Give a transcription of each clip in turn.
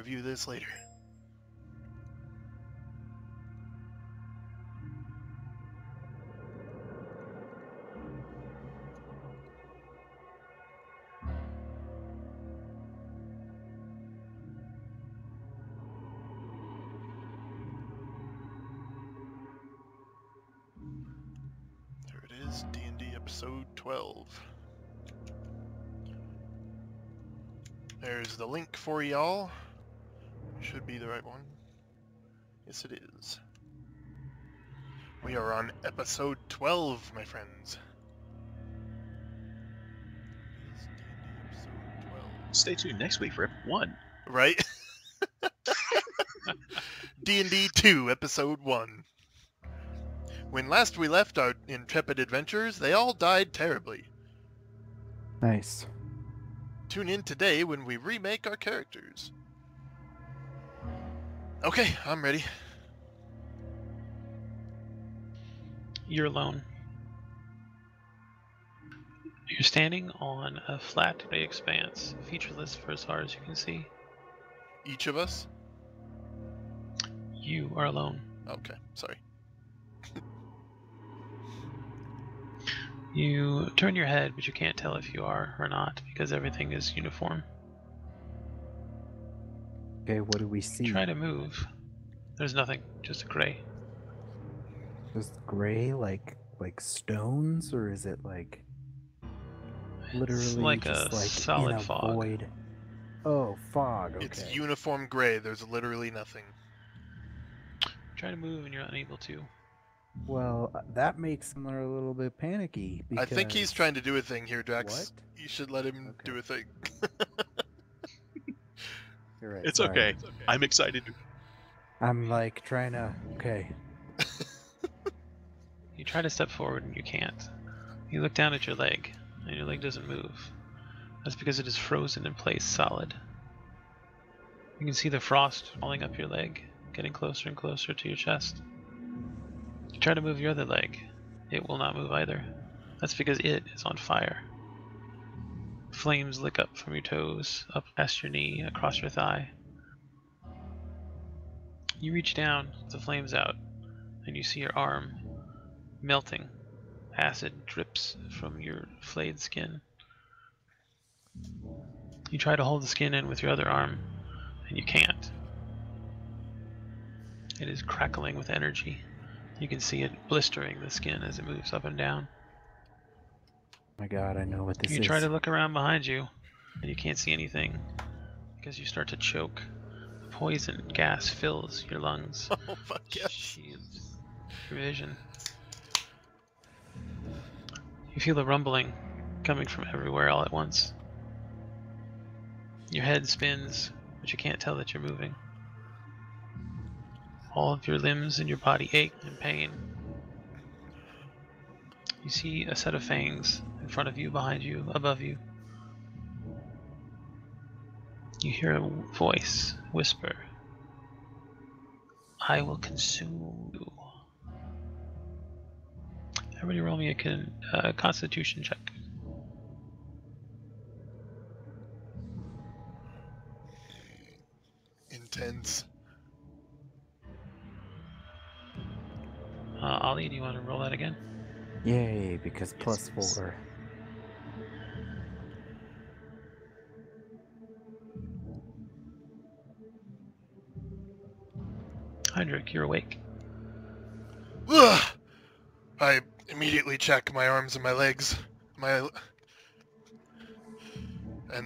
Review this later. There it is, D&D episode 12. There's the link for y'all. Should be the right one. Yes, it is. We are on episode 12, my friends. It is D&D episode 12. Stay tuned next week for 1. Right? D&D 2, episode 1. When last we left our intrepid adventurers, they all died terribly. Nice. Tune in today when we remake our characters. Okay, I'm ready. You're alone. You're standing on a flat gray expanse, featureless for as far as you can see. Each of us? You are alone. Okay, sorry. You turn your head, but you can't tell if you are or not because everything is uniform. Okay, what do we see? Try to move. There's nothing, just a gray. Is gray like stones, or is it like literally It's like just a like solid in a fog. void? Oh, fog. Okay. It's uniform gray. There's literally nothing. Try to move and you're unable to. Well, that makes him a little bit panicky. I think he's because- trying to do a thing here, Drax. What? You should let him Okay. do a thing. You're right, It's sorry. okay. I'm excited. I'm like trying to. Okay. You try to step forward and you can't. You look down at your leg, and your leg doesn't move. That's because it is frozen in place solid. You can see the frost falling up your leg, getting closer and closer to your chest. You try to move your other leg. It will not move either. That's because it is on fire. Flames lick up from your toes, up past your knee, across your thigh. You reach down, the flames out, and you see your arm melting. Acid drips from your flayed skin. You try to hold the skin in with your other arm, and you can't. It is crackling with energy. You can see it blistering the skin as it moves up and down. My God, I know what this You is. try to look around behind you, and you can't see anything because you start to choke. Poison gas fills your lungs. Oh my gosh. Shields your vision. You feel a rumbling coming from everywhere all at once. Your head spins, but you can't tell that you're moving. All of your limbs and your body ache in pain. You see a set of fangs in front of you, behind you, above you. You hear a voice whisper, "I will consume you." Everybody roll me a constitution check. Intense. Ollie, do you want to roll that again? Yay, because plus yes. 4. Heinrich, you're awake. Ugh! I immediately check my arms and my legs. And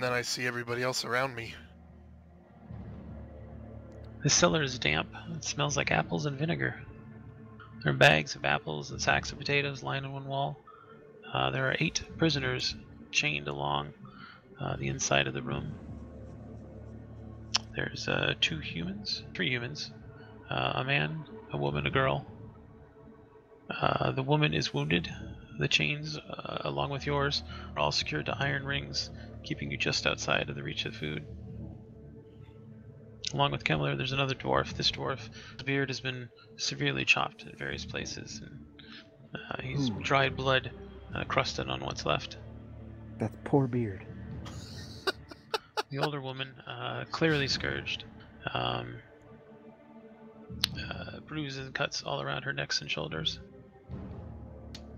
then I see everybody else around me. This cellar is damp. It smells like apples and vinegar. There are bags of apples and sacks of potatoes lined on one wall. There are 8 prisoners chained along the inside of the room. There's 3 humans, a man, a woman, a girl. The woman is wounded. The chains, along with yours, are all secured to iron rings, keeping you just outside of the reach of food. Along with Kemmler, there's another dwarf. This dwarf's beard has been severely chopped in various places, and he's Ooh. dried blood crusted on what's left. That's poor beard. The older woman, clearly scourged, Bruises and cuts all around her necks and shoulders.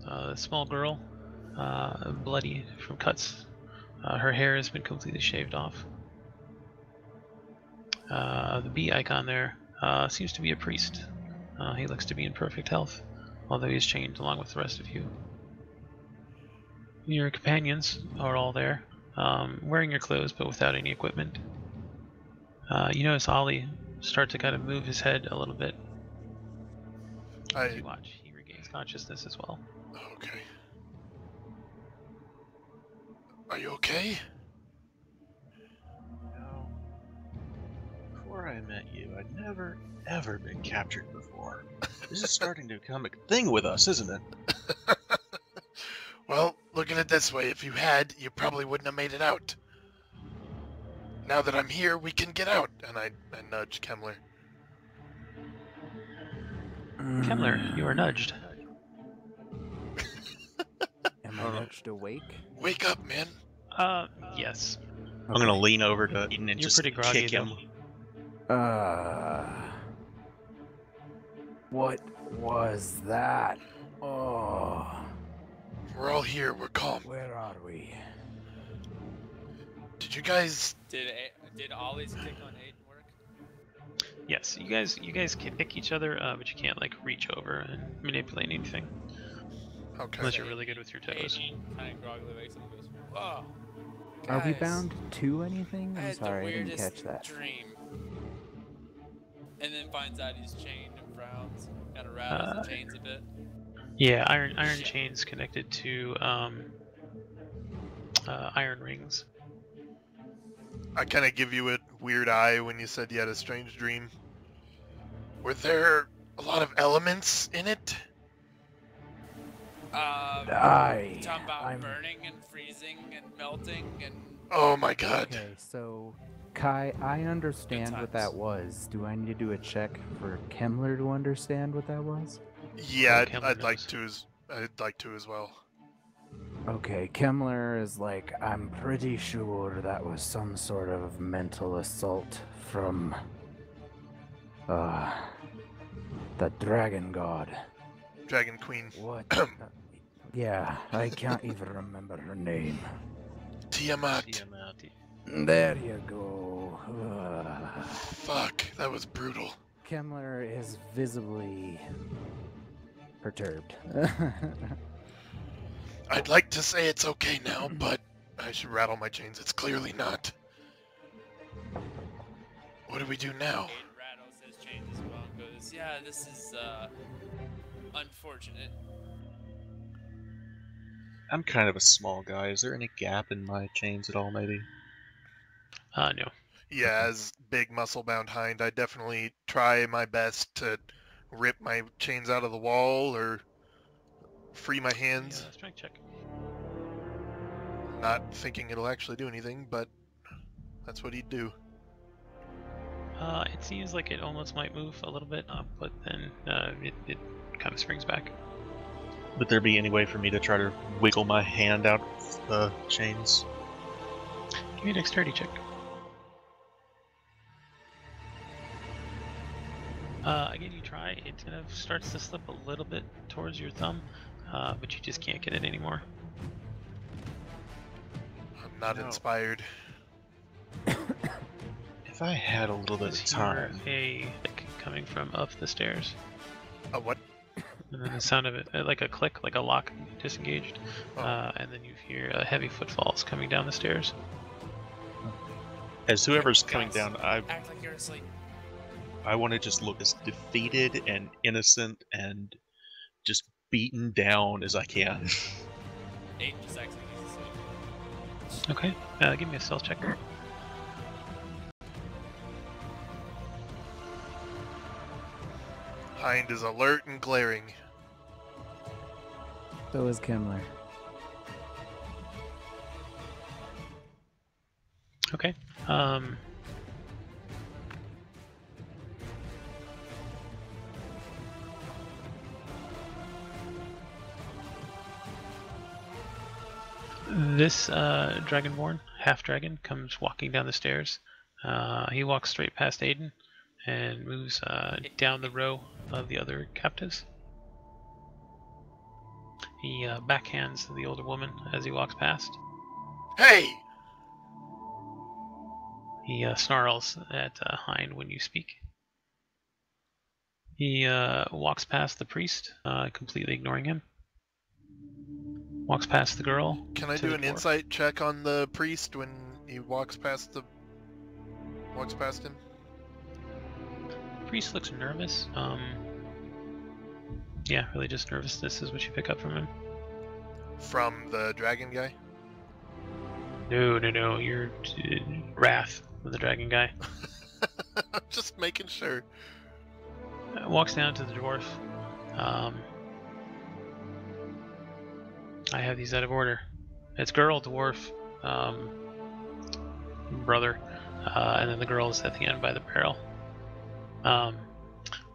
The small girl, bloody from cuts. Her hair has been completely shaved off. The bee icon there seems to be a priest. He looks to be in perfect health, although he's chained along with the rest of you. Your companions are all there, wearing your clothes but without any equipment. You notice Ollie start to kind of move his head a little bit. As you watch, he regains consciousness as well. Okay. Are you okay? No. Before I met you, I'd never, ever been captured before. This is starting to become a thing with us, isn't it? Well, look at it this way. If you had, you probably wouldn't have made it out. Now that I'm here, we can get out. And I nudge Kemmler. Kemmler, you are nudged. Am I nudged awake? Wake up, man. Yes. I'm gonna lean over to Eden and You're just pretty groggy, kick him. What was that? Oh, We're all here. We're calm. where are we? Did you guys... Did Ollie's kick on Aiden work? Yes, you guys can kick each other, but you can't like reach over and manipulate anything. Okay. Unless you're really good with your toes. Aiden kind of groggily wakes up and goes, "Whoa, Are we guys, bound to anything? I I'm had sorry, the I didn't weirdest catch that. dream." And then finds out he's chained and frowns, kind of rattles the chains a bit. Yeah, iron chains connected to iron rings. I kind of give you a weird eye when you said you had a strange dream. Were there a lot of elements in it? Talking about burning and freezing and melting and... Oh my god. Okay, so Kai, I understand what that times. was. Do I need to do a check for Kemmler to understand what that was? Yeah, Oh, Kemmler I'd like knows. to I'd like to as well. Okay, Kemmler is like, I'm pretty sure that was some sort of mental assault from the dragon god. Dragon Queen. What? Yeah, I can't even remember her name. Tiamat. There you go. Fuck, that was brutal. Kemmler is visibly perturbed. I'd like to say it's okay now, but I should rattle my chains. It's clearly not. What do we do now? Aiden rattles his chains as well and goes, "Yeah, this is, unfortunate." I'm kind of a small guy. Is there any gap in my chains at all, maybe? No. Yeah, as big muscle-bound hind, I definitely try my best to rip my chains out of the wall or free my hands. Yeah, strength check. Not thinking it'll actually do anything, but that's what he'd do. It seems like it almost might move a little bit, but then it kind of springs back. Would there be any way for me to try to wiggle my hand out of the chains? Give me a dexterity check. Again, you try. It kind of starts to slip a little bit towards your thumb, but you just can't get it anymore. I'm not No. inspired. If I had a little bit of You hear time. a click coming from up the stairs, What? and then the sound of it, like a click, like a lock disengaged, Oh. and then you hear heavy footfalls coming down the stairs. As whoever's coming Guys, down, act like you're asleep. I want to just look as defeated and innocent and just beaten down as I can. Aiden just acts like he's asleep. Okay, give me a stealth check. Hind is alert and glaring. So is Kemmler. Okay. This Dragonborn, half dragon, comes walking down the stairs. He walks straight past Aiden, and moves down the row of the other captives. He backhands the older woman as he walks past. Hey! He snarls at Hein when you speak. He walks past the priest, completely ignoring him. Walks past the girl. Can I to do the an dwarf. insight check on the priest when he walks past him? The priest looks nervous. Yeah, really just nervousness is what you pick up from him. From the dragon guy? No, you're wrath from the dragon guy. I'm just making sure. Walks down to the dwarf. I have these out of order. It's girl, dwarf, brother, and then the girl is at the end by the barrel.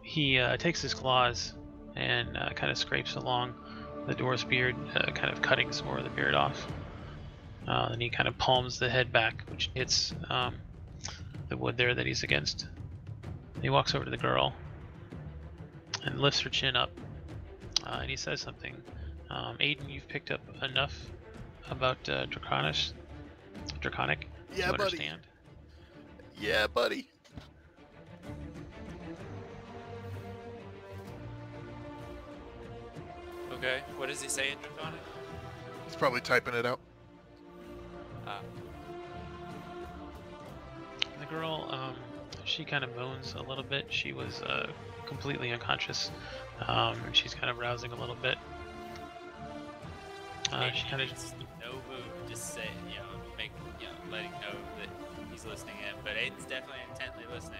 He takes his claws and kind of scrapes along the dwarf's beard, kind of cutting some more of the beard off. Then he kind of palms the head back, which hits the wood there that he's against. He walks over to the girl and lifts her chin up, and he says something. Aiden, you've picked up enough about Draconic Yeah, to buddy. understand. Yeah, buddy. Okay, what does he say in Draconic? He's probably typing it out. The girl, she kind of moans a little bit. She was completely unconscious. She's kind of rousing a little bit. She kind of no move, just say, letting know that he's listening in. But Aiden's definitely intently listening.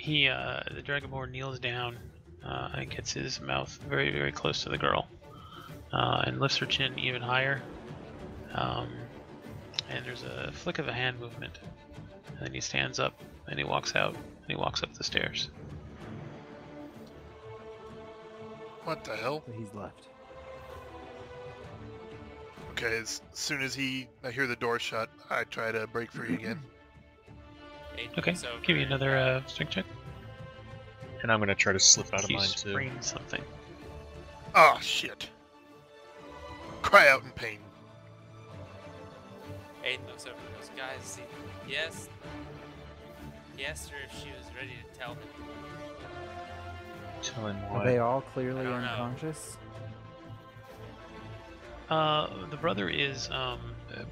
the Dragonborn kneels down and gets his mouth very, very close to the girl, and lifts her chin even higher. And there's a flick of a hand movement, and then he stands up and he walks out and he walks up the stairs. What the hell? He's left. Okay, as soon as I hear the door shut, I try to break free again. Okay, give me another strength check. And I'm gonna try to slip out of You mine too. sprain something. Oh shit! Cry out in pain. Aiden looks over and goes, guys, yes. He asked her if she was ready to tell him. Tell him Are what? they all clearly I don't know. unconscious? The brother is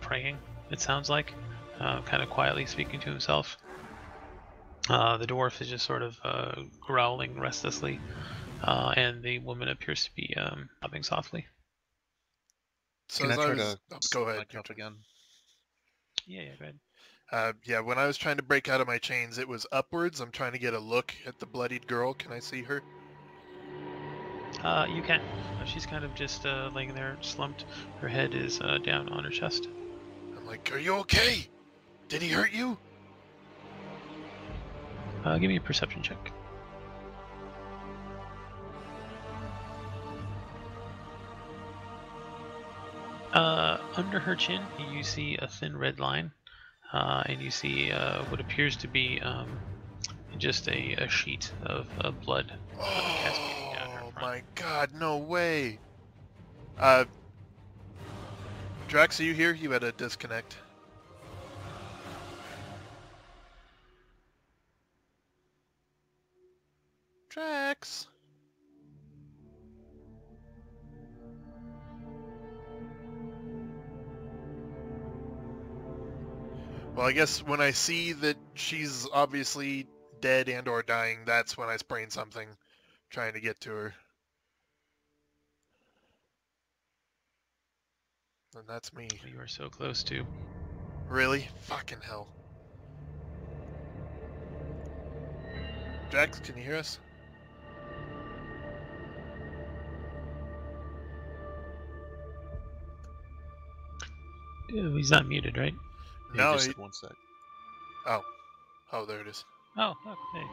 praying, it sounds like, kind of quietly speaking to himself. The dwarf is just sort of growling restlessly, and the woman appears to be sobbing softly. So Can I as try was, to go slip ahead. my cup again? Yeah, go ahead. Yeah, when I was trying to break out of my chains, it was upwards. I'm trying to get a look at the bloodied girl. Can I see her? You can. She's kind of just laying there slumped. Her head is down on her chest. I'm like, are you okay? Did he hurt you? Give me a perception check. Under her chin, you see a thin red line, and you see what appears to be just a sheet of blood cascading down her Oh front. my god, no way. Drax, are you here? You had a disconnect. Drax. Well, I guess when I see that she's obviously dead and or dying, that's when I sprain something, trying to get to her. And that's me. You are so close to. Really? Fucking hell. Drax, can you hear us? He's not muted, right? No, just one sec. Oh, there it is. Oh, look, hey.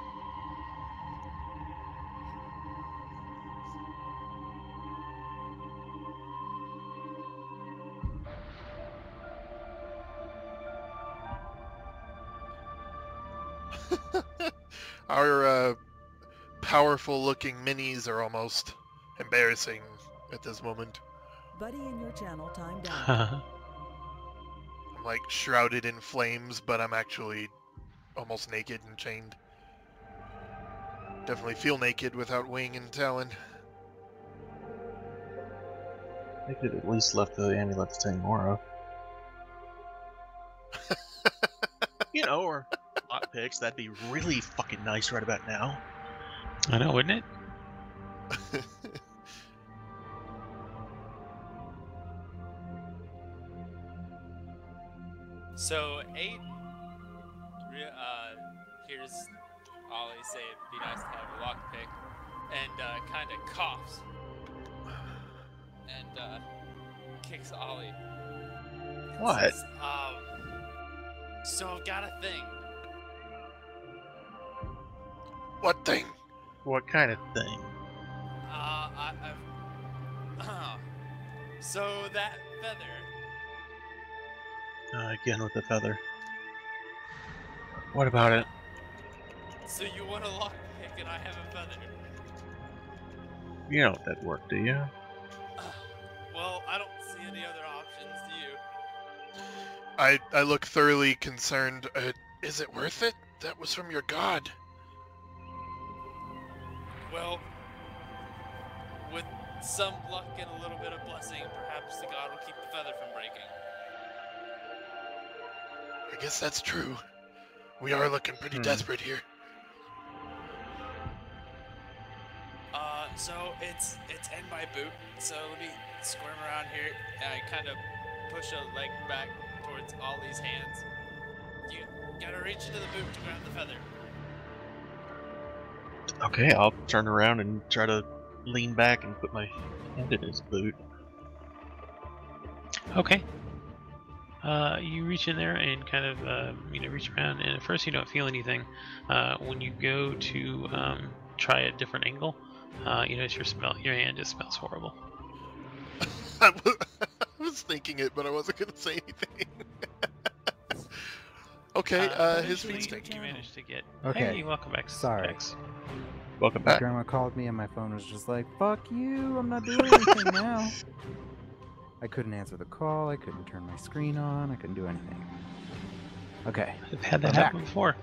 Our powerful-looking minis are almost embarrassing at this moment. Buddy in your channel timed out. I'm like shrouded in flames, but I'm actually almost naked and chained. Definitely feel naked without wing and talon. They could at least left the amulet to Mora. You know, or lockpicks. That'd be really fucking nice right about now. I know, wouldn't it? So, Aiden hears Ollie say it'd be nice to have a lockpick, and kind of coughs, and kicks Ollie. What? Says, so I've got a thing. What thing? What kind of thing? So that feather. Again with the feather. What about it? So you want a lockpick and I have a feather? You don't let that work, do you? Well, I don't see any other options, do you? I look thoroughly concerned. Is it worth it? That was from your god. Well, with some luck and a little bit of blessing, perhaps the god will keep the feather from breaking. I guess that's true. We are looking pretty desperate here. So it's in my boot. So let me squirm around here, and I kind of push a leg back towards Ollie's hands. You gotta reach into the boot to grab the feather. Okay, I'll turn around and try to lean back and put my hand in his boot. Okay. You reach in there and kind of, reach around, and at first you don't feel anything. When you go to try a different angle, you notice your hand just smells horrible. I was thinking it, but I wasn't going to say anything. Okay, his feet stink. You managed to get... Okay. Hey, welcome back. Sorry. Dex. Welcome My back. grandma called me and my phone was just like, fuck you, I'm not doing anything now. I couldn't answer the call, I couldn't turn my screen on, I couldn't do anything. Okay. I've had that I'm happen back. before.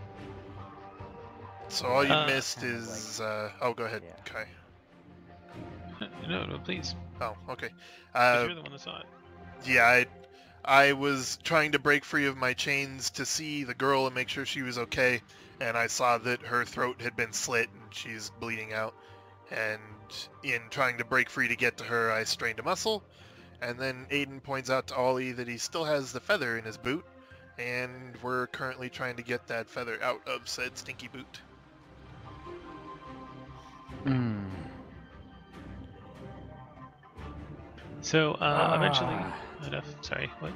So all you missed kind of is... oh, go ahead, Yeah. Kai. No, please. Oh, okay. 'Cause you're the one that saw it. Yeah, I was trying to break free of my chains to see the girl and make sure she was okay, and I saw that her throat had been slit and she's bleeding out. And in trying to break free to get to her, I strained a muscle, and then Aiden points out to Ollie that he still has the feather in his boot, and we're currently trying to get that feather out of said stinky boot. Mm. So, eventually... Enough. Sorry, what?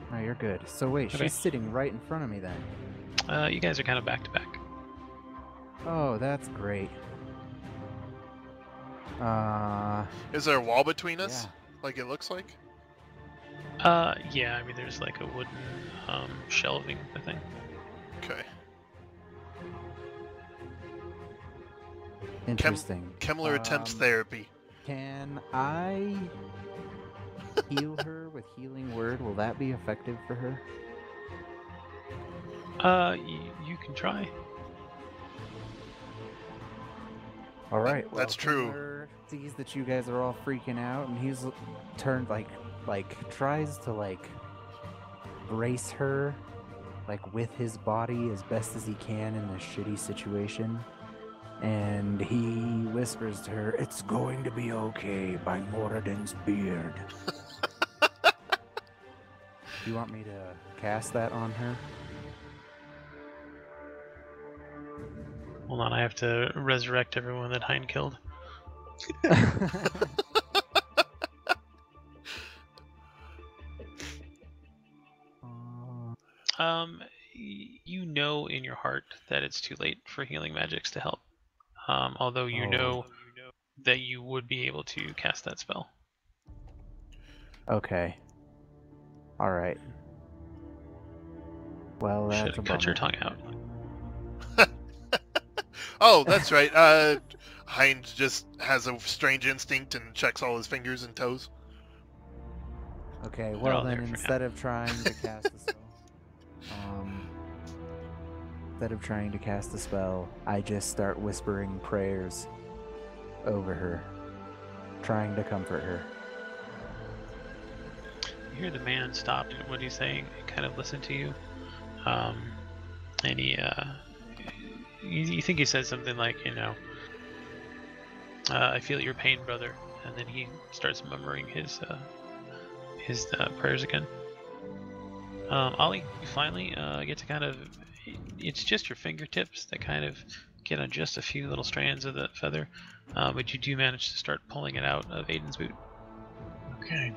No, you're good. So wait, Okay. she's sitting right in front of me then. You guys are kind of back to back. Oh, that's great. Is there a wall between us, Yeah. like it looks like? Yeah, I mean, there's like a wooden shelving thing. Okay. Interesting. Kemmler attempts Um, therapy. Can I heal her with healing word? Will that be effective for her? You can try. All right. That's true. Kemmler sees that you guys are all freaking out, and he's turned like tries to brace her with his body as best as he can in this shitty situation. And he whispers to her, "It's going to be okay," by Moradin's beard. Do you want me to cast that on her? Hold on, I have to resurrect everyone that Hein killed. You know in your heart that it's too late for healing magics to help. Although you know that you would be able to cast that spell. Okay. All right. Well, that's Should a have cut your bummer. tongue out. Oh, that's right. Hind just has a strange instinct and checks all his fingers and toes. Okay, all well there then, for now. instead of trying to cast a spell, I just start whispering prayers over her, trying to comfort her. You hear the man stop what he's saying and kind of listen to you. And you think he says something like, I feel your pain, brother. And then he starts murmuring his prayers again. Ollie, you finally get to kind of, it's just your fingertips that kind of get on just a few little strands of the feather, but you do manage to start pulling it out of Aiden's boot. Okay,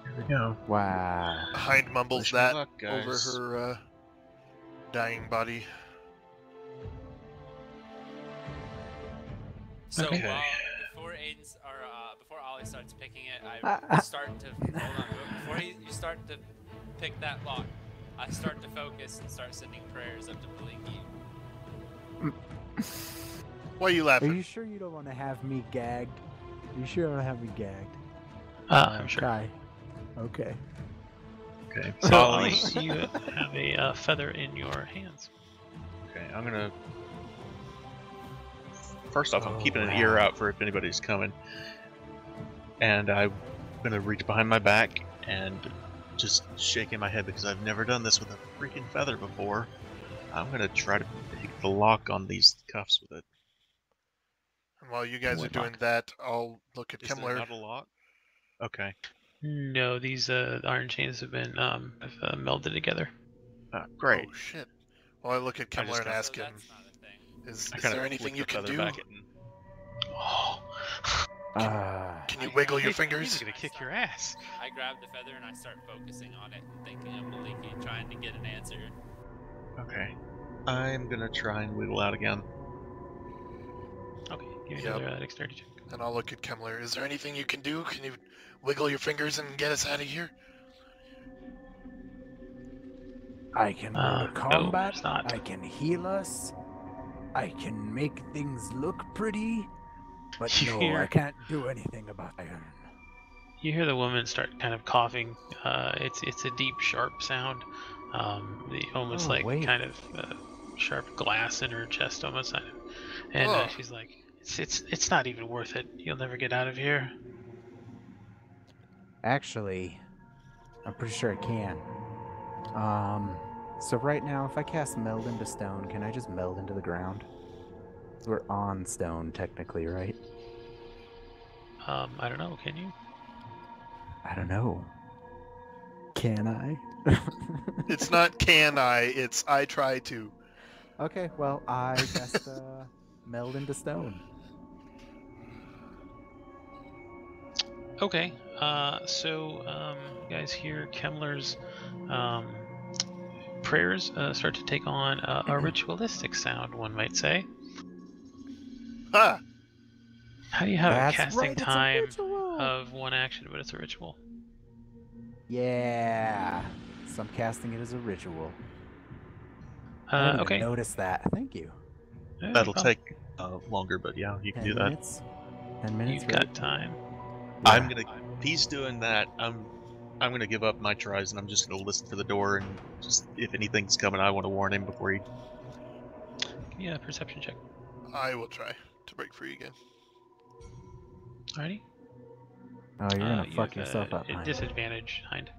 here we go. Wow. Hind mumbles Wish me that luck, over guys. her dying body. So Okay. before Aiden's or before Ollie starts picking it, I start to hold on. Before you start to pick that lock, I start to focus and start sending prayers up to Blinky. Why are you Are laughing? you sure you don't want to have me gagged? You sure you don't have me gagged? I'm sure. Kai. Okay. Okay, So, Ollie. Ollie, you have a feather in your hands. Okay, I'm gonna. First off, I'm Oh, keeping an wow. ear out for if anybody's coming, and I'm gonna reach behind my back and just shaking my head because I've never done this with a freaking feather before. I'm gonna try to pick the lock on these cuffs with it. And while you guys are What doing lock? that, I'll look at Is there Kemmler. not a lock? Okay. No, these iron chains have been melded together. Great. Oh shit. Well, I look at I just Kemmler and kinda- ask So him, that's not a thing. is I there kinda anything flick you the can feather do? back at him. Oh. Can you wiggle your He's fingers? gonna kick your ass. I grab the feather and I start focusing on it and thinking of Maliki, trying to get an answer. Okay. I'm gonna try and wiggle out again. Okay, give me Yep. another dexterity check. And I'll look at Kemmler. Is there anything you can do? Can you wiggle your fingers and get us out of here? I can go to No, combat. it's not. I can heal us. I can make things look pretty. But You no, hear- I can't do anything about iron. You hear the woman start kind of coughing. It's a deep, sharp sound. Almost Oh, like wait. kind of sharp glass in her chest, almost. And Oh. she's like, "It's not even worth it. You'll never get out of here." Actually, I'm pretty sure I can. So right now, if I cast meld into stone, can I just meld into the ground? We're on stone, technically, right? I don't know. Can you? I don't know. Can I? It's not can I, it's I try to. Okay, well, I cast meld into stone. Okay. So you guys hear Kemmler's prayers start to take on a ritualistic sound, one might say. Ha! How do you have That's a casting right, it's a time ritual. of one action, but it's a ritual? Yeah. So I'm casting it as a ritual. I didn't Okay. even notice that. Thank you. Yeah, That'll well, take longer, but yeah, you can 10 do that. minutes. 10 minutes. You've right? got time. I'm Yeah. gonna. He's doing that. I'm gonna give up my tries, and I'm just gonna listen for the door, and just if anything's coming, I want to warn him before he. Give me a perception check. I will try to break free again. Alrighty. Oh, you're gonna You fuck have yourself up, a Mike. disadvantage, Hind.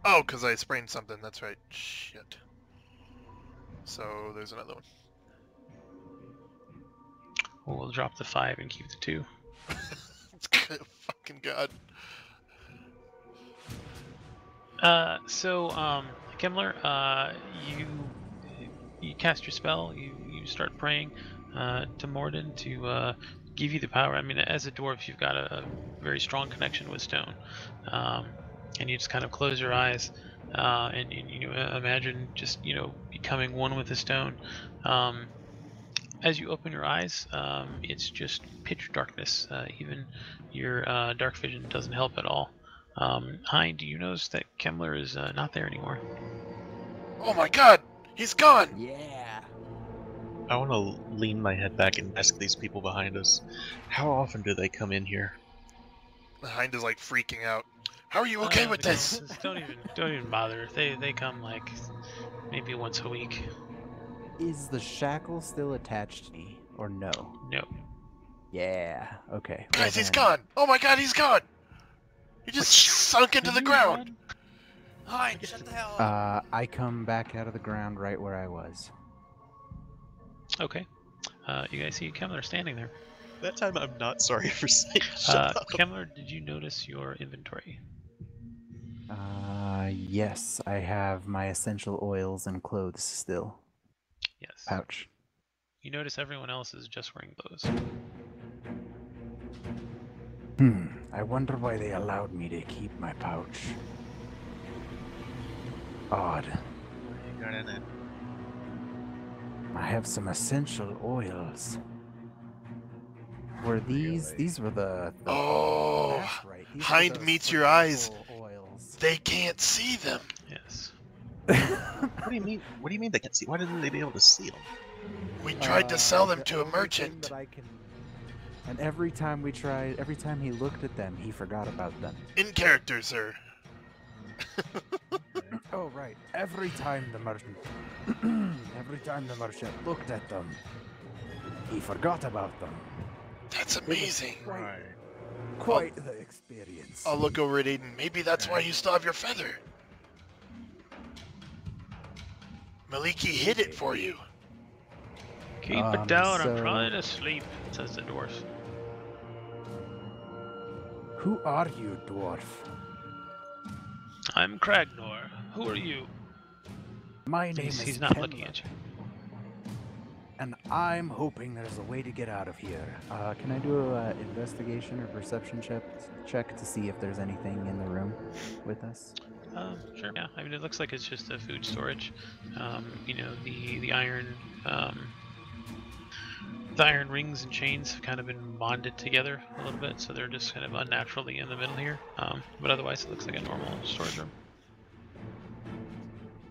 Oh, because I sprained something, that's right. Shit. So there's another one. We'll drop the 5 and keep the 2. It's good. Fucking god. Kemmler, you cast your spell. You start praying to Morden to give you the power. I mean, as a dwarf, you've got a very strong connection with stone, and you just kind of close your eyes and you imagine just becoming one with the stone. As you open your eyes, it's just pitch darkness. Even your dark vision doesn't help at all. Hind, you notice that Kemmler is not there anymore. Oh my god! He's gone! Yeah. I want to lean my head back and ask these people behind us, how often do they come in here? Behind is like freaking out. How are you okay with The this? countess, don't even bother. They come like maybe once a week. Is the shackle still attached to me, or no? No. Yeah. Okay. Guys, he's then- gone! Oh my god, he's gone! He just sunk into the ground! Hein, shut the hell up. I come back out of the ground right where I was. Okay. You guys see Kemmler standing there. That time I'm not sorry for saying shut up. Kemmler, did you notice your inventory? Yes, I have my essential oils and clothes still. Yes. Pouch. You notice everyone else is just wearing clothes. I wonder why they allowed me to keep my pouch. Odd. You got in it. I have some essential oils. Were these were the Oh, that's right. These were Hind the meets your eyes. essential oils. They can't see them. Yes. What do you mean? What do you mean they can see? Why didn't they be able to see them? We tried to sell them the to a only thing merchant. that I can... And every time he looked at them, he forgot about them. In character, sir. Oh right. Every time the merchant looked at them, he forgot about them. That's amazing. Quite the experience. I'll look over at Aiden. Maybe that's why you still have your feather. Maliki hid it for you. Keep it down, I'm so- trying to sleep, says the dwarf. Who are you, dwarf? I'm Kragnor. Who are you? My name is He's not Kemmler, looking at you. and I'm hoping there's a way to get out of here. Can I do a investigation or perception check to see if there's anything in the room with us? Sure. Yeah. I mean, it looks like it's just a food storage. You know, the iron, the iron rings and chains have kind of been bonded together a little bit, so they're just kind of unnaturally in the middle here. But otherwise, it looks like a normal storage room.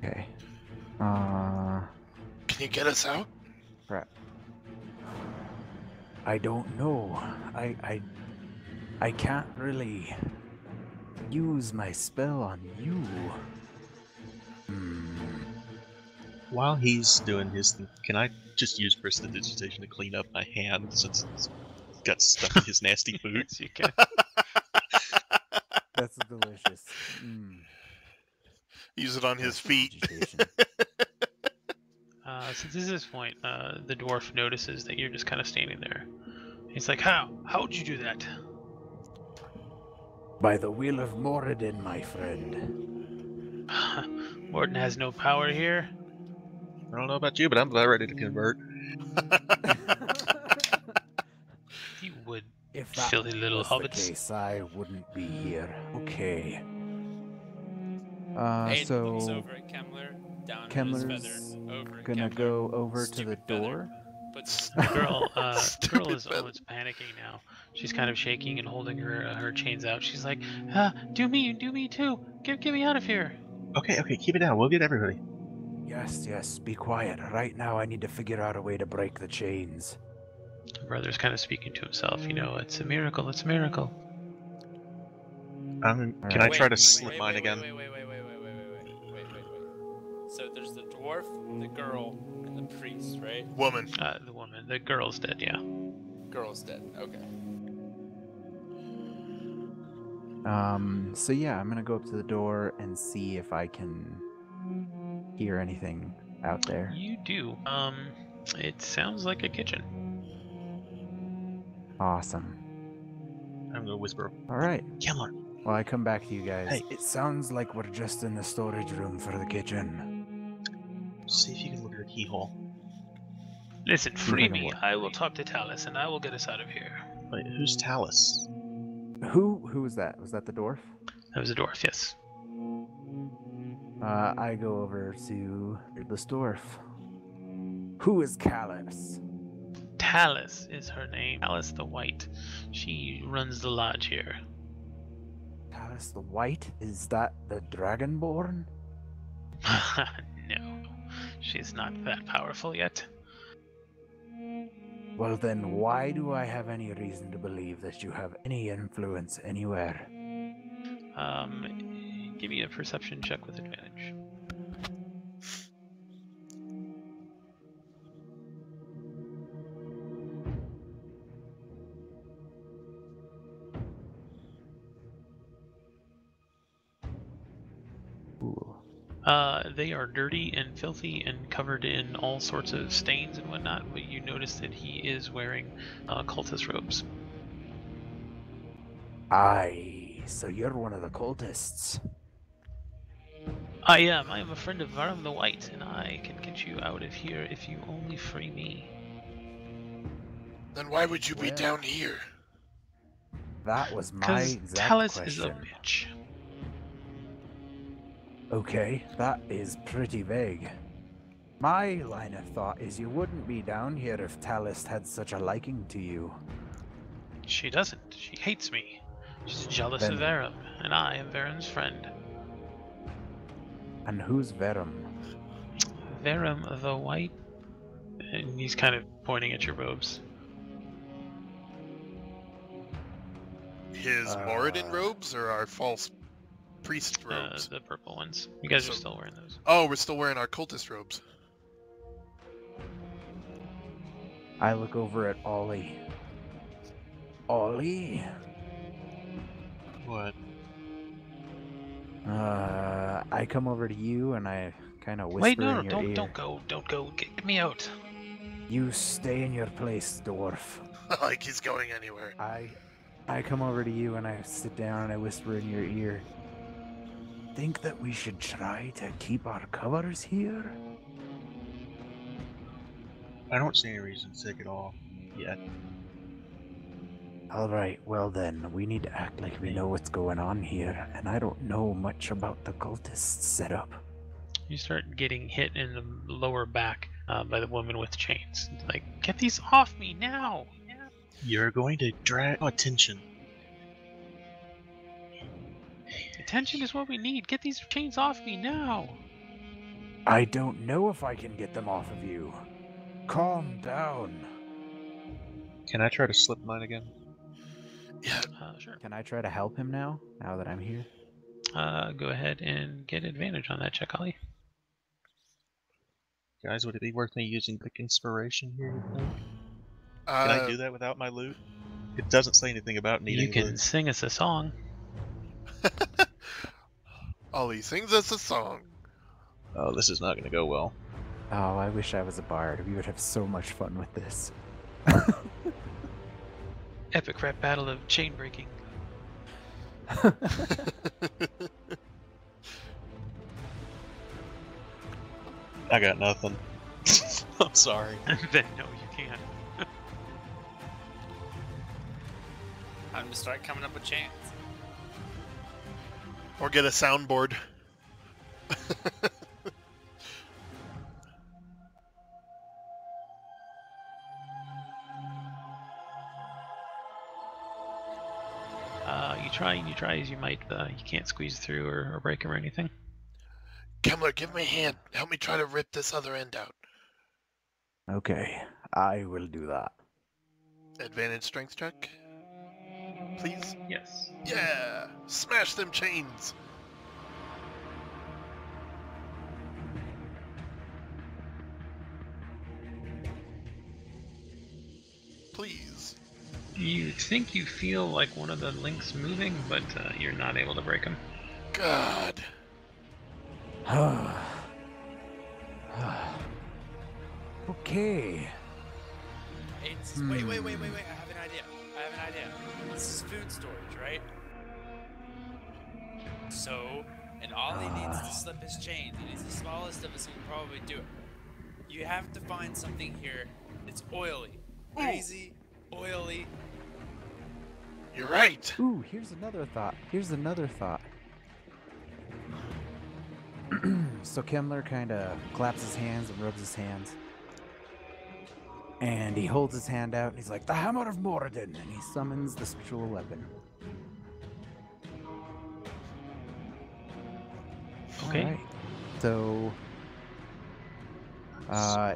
Okay. Can you get us out? Crap. I don't know. I can't really use my spell on you. While he's doing his thing, can I just use prestidigitation to clean up my hand since it's got stuck in his nasty boot? Yes, you can. That's delicious. Use it on his feet. Prestidigitation. Since at this point, the dwarf notices that you're just kind of standing there. He's like, How'd you do that? By the will of Moradin, my friend. Morden has no power here. I don't know about you, but I'm about ready to convert. You would, If that silly little was the hobbits. case, I wouldn't be here. Okay. Aiden looks So over at Kemmler, down at his feather, Kemmler's over at gonna Kemmler, go over to the stupid feather. door. puts The girl is Stupid feather. almost panicking now. She's kind of shaking and holding her chains out. She's like, do me too. Get me out of here. Okay, keep it down. We'll get everybody. Yes, be quiet. Right now I need to figure out a way to break the chains. The brother's kind of speaking to himself. You know, it's a miracle. It's a miracle. Can I Alright. try to Wait, slip wait, mine wait, again? Wait. So there's the dwarf, the girl, and the priest, right? Woman. The woman, the girl's dead. Yeah. Girl's dead. Okay. So yeah, I'm gonna go up to the door and see if I can hear anything out there. You do. It sounds like a kitchen. Awesome. I'm gonna whisper, All right. Kemmler. Well, I come back to you guys. Hey. It sounds like we're just in the storage room for the kitchen. See if you can look at the keyhole. Listen, free can me. work. I will talk to Talus, and I will get us out of here. Wait, who's Talus? Who was that? Was that the dwarf? That was a dwarf. Yes. I go over to the dwarf. Who is Callus? Talus is her name. Talus the White. She runs the lodge here. Callus the White? Is that the Dragonborn? No, she's not that powerful yet. Well then, why do I have any reason to believe that you have any influence anywhere? Give me a perception check with advantage. Ooh. They are dirty and filthy and covered in all sorts of stains and whatnot, but you notice that he is wearing cultist robes. Aye, so you're one of the cultists. I am. I am a friend of Varum the White, and I can get you out of here if you only free me. Then why would you be Well, down here? that was my Because exact Talus is a question. bitch. Okay, that is pretty vague. My line of thought is you wouldn't be down here if Talus had such a liking to you. She doesn't. She hates me. She's jealous Then- of Varum, and I am Varum's friend. And who's Verum? Varum the White? And he's kind of pointing at your robes. His Moradin robes or our false priest robes? The purple ones. You guys are So- still wearing those. Oh, we're still wearing our cultist robes. I look over at Ollie. Ollie? What? I come over to you and I kind of whisper Wait, no, in your ear. don't go. Get me out. You stay in your place, dwarf. Like he's going anywhere. I come over to you and I sit down and I whisper in your ear. Think that we should try to keep our covers here? I don't see any reason to take it off yet. Alright, well then, we need to act like we know what's going on here, and I don't know much about the cultist setup. You start getting hit in the lower back by the woman with chains. Like, get these off me now! You're going to drag attention. Attention is what we need. Get these chains off me now! I don't know if I can get them off of you. Calm down. Can I try to slip mine again? Yeah, Sure. Can I try to help him now that I'm here? Go ahead and get advantage on that check, Ollie. Guys, would it be worth me using quick inspiration here, you think? Can I do that without my loot? It doesn't say anything about needing You can loot. sing us a song. Ollie sings us a song. Oh, this is not going to go well. Oh, I wish I was a bard. We would have so much fun with this. Epic rap battle of chain breaking. I got nothing. I'm sorry. Then no, you can't. I'm gonna start coming up with chants. Or get a soundboard. You try as you might. You can't squeeze through or break them or anything. Kemmler, give me a hand. Help me try to rip this other end out. Okay, I will do that. Advantage strength check. Please? Yes. Yeah! Smash them chains! Please. You think you feel like one of the links moving, but you're not able to break them. God. Okay. It's, wait, I have an idea. This is food storage, right? So, and all he needs to slip his chains. He needs the smallest of us, he can probably do it. You have to find something here that's oily. Greasy, oily. You're right. Ooh, here's another thought. So Kemmler kind of claps his hands and rubs his hands. And he holds his hand out and he's like, the Hammer of Moradin! And he summons the spiritual weapon. Okay. Alright. So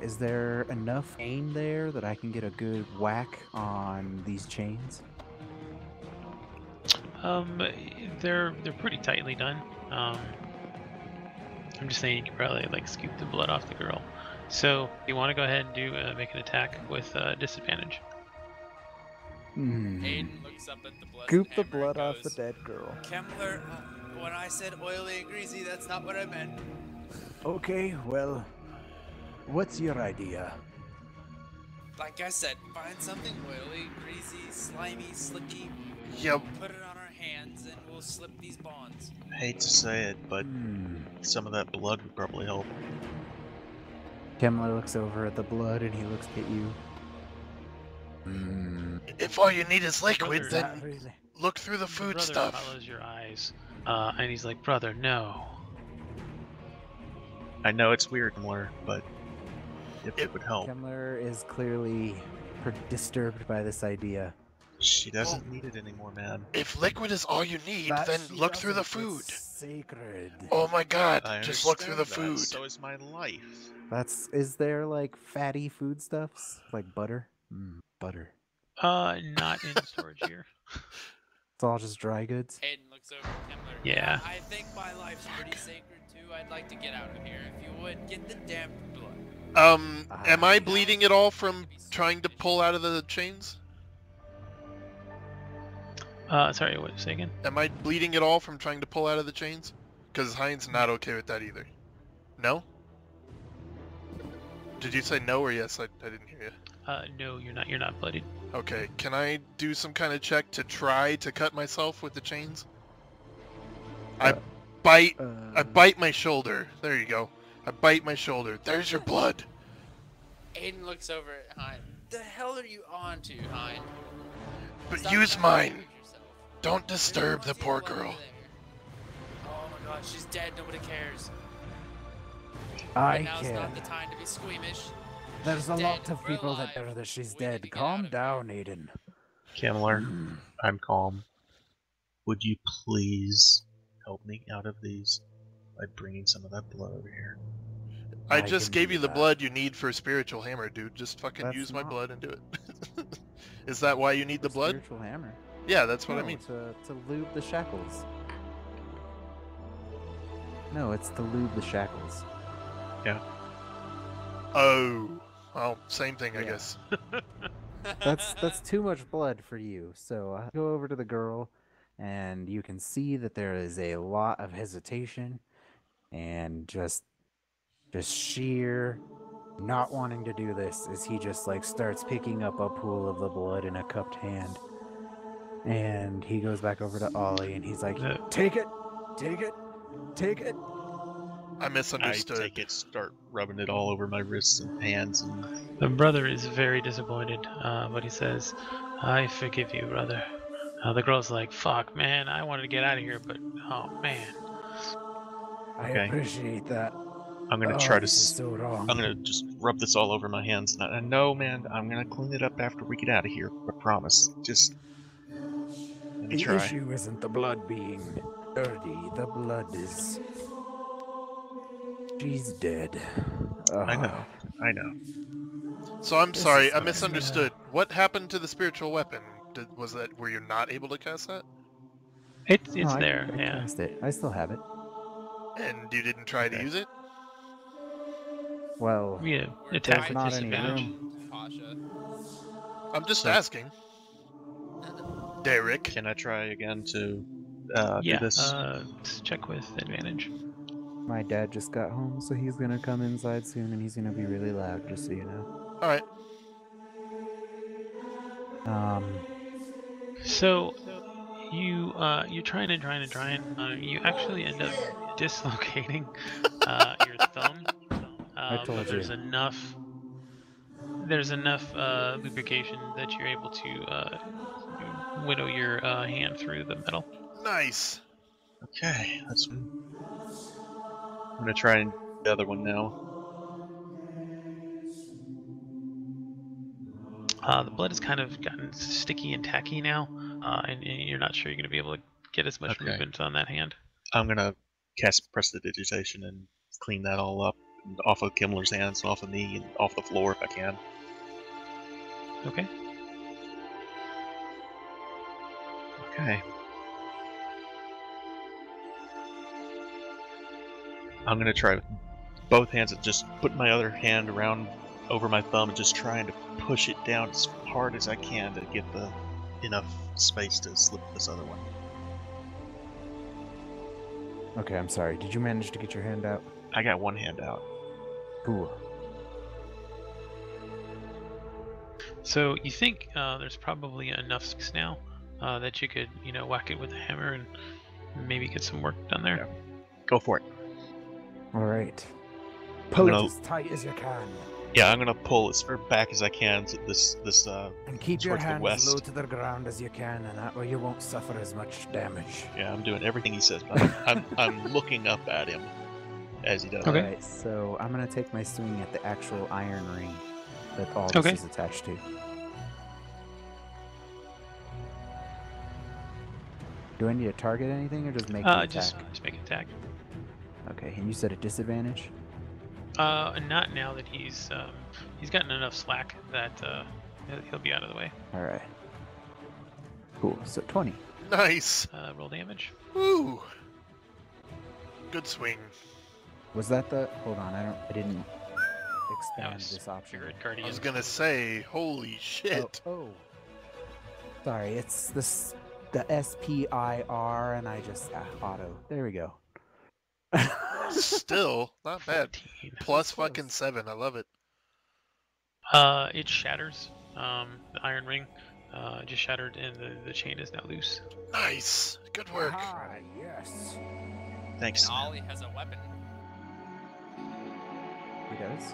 Is there enough aim there that I can get a good whack on these chains? Um, they're pretty tightly done. I'm just saying you can probably like scoop the blood off the girl. So you want to go ahead and do make an attack with disadvantage. Aiden looks up at the blessed Scoop the hammer blood and off the goes, dead girl. Kemmler, when I said oily and greasy, that's not what I meant. Okay, well, what's your idea? Like I said, find something oily, greasy, slimy, slicky, Yep. put it on our hands, and we'll slip these bonds. I hate to say it, but some of that blood would probably help. Kemmler looks over at the blood and he looks at you. If all you need is liquid, Brother, then Not really. look through the The food brother stuff. follows your eyes, and he's like, "Brother, no." I know it's weird, Miller, but if it would help. Kemmler is clearly disturbed by this idea. She doesn't need it anymore, man. If liquid is all you need, then look through the food. Sacred. Oh my god, I just look through the understand that, food. So is my life. Is there like fatty foodstuffs? Like butter? Butter. Not in storage here. It's all just dry goods? Aiden looks over at Kemmler. Yeah. I think my life's pretty sacred too. I'd like to get out of here. If you would, get the damn blood. Am I bleeding at all from trying to pull out of the chains? Sorry, what? Say again? Am I bleeding at all from trying to pull out of the chains? Because Heinz not okay with that either. No? Did you say no or yes? I didn't hear you. No, you're not. You're not bloodied. Okay, can I do some kind of check to try to cut myself with the chains? I bite my shoulder. There you go. I bite my shoulder. There's your blood. Aiden looks over at Hein. The hell are you on to, Hein? But Stop use trying to mine. prove yourself. Don't disturb the There's poor one over girl. there. Oh my god, she's dead. Nobody cares. I Right now's can. not the time to be squeamish. There's a She's lot dead. of We're people that alive. know that she's We need dead. to get Calm out of down, Aiden. Kemmler, I'm calm. Would you please help me out of these by bringing some of that blood over here? I I just can gave do you the that. blood you need for a spiritual hammer, dude. Just fucking That's use my not- blood and do it. Is that why you need the blood? Spiritual hammer. Yeah, that's what I No, mean. To lube the shackles. No, it's to lube the shackles. Oh. Well, same thing, I Yeah. guess. That's too much blood for you. So I go over to the girl, and you can see that there is a lot of hesitation, and just sheer not wanting to do this as he just like starts picking up a pool of the blood in a cupped hand. And he goes back over to Ollie, and he's like, No. "Take it, take it, take it." I I misunderstood. take it, start rubbing it all over my wrists and hands, and The brother is very disappointed, but he says, "I forgive you, brother." The girl's like, "Fuck, man, I wanted to get out of here, but oh man." I Okay. appreciate that. I'm gonna Oh, try to. this is so wrong. I'm gonna just rub this all over my hands, and I know, man, I'm gonna clean it up after we get out of here. I promise. Just let me The try. issue isn't the blood being dirty. The blood is. She's dead. I know. I know. So I'm This sorry, is I not misunderstood. What happened to the spiritual weapon? Was that were you not able to cast that? It's No, there, I yeah. cast it. I still have it. And you didn't try to Okay. use it? Well, Yeah, We're attack there's with not any disadvantage. room. Pasha. I'm just So- asking. Derek. Can I try again to Yeah, do this? check with advantage. My dad just got home, so he's gonna come inside soon, and he's gonna be really loud, just so you know. Alright. So you're trying. You actually end up dislocating your thumb. I told But there's you. enough. There's enough lubrication that you're able to winnow your hand through the metal. Nice. Okay, that's. I'm gonna try and the other one now. The blood has kind of gotten sticky and tacky now, and you're not sure you're going to be able to get as much Okay. movement on that hand. I'm gonna cast prestidigitation and clean that all up. off of Kimmler's hands, off of me, and off the floor if I can. Okay. Okay. I'm gonna try with both hands and just put my other hand around over my thumb and just trying to push it down as hard as I can to get enough space to slip this other one. Okay, I'm sorry. Did you manage to get your hand out? I got one hand out. Cool. So you think there's probably enough space now that you could, whack it with a hammer and maybe get some work done there? Yeah. Go for it. All right. Pull it gonna- as tight as you can. Yeah, I'm gonna pull as far back as I can to this And keep your towards the hand west. as low to the ground as you can, and that way you won't suffer as much damage. Yeah, I'm doing everything he says, but I'm looking up at him as he does. Okay. Alright, so I'm gonna take my swing at the actual iron ring that all this Okay. is attached to. Do I need to target anything or just make the attack? Just make an attack. Okay, and you said a disadvantage? Not now that he's gotten enough slack that he'll be out of the way. Alright. Cool, so 20. Nice. Roll damage. Woo. Good swing. Was that the... Hold on, I didn't expand was this option. Spirit I Guardian. was gonna say, holy shit. Oh. Sorry, it's this the SPIR and I just auto. There we go. Still, not bad. 14. Plus Close. fucking 7. I love it. It shatters. The iron ring just shattered, and the chain is now loose. Nice. Good work. Ah, yes. Thanks. And Ollie has a weapon. He does?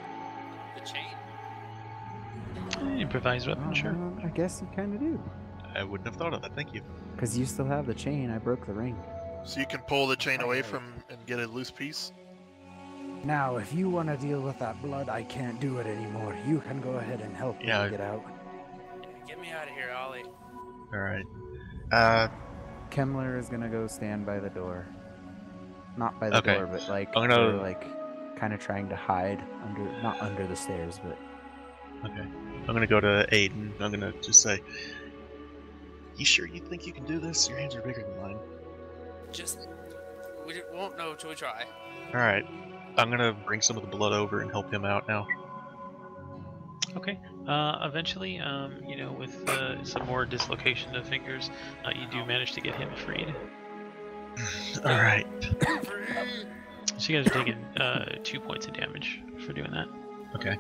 The chain. Improvised weapon, sure. I guess you kind of do. I wouldn't have thought of that. Thank you. Because you still have the chain. I broke the ring. So you can pull the chain away from and get a loose piece? Now, if you want to deal with that blood, I can't do it anymore. You can go ahead and help me Yeah. get out. Get me out of here, Ollie. All right. Kemmler is gonna go stand by the door. Not by the Okay. door, but like I'm gonna- we're, like kind of trying to hide under, not under the stairs, but Okay. I'm gonna go to Aiden. I'm gonna just say, "You sure you think you can do this? Your hands are bigger than mine." Just, we won't know till we try. All right. I'm gonna bring some of the blood over and help him out now. Okay. Eventually, with some more dislocation of fingers, you do manage to get him freed. All right. So you guys are taking 2 points of damage for doing that. Okay.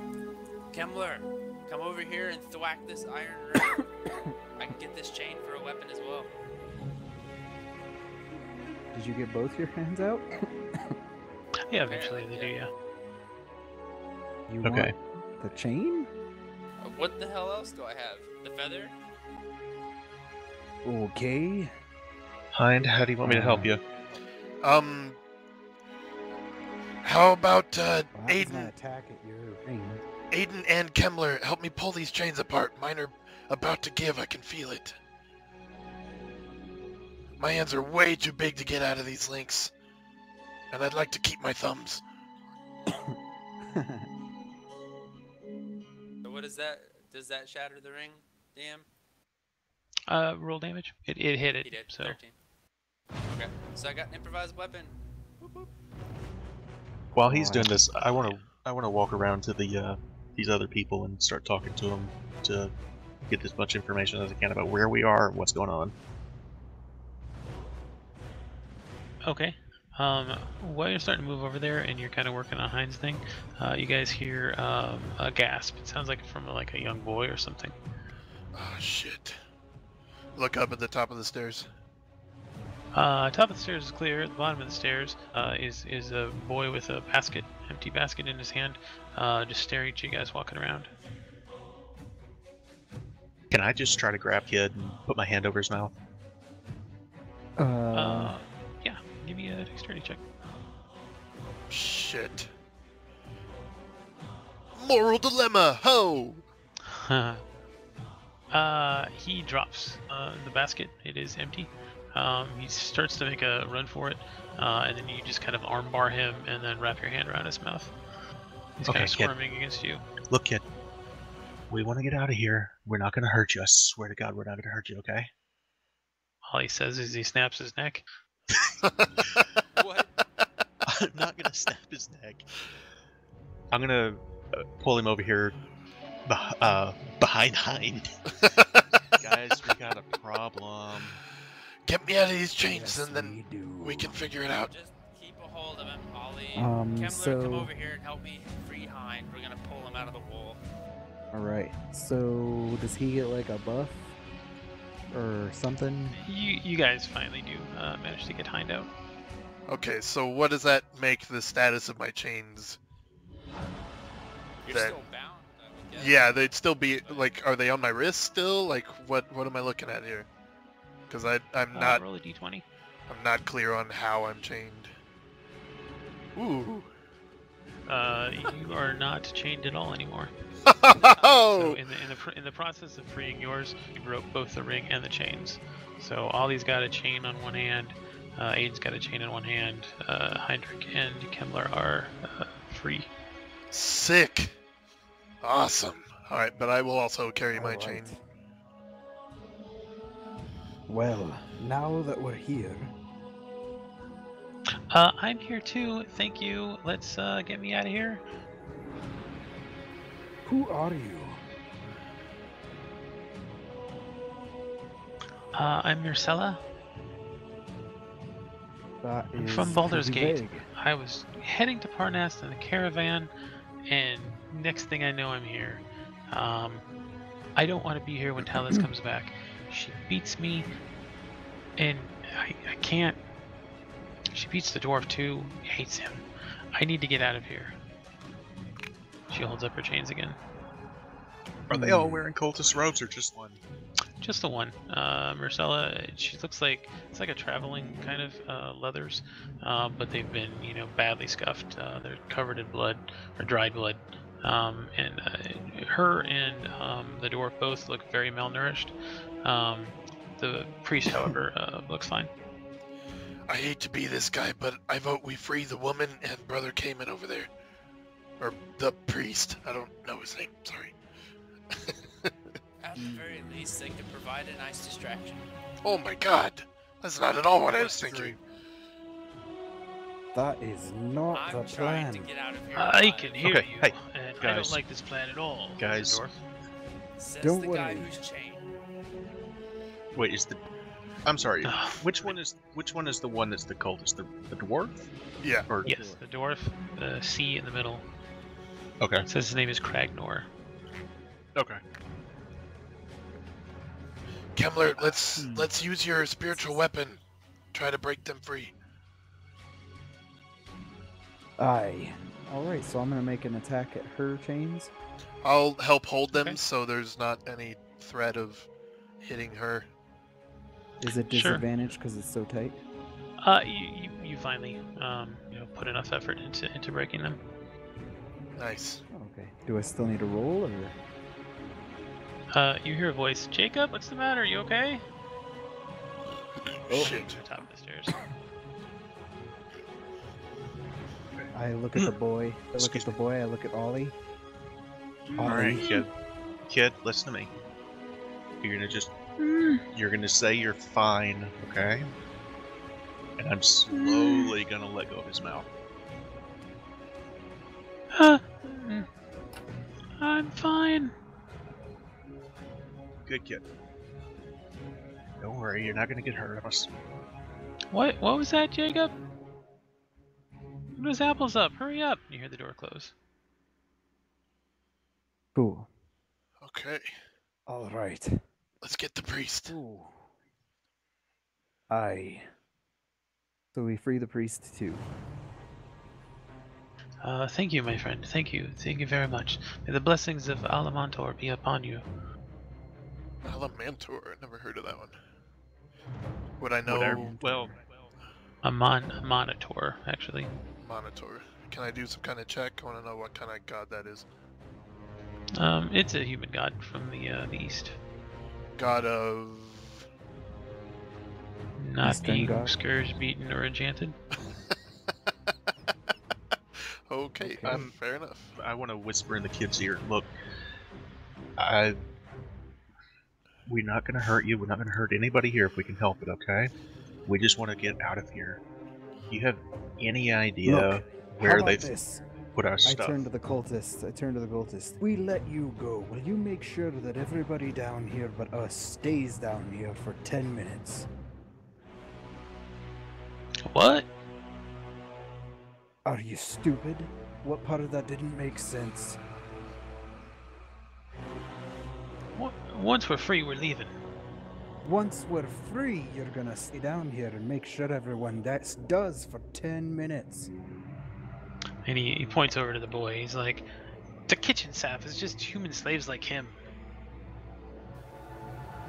Kemmler, come over here and thwack this iron ring. I can get this chain for a weapon as well. did you get both your hands out? Yeah, eventually they do, yeah. You Okay. want the chain? What the hell else do I have? The feather? Okay. Hind, how do you want me to help you? How about Well, that was my Aiden? attack at your ring. Aiden and Kemmler, help me pull these chains apart. Mine are about to give. I can feel it. My hands are way too big to get out of these links, and I'd like to keep my thumbs. So what is that? Does that shatter the ring? Damn. Roll damage. It hit it. He did. So 13. Okay. So I got an improvised weapon. Whoop, whoop. While he's doing this, I want to walk around to the these other people and start talking to them to get as much information as I can about where we are and what's going on. okay. While you're starting to move over there and you're kind of working on Heinz thing, you guys hear a gasp. It sounds like from like a young boy or something. Oh shit! Look up at the top of the stairs. Top of the stairs is clear. At the bottom of the stairs is a boy with a basket, empty basket in his hand, just staring at you guys walking around. Can I just try to grab Kid and put my hand over his mouth? Yeah, give me a dexterity check. Shit. Moral dilemma. Ho! He drops the basket. It is empty. He starts to make a run for it, and then you just kind of armbar him and then wrap your hand around his mouth. He's Okay, kind of kid. squirming against you. Look, kid. We want to get out of here. We're not gonna hurt you. I swear to God, we're not gonna hurt you. Okay? All he says is he snaps his neck. What? I'm not gonna snap his neck. I'm gonna pull him over here, behind. Guys, we got a problem. Get me out of these chains, Yes, and then we do. we can figure it out. Just keep a hold of him, Ollie. Kemmler, so- come over here and help me free Hind. We're gonna pull him out of the wall. All right. So does he get like a buff or something? You guys finally do manage to get Hind out. Okay, so what does that make the status of my chains? You're That- still bound, I would guess. Yeah, they'd still be like, are they on my wrist still? Like, what am I looking at here? Because I'm not Roll a d20. I'm not clear on how I'm chained. Ooh. You are not chained at all anymore. Oh! So in the process of freeing yours, you broke both the ring and the chains. So Ollie's got a chain on one hand, Aiden's got a chain in one hand, Heinrich and Kemmler are free. Sick. Awesome. All right, but I will also carry my All chain. right. Well, now that we're here, I'm here too, thank you. Let's get me out of here. who are you? I'm Myrcella. That I'm is from Baldur's pretty Gate. vague. I was heading to Parnas in a caravan, and next thing I know, I'm here. I don't want to be here when Talis comes back. She beats me, and I can't. She beats the dwarf too. Hates him. I need to get out of here. She holds up her chains again. Are they all wearing cultist robes or just one? Just the one. Myrcella, she looks like it's like a traveling kind of leathers, but they've been, badly scuffed. They're covered in blood or dried blood. And her and the dwarf both look very malnourished. The priest, however, looks fine. I hate to be this guy, but I vote we free the woman and Brother Cayman over there. Or the priest. I don't know his name. Sorry. At the very least, they could provide a nice distraction. Oh my god. That's not at all what I was That's thinking. That is not I'm the trying plan. to get out of here. I alive. can hear Okay, you, hey, and I guys. don't like this plan at all, Guys. dwarf. Says Don't the guy worry. who's chained. Wait, I'm sorry. Ugh. Which one is the one that's the cultist? The dwarf? Yeah. Or Yes, the dwarf, the C in the middle. okay. It says his name is Kragnor. Okay. Kemmler, let's use your spiritual weapon. Try to break them free. Aye. All right, so I'm gonna make an attack at her chains. I'll help hold them Okay. so there's not any threat of hitting her. Is it Sure. disadvantage because it's so tight? You finally put enough effort into breaking them. Nice. Oh, okay. Do I still need to roll or? You hear a voice. Jacob, what's the matter? You okay? Shit. To the top of the stairs. I look at the boy. I look Excuse at the boy. I look at Ollie. All right, Ollie. kid, listen to me. You're gonna say you're fine, okay? And I'm slowly gonna let go of his mouth. I'm fine. Good kid. Don't worry, you're not gonna get hurt. What was that, Jacob? Put his apples up. Hurry up. You hear the door close. Cool. Okay. All right. Let's get the priest. Ooh. Aye. So we free the priest too. Thank you, my friend. Thank you. Thank you very much. May the blessings of Alamantor be upon you. Alamantor. I never heard of that one. Would I know? Whatever. Well, A monitor, actually. Monitor. Can I do some kind of check? I want to know what kind of god that is. It's a human god from the east. God of... Not Eastern being god? scourged, beaten, or enchanted. Okay, Okay. fair enough. I want to whisper in the kid's ear. Look, we're not gonna hurt you. We're not gonna hurt anybody here if we can help it. Okay? We just want to get out of here. Do you have any idea Look, how where about they've this? put our I stuff? turn to the cultist. We let you go. Will you make sure that everybody down here but us stays down here for 10 minutes? What? Are you stupid? What part of that didn't make sense? Once we're free, we're leaving. Once we're free, you're gonna stay down here and make sure everyone does for 10 minutes. And he points over to the boy. He's like, the kitchen staff is just human slaves like him.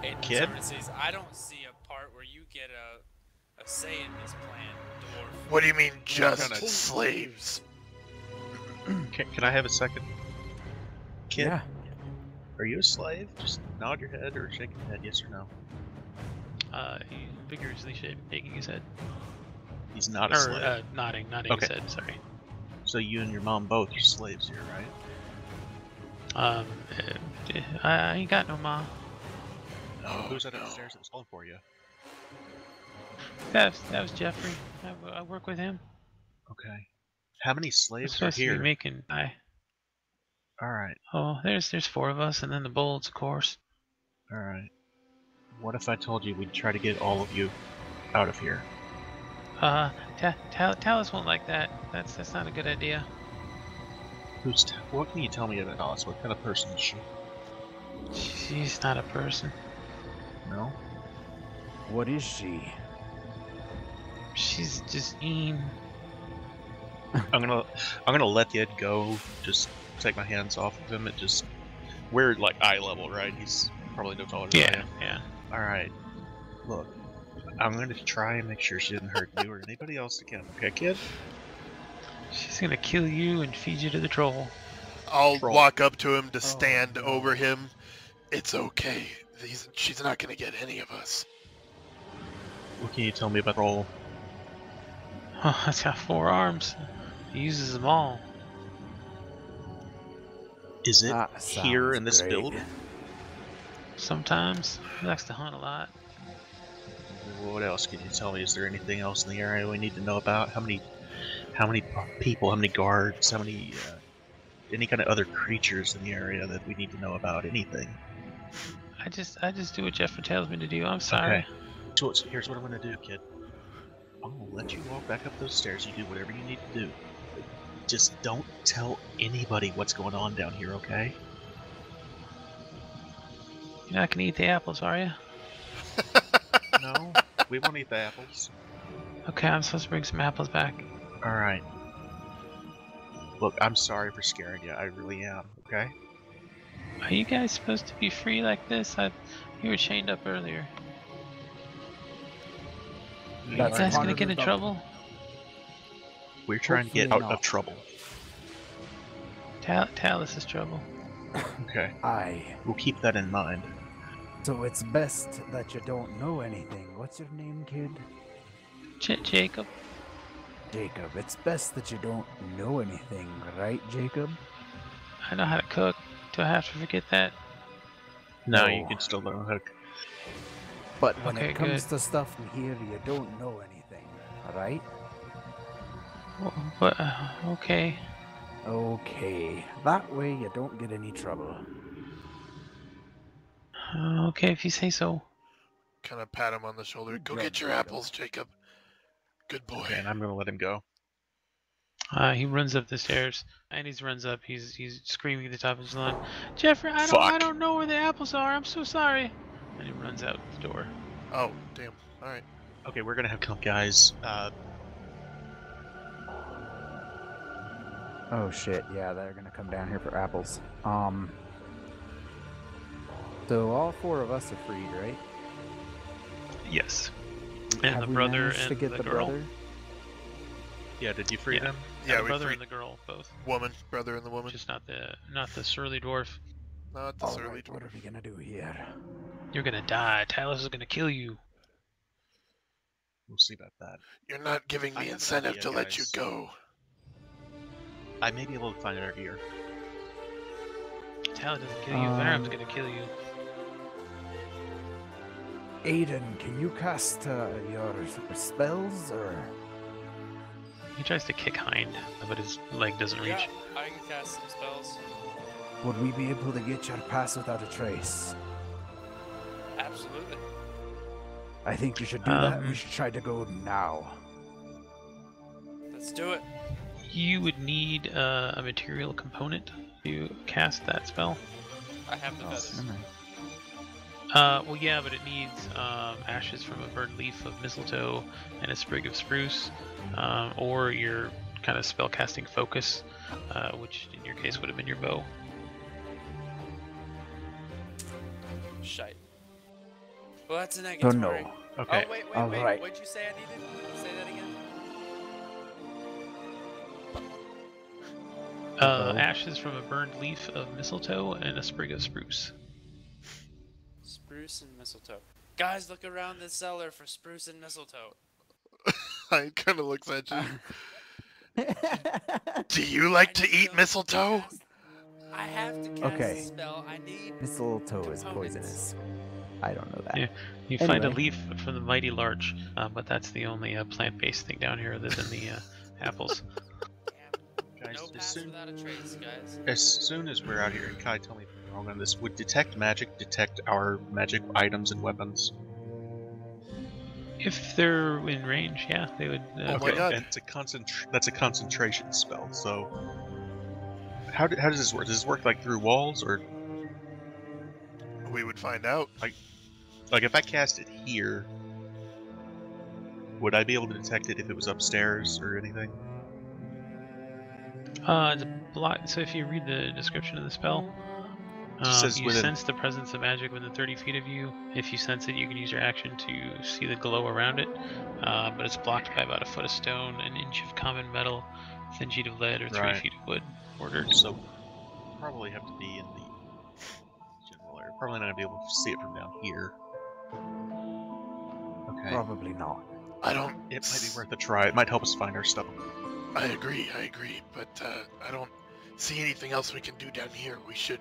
Aiden Kid? Silver says, I don't see a part where you get a say in this plan, dwarf. What do you mean, just gonna- slaves? Can I have a second? Kid, Yeah. are you a slave? Just nod your head or shake your head, yes or no. He vigorously shaking his head. He's not a slave. Or, nodding Okay. his head, sorry. So you and your mom both are slaves here, right? I ain't got no ma. Who's that upstairs that was calling for you? That was Jeffrey. I work with him. Okay. How many We're slaves are supposed to be here? making. Alright, Oh, there's 4 of us, and then the bolts, of course. alright. What if I told you we'd try to get all of you out of here? Talus won't like that. That's not a good idea. What can you tell me about Alice? What kind of person is she? She's not a person. No? What is she? She's just mean. I'm gonna let the Ed go. Just take my hands off of him. We're like eye level, right? He's probably no taller than I am. Yeah. Alright. Look, I'm gonna try and make sure she doesn't hurt you or anybody else again, okay, kid? She's gonna kill you and feed you to the troll. I'll Troll. walk up to him to stand no. over him. It's okay. She's not gonna get any of us. What can you tell me about Roll? Oh, it's got 4 arms. He uses them all. Is it That here sounds in this great. build? Sometimes he likes to hunt a lot. What else can you tell me? Is there anything else in the area we need to know about? How many people? How many guards? How many any kind of other creatures in the area that we need to know about? Anything? I just do what Jeffrey tells me to do. I'm sorry. Okay. So here's what I'm gonna do, kid. I'm gonna let you walk back up those stairs. You do whatever you need to do. Just don't tell anybody what's going on down here, okay? You're not gonna eat the apples, are you? No, we won't eat the apples. Okay, I'm supposed to bring some apples back. Alright. Look, I'm sorry for scaring you. I really am, okay? Are you guys supposed to be free like this? You were chained up earlier. You That's guys part gonna of get the in double. trouble? We're trying to get Hopefully out not. of trouble. Talus is trouble. Okay. Aye. We'll keep that in mind. So it's best that you don't know anything. What's your name, kid? Jacob. Jacob. It's best that you don't know anything, right, Jacob? I know how to cook. Do I have to forget that? No, No. you can still learn hook. But when Okay, it comes good. to stuff in here, you don't know anything, alright? But okay. Okay. That way you don't get any trouble. Okay, if you say so. Kind of pat him on the shoulder. Good Go job, get your Jacob. apples, Jacob. Good boy. Okay, and I'm gonna let him go. He runs up the stairs, and he runs up. He's screaming at the top of his lungs, "Jeffrey, I Fuck. don't know where the apples are. I'm so sorry." And he runs out the door. Oh, damn. All right. Okay, we're gonna have come, guys. Oh shit, yeah, they're gonna come down here for apples. So all 4 of us are freed, right? Yes. And Have the we brother managed and to get the the girl. brother? Yeah, did you free Yeah. them? Yeah, the we brother freed and the girl both. woman, brother, and the woman. Just not the surly dwarf. Not the surly Alright, what are we gonna do here? You're gonna die. Talus is gonna kill you. We'll see about that. You're not giving I me have an incentive idea, to let you guys. go. I may be able to find her ear. Talon doesn't kill you. Venom's gonna kill you. Aiden, can you cast your spells or? He tries to kick Hind, but his leg doesn't reach. Yeah, I can cast some spells. Would we be able to get your pass without a trace? Absolutely. I think you should do that. We should try to go now. Let's do it. You would need a material component to cast that spell. I have the feathers. Never mind. Well, yeah, but it needs ashes from a burned leaf of mistletoe and a sprig of spruce, or your kind of spellcasting focus, which in your case would have been your bow. Shite. Well, that's an Oh negatory. no. Okay. Oh, wait. All right. What'd you say I needed? Say that again. Ashes from a burned leaf of mistletoe and a sprig of spruce. Spruce and mistletoe. Guys, look around the cellar for spruce and mistletoe. I kind of looks at you. Do you like to eat mistletoe? I have to cast Okay. a spell. I need Mistletoe is components. poisonous. I don't know that. Yeah. You find a Anyway. leaf from the mighty larch, but that's the only plant-based thing down here other than the apples. Damn. Guys, No pass without a trace, guys. as soon as we're out here, and Kai, tell me if I'm wrong on this, would detect magic detect our magic items and weapons? If they're in range, yeah, they would. Oh my God. And it's that's a concentration spell, so... How does this work? Does this work like through walls, or... We would find out. Like, if I cast it here, would I be able to detect it if it was upstairs or anything? So if you read the description of the spell, It says you within- sense the presence of magic within 30 feet of you. If you sense it, you can use your action to see the glow around it, but it's blocked by about a foot of stone, an inch of common metal, a thin sheet of lead, or 3 Right. feet of wood. Ordered. So, probably have to be in the general area. Probably not gonna be able to see it from down here. Okay. Probably not. I don't. It might be worth a try. It might help us find our stuff. I agree, but I don't see anything else we can do down here. We should.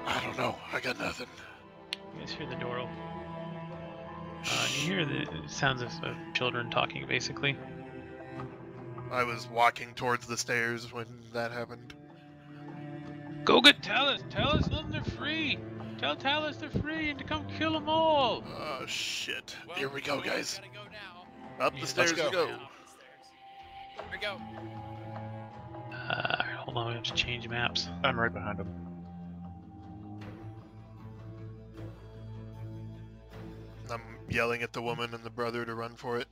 I don't know. I got nothing. You guys hear the door open. You hear the sounds of children talking, basically. I was walking towards the stairs when that happened. Go get Talus! Talus, let them, they're free! Tell Talus they're free and to come kill them all! Oh shit! Well, Here we go, guys. Gotta go now. Up the stairs we go. Down the stairs. Here we go. Hold on, we have to change maps. I'm right behind him. I'm yelling at the woman and the brother to run for it.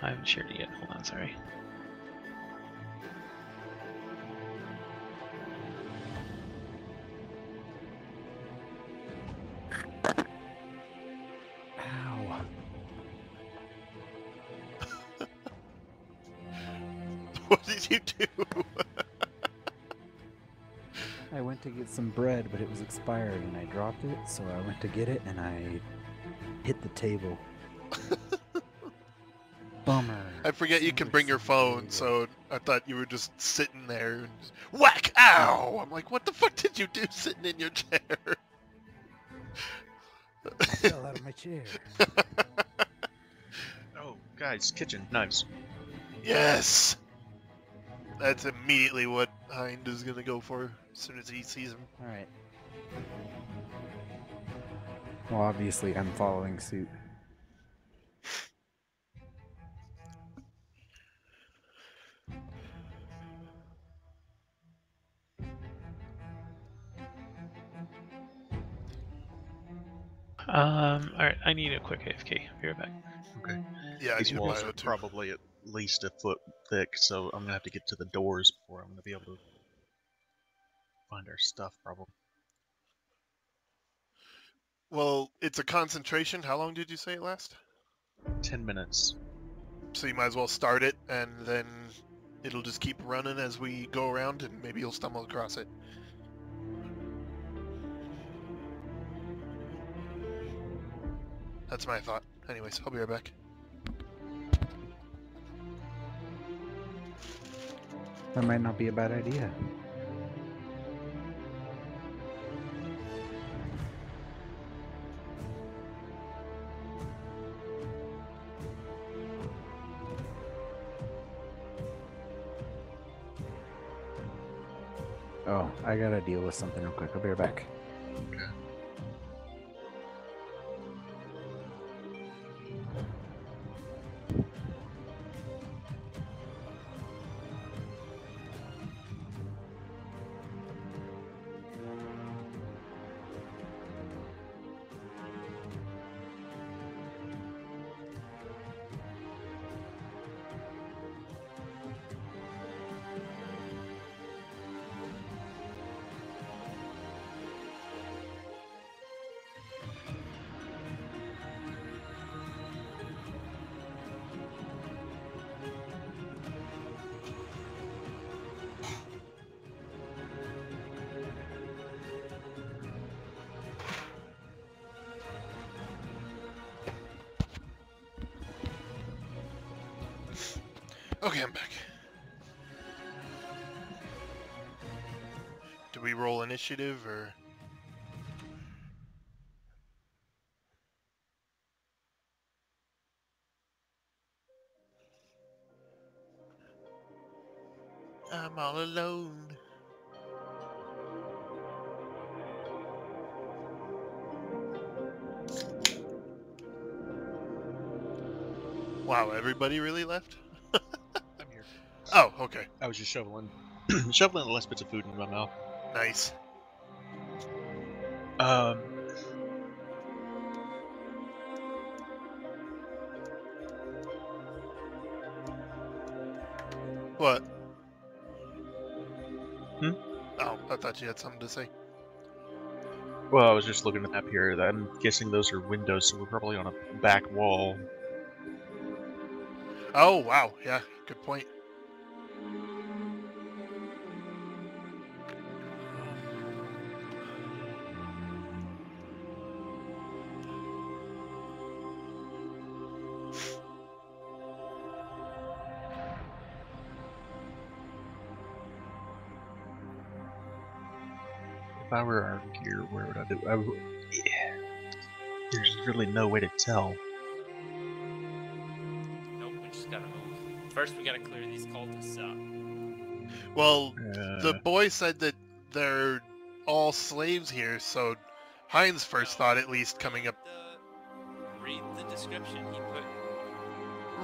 I haven't shared it yet. Hold on, sorry. Ow. What did you do? I went to get some bread, but it was expired and I dropped it, so I went to get it and I hit the table. Bummer. I forget you can Super bring your phone, stupid. so I thought you were just sitting there and just whack! Ow! I'm like, what the fuck did you do sitting in your chair? I fell out of my chair. Oh, guys, kitchen knives. Yes! That's immediately what Hind is gonna go for as soon as he sees him. Alright. Well, obviously, I'm following suit. Alright, I need a quick AFK. Be right back. Okay. Yeah, I These need a walls bio are too. probably at least a foot thick, so I'm gonna have to get to the doors before I'm gonna be able to find our stuff, probably. Well, it's a concentration. How long did you say it lasts? 10 minutes. So you might as well start it, and then it'll just keep running as we go around, and maybe you'll stumble across it. That's my thought. Anyways, I'll be right back. That might not be a bad idea. Oh, I gotta deal with something real quick. I'll be right back. Okay. Okay, I'm back. Do we roll initiative or? I'm all alone. Wow, everybody really left? I'm here. Oh, okay. I was just shoveling shoveling the last bits of food in my mouth. Nice. What? Hmm? Oh, I thought you had something to say. Well, I was just looking at the map here. I'm guessing those are windows, so we're probably on a back wall. Oh, wow. Yeah, good point. If I were our gear, where would I do? Yeah. There's really no way to tell. Nope, we just gotta move. First, we gotta clear these cultists out. Well, the boy said that they're all slaves here, so Heinz first thought at least coming up. Read the description he put.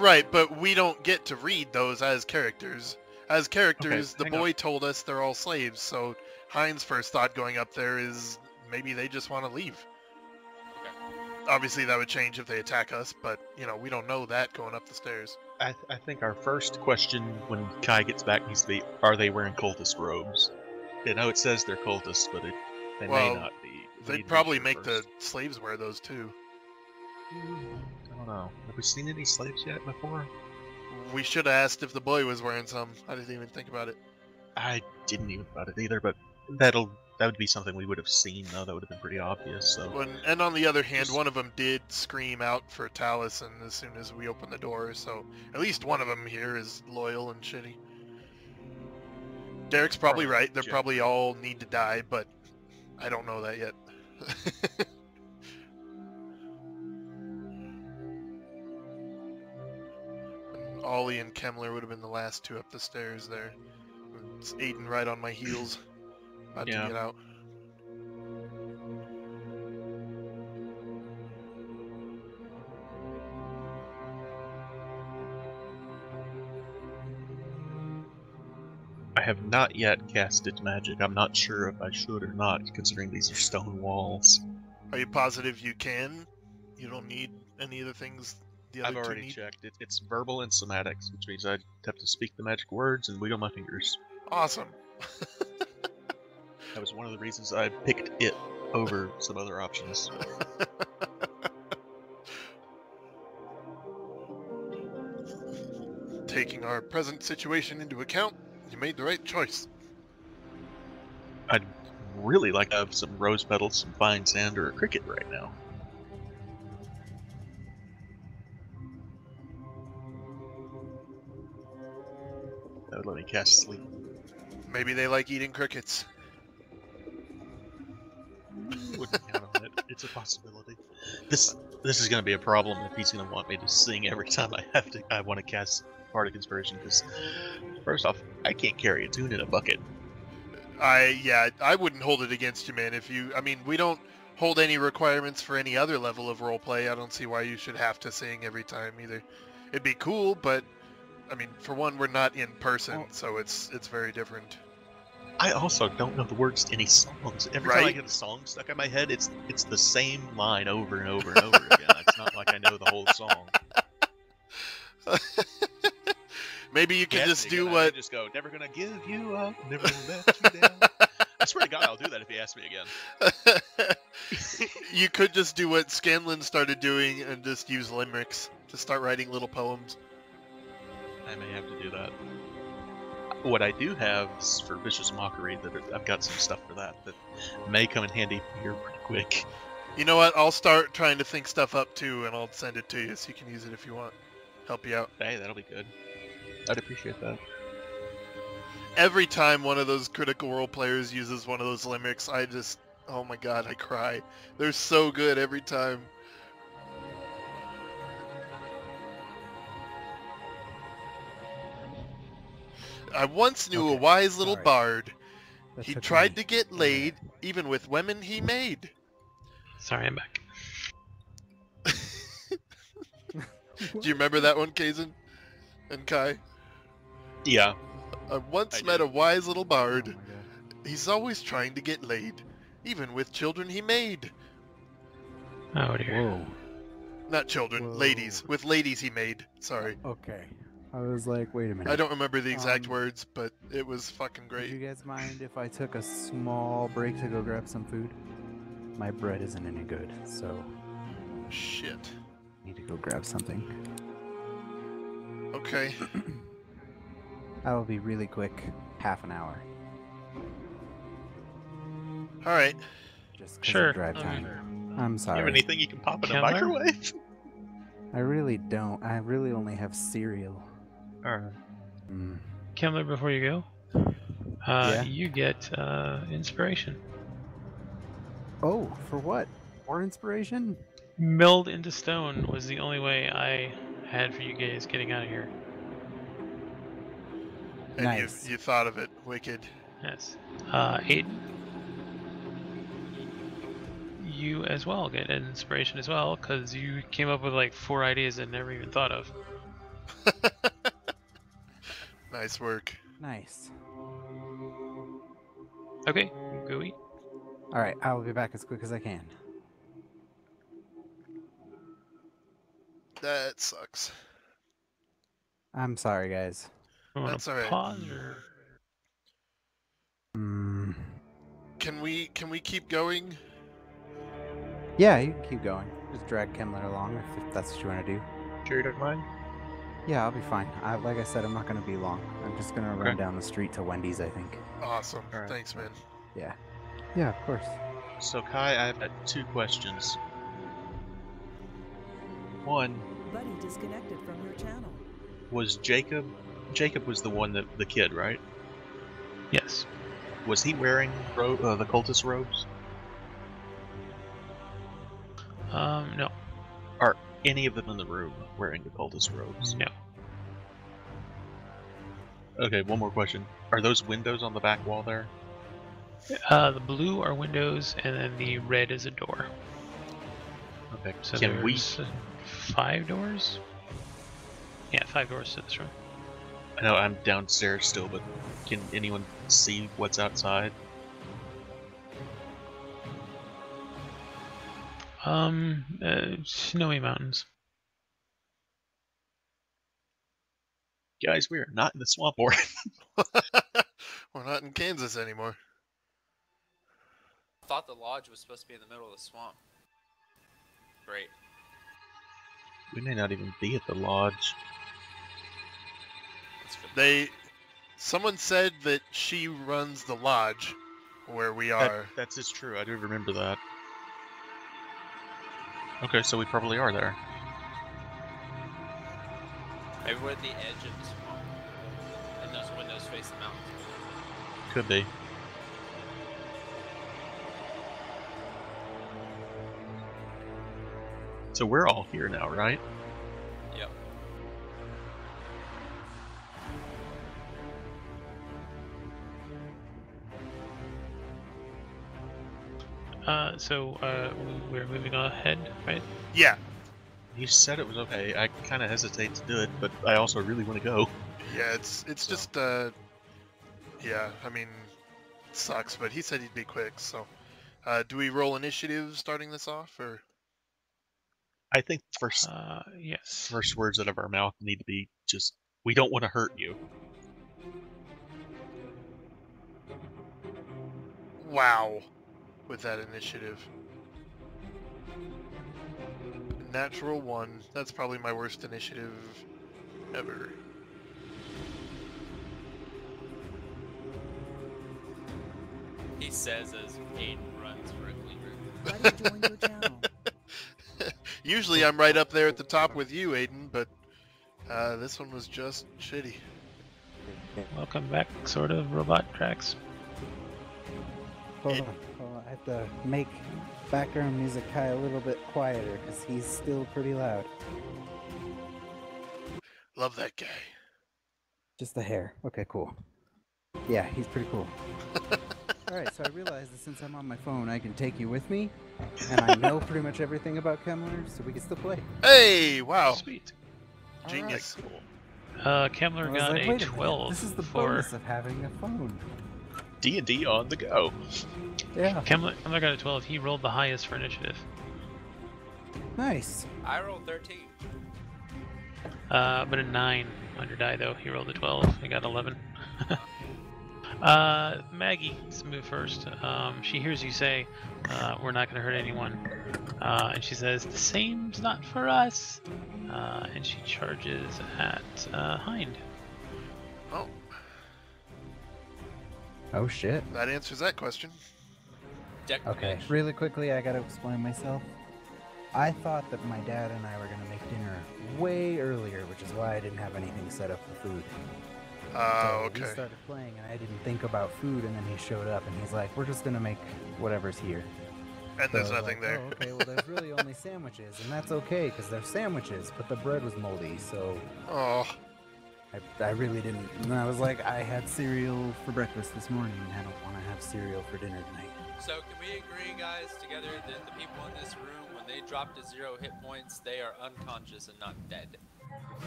Right, but we don't get to read those as characters. As characters, Okay, the boy told us they're all slaves, so Heinz first thought going up there is maybe they just want to leave. Okay. Obviously that would change if they attack us, but, you know, we don't know that going up the stairs. I think our first question when Kai gets back needs to be, are they wearing cultist robes? You know, it says they're cultists, but they Well, may not be. We need They'd to probably sure make the first. slaves wear those too. I don't know. Have we seen any slaves yet before? We should have asked if the boy was wearing some. I didn't even think about it. I didn't even about it either, but that would be something we would have seen, though. That would have been pretty obvious. So. And on the other hand, one of them did scream out for Taliesin as soon as we opened the door, so at least one of them here is loyal and shitty. Derek's probably right. They probably all need to die, but I don't know that yet. Ollie and Kemmler would have been the last two up the stairs there. It's Aiden right on my heels. About to get out. I have not yet casted magic. I'm not sure if I should or not, considering these are stone walls. Are you positive you can? You don't need any of the things the other I've already two need? checked. It's verbal and somatics, which means I have to speak the magic words and wiggle my fingers. Awesome. That was one of the reasons I picked it over some other options. Taking our present situation into account, you made the right choice. I'd really like to have some rose petals, some fine sand, or a cricket right now. That would let me cast sleep. Maybe they like eating crickets. Wouldn't count on it. It's a possibility. This is going to be a problem if he's going to want me to sing every time I want to cast Bardic Inspiration, because first off, I can't carry a tune in a bucket. I wouldn't hold it against you, man. I mean, we don't hold any requirements for any other level of roleplay. I don't see why you should have to sing every time either. It'd be cool, but I mean, for one, we're not in person, so it's very different. I also don't know the words to any songs. Every time I Right? get a song stuck in my head, it's the same line over and over and over again. It's not like I know the whole song. Maybe you can Yes, just do I what... just go, never gonna give you up, never gonna let you down. I swear to God, I'll do that if he asks me again. You could just do what Scanlan started doing and just use limericks to start writing little poems. I may have to do that. What I do have is for Vicious Mockery, that I've got some stuff for that may come in handy here pretty quick. You know what? I'll start trying to think stuff up too, and I'll send it to you so you can use it if you want. Help you out. Hey, that'll be good. I'd appreciate that. Every time one of those Critical Role players uses one of those limericks, I just... Oh my god, I cry. They're so good every time. I once knew a Okay, wise little sorry. bard. That He took tried me to get a laid, minute. even with women he made. Sorry, I'm back. Do you remember that one, Kazin and Kai? Yeah. I once I met do. a wise little Oh bard. my god. He's always trying to get laid, even with children he made. Oh dear. Whoa. Not children, Whoa. ladies. With ladies he made. Sorry. Okay. I was like, wait a minute. I don't remember the exact Um, words, but it was fucking Would you great. guys mind if I took a small break to go grab some food? My bread isn't any good, so Shit. I need to go grab something. Okay. I will be really quick. Half an hour. Alright. Just 'cause Sure. of drive time. I'm You have sorry. anything you can pop in a Killer? microwave? I really don't. I really only have cereal. Alright. Mm. Kemmler, before you go, Yeah? you get inspiration. Oh, for what? More inspiration? Milled into stone was the only way I had for you guys getting out of here. And Nice. you thought of it. Wicked. Yes. Aiden, you as well get an inspiration as well, because you came up with like 4 ideas I never even thought of. Nice work. Nice. Okay, go eat. Alright, I will be back as quick as I can. That sucks. I'm sorry, guys. Want That's to alright. pause or... Mm. Can we keep going? Yeah, you can keep going. Just drag Kemmler along if that's what you want to do. Sure you don't mind? Yeah, I'll be fine. Like I said, I'm not going to be long. I'm just going to run Okay. down the street to Wendy's, I think. Awesome. Alright. Thanks, man. Yeah. Yeah, of course. So Kai, I've got 2 questions. One, Buddy disconnected from your channel. was Jacob was the one the kid, right? Yes. Was he wearing the cultist robes? No. Are any of them in the room wearing the cultist robes? No. Okay, one more question. Are those windows on the back wall there? The blue are windows, and then the red is a door. Okay. So Can we? there's 5 doors? Yeah, 5 doors to this room. I know I'm downstairs still, but can anyone see what's outside? Snowy mountains. Guys, we are not in the swamp war. We're not in Kansas anymore. I thought the lodge was supposed to be in the middle of the swamp. Great. We may not even be at the lodge. That's good. Someone said that she runs the lodge where we are. That's just true. I do remember that. Okay, so we probably are there. Maybe we're at the edge of the swamp. those windows face the mountains. Could be. So we're all here now, right? Yep. We're moving ahead, right? Yeah, You said it was okay. I kind of hesitate to do it, but I also really want to go. yeah, it's So. just yeah. I mean, it sucks, but he said he'd be quick. So, do we roll initiative starting this off, or? I think first Yes. words out of our mouth need to be just, we don't want to hurt you. Wow, with that initiative. Natural 1. That's probably my worst initiative ever. He says as Aiden runs for a cleaver. Buddy joined your channel. Usually I'm right up there at the top with you, Aiden, but this one was just shitty. Welcome back, sort of, Robot Tracks. Hold on. I have to make background music Kai a little bit quieter because he's still pretty loud. Love that guy. Just a hair. Okay, cool. Yeah, he's pretty cool. Alright, so I realized that since I'm on my phone, I can take you with me, and I know pretty much everything about Kemmler, so we can still play. Hey, wow. Sweet. Genius. Kemmler I was got like, a wait a minute, 12 this is the for... bonus of having a phone. D&D on the go. Yeah. Kemmler got a 12. He rolled the highest for initiative. Nice. I rolled 13. But a 9 on your die, though. He rolled a 12. He got 11. Maggie, let's move first. She hears you say, we're not going to hurt anyone. And she says, the same's not for us. And she charges at Hind. Oh, Oh shit. that answers that question. Okay, really quickly, I gotta explain myself. I thought that my dad and I were gonna make dinner way earlier, which is why I didn't have anything set up for food. So Okay. we started playing, and I didn't think about food, and then he showed up, and he's like, we're just gonna make whatever's here. And So I there's was nothing like, there. Oh, okay, well, there's really only sandwiches, and that's okay, because they're sandwiches, but the bread was moldy, so Oh, I really didn't. And I was like, I had cereal for breakfast this morning, and I don't want to have cereal for dinner tonight. So can we agree, guys, together that the people in this room, when they drop to 0 hit points, they are unconscious and not dead?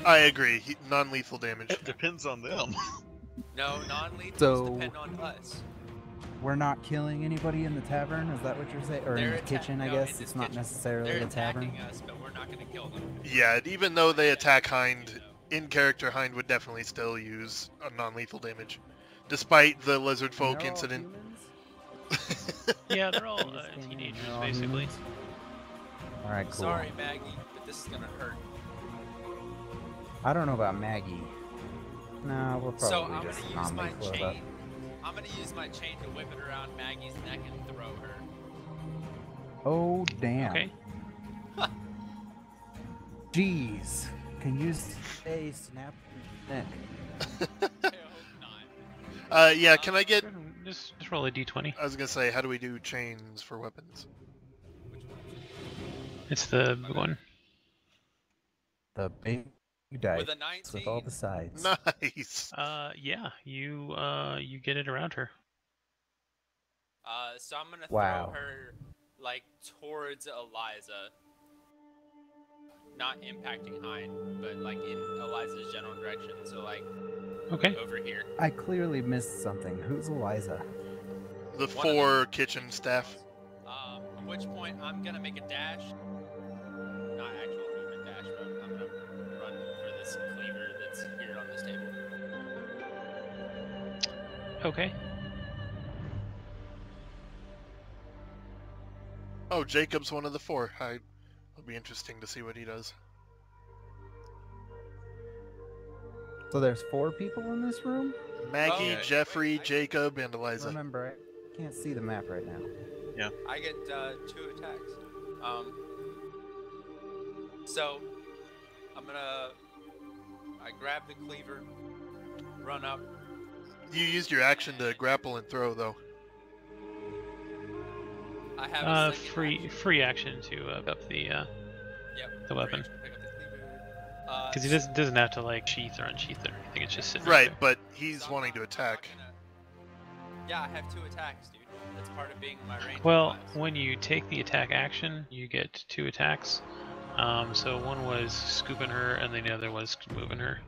I agree. Non-lethal damage. It depends on them. No, non-lethals So- depend on us. We're not killing anybody in the tavern? Is that what you're saying? Or in They're the kitchen, I no, guess? in this It's not kitchen. necessarily They're a tavern? attacking us, but we're not going to kill them. Yeah, even though they attack Hind, in character Hind would definitely still use a non-lethal damage, despite the lizard And folk they're all incident. humans? Yeah, they're all They just came in, teenagers, they're all basically. humans? Alright, cool. Sorry, Maggie, but this is going to hurt. I don't know about Maggie. No, we'll probably So I'm just going to use my non-lethal it up. chain. I'm going to use my chain to whip it around Maggie's neck and throw her. Oh, damn. Okay. Jeez. Can you say snap neck? I hope not. Yeah, can I get... Just roll a d20. I was gonna say, how do we do chains for weapons? It's the big one. The big dice With a 19. with all the sides. Nice! Yeah, you get it around her. So I'm gonna Wow. throw her like towards Eliza, not impacting Hind, but like in Eliza's general direction. So like Okay. over here. I clearly missed something. Who's Eliza? The One of 4 them. kitchen staff. At which point I'm gonna make a dash, not actual movement dash, but I'm gonna run for this cleaver that's here on this table. Okay. Oh, Jacob's one of the 4. It'll be interesting to see what he does. So there's 4 people in this room? Maggie, Oh, wait, Jeffrey, I- Jacob, and Eliza. Remember, I can't see the map right now. I get 2 attacks. So I grab the cleaver, run up. You used your action to grapple and throw, though. I have a second Free action. free action to pick up the Yep. the weapon. Reach, pick up the cleaver. Because he doesn't have to like sheath or unsheath it or anything. It's just sitting Right, there. but he's So wanting to I'm attack. not gonna- Yeah, I have 2 attacks, dude. That's part of being in my range. Well, class. when you take the attack action, you get 2 attacks. So one was scooping her, and then the other was moving her.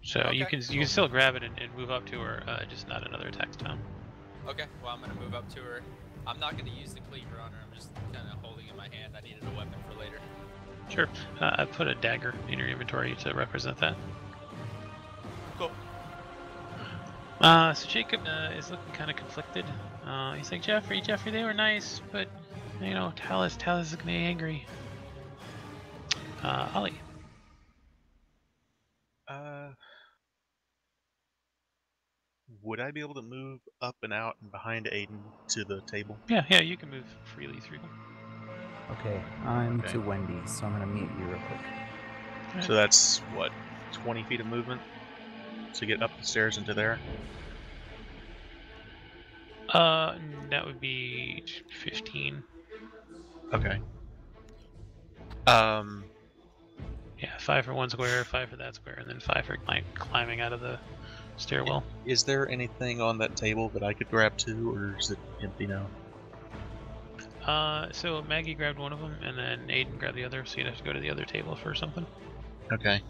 So you Okay, can still grab it and move up to her, just not another attack down. Okay, well, I'm gonna move up to her. I'm not gonna use the cleaver on her. I'm just kind of holding it in my hand. I needed a weapon for later. Sure. I put a dagger in your inventory to represent that. Cool. So Jacob is looking kind of conflicted. He's like, Jeffrey, they were nice, but you know, Talus is gonna be angry. Ollie. Would I be able to move up and out and behind Aiden to the table? Yeah, you can move freely through them. Okay, I'm Okay. to Wendy's, so I'm gonna mute you real quick. So that's, what, 20 feet of movement to get up the stairs into there? That would be 15. Okay. Yeah, 5 for one square, 5 for that square, and then 5 for climbing out of the stairwell. Is there anything on that table that I could grab too, or is it empty now? So Maggie grabbed one of them, and then Aiden grabbed the other, so you'd have to go to the other table for something. Okay.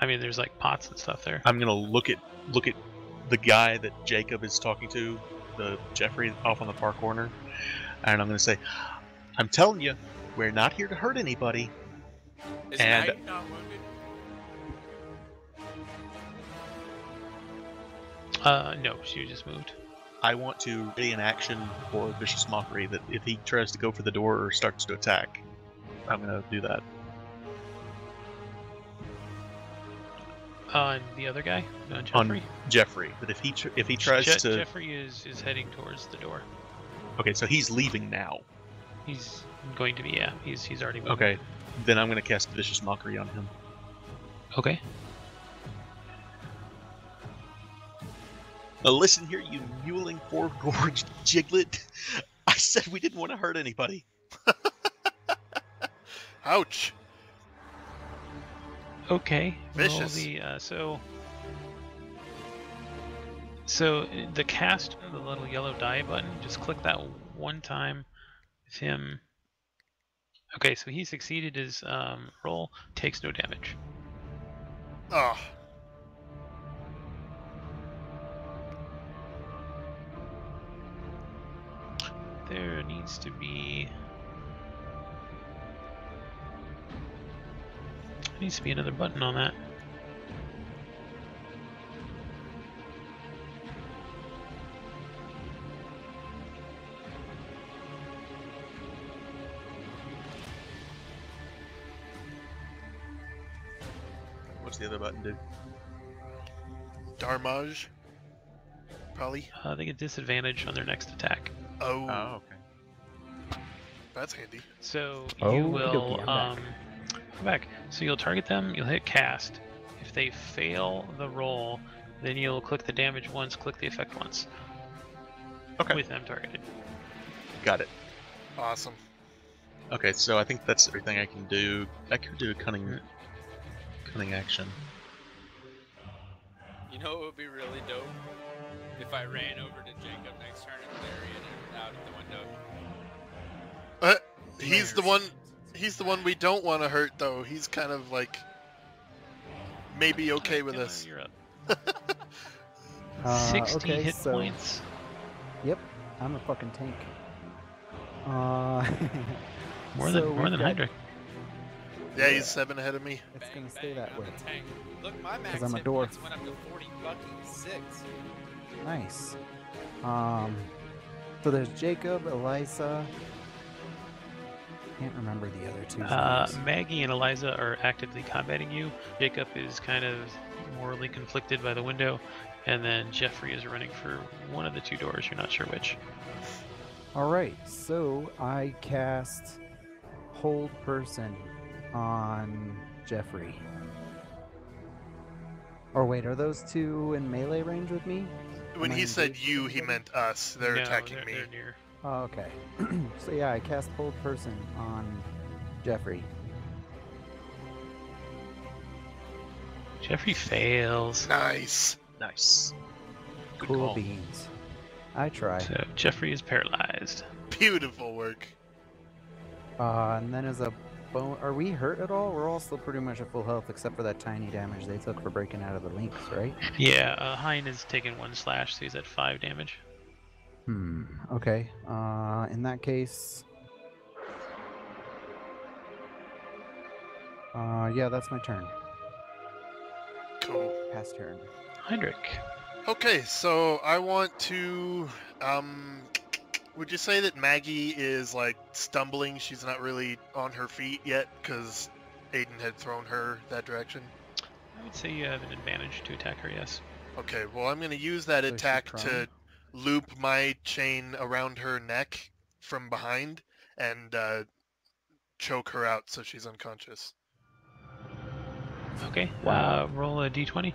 I mean, there's like pots and stuff there. I'm gonna look at the guy that Jacob is talking to, the Jeffrey off on the far corner, and I'm gonna say, I'm telling you, we're not here to hurt anybody. Is And- Maggie not wounded? No, she just moved. I want to ready an action for vicious mockery that if he tries to go for the door or starts to attack, I'm gonna do that. And the other guy, Jeffrey. On Jeffrey, that if he tries to, Jeffrey is heading towards the door. okay, so he's leaving now. He's going to be, yeah. He's already moved. Okay, then I'm gonna cast vicious mockery on him. Okay. Now listen here, you mewling four-gorged jiglet. I said we didn't want to hurt anybody. Ouch. Okay. Vicious. So the cast, the little yellow die button, just click that one time with him. Okay, so he succeeded his roll, takes no damage. Oh. There needs to be another button on that. What's the other button do? Darmage. Probably. They get disadvantage on their next attack. Oh. Oh, okay. That's handy. So Oh, you okey-dokey, will I'm come back. So you'll target them. You'll hit cast. If they fail the roll, then you'll click the damage once, click the effect once. Okay. With them targeted. Got it. Awesome. Okay, so I think that's everything I can do. I could do a cunning action. You know what would be really dope? If I ran over to Jacob next turn and Larian and out the window. He's the one. He's the one we don't want to hurt, though. He's kind of like maybe okay with us. You're up. 60 okay, hit so, points. Yep, I'm a fucking tank. More so than we've got- Hydra. Yeah, he's 7 ahead of me. It's Bang, gonna stay bang, that I'm way. a tank. Look, my max 'Cause I'm a hit dwarf. points went up to 46. Nice. So there's Jacob, Eliza. Can't remember the other two. names. Maggie and Eliza are actively combating you. Jacob is kind of morally conflicted by the window, and then Jeffrey is running for one of the two doors. You're not sure which. All right, so I cast Hold Person on Jeffrey. Or wait, are those two in melee range with me? When Am I he said engaged with you, he anybody? meant us. They're No, attacking me. They're near. Oh, okay. So yeah, I cast Hold Person on Jeffrey. Jeffrey fails. Nice. Nice. Good Cool call. beans. I try. So Jeffrey is paralyzed. Beautiful work. And then as a bone, are we hurt at all? We're all still pretty much at full health except for that tiny damage they took for breaking out of the links, right? Yeah, Hein has taken 1 slash, so he's at 5 damage. Okay. In that case... yeah, that's my turn. Cool. Pass turn. Heinrich. Okay, so I want to, would you say that Maggie is, like, stumbling? She's not really on her feet yet, because Aiden had thrown her that direction? I would say you have an advantage to attack her, yes. Okay, well, I'm going to use that So she's attack prone? to loop my chain around her neck from behind and choke her out so she's unconscious. Okay, Wow. roll a d20.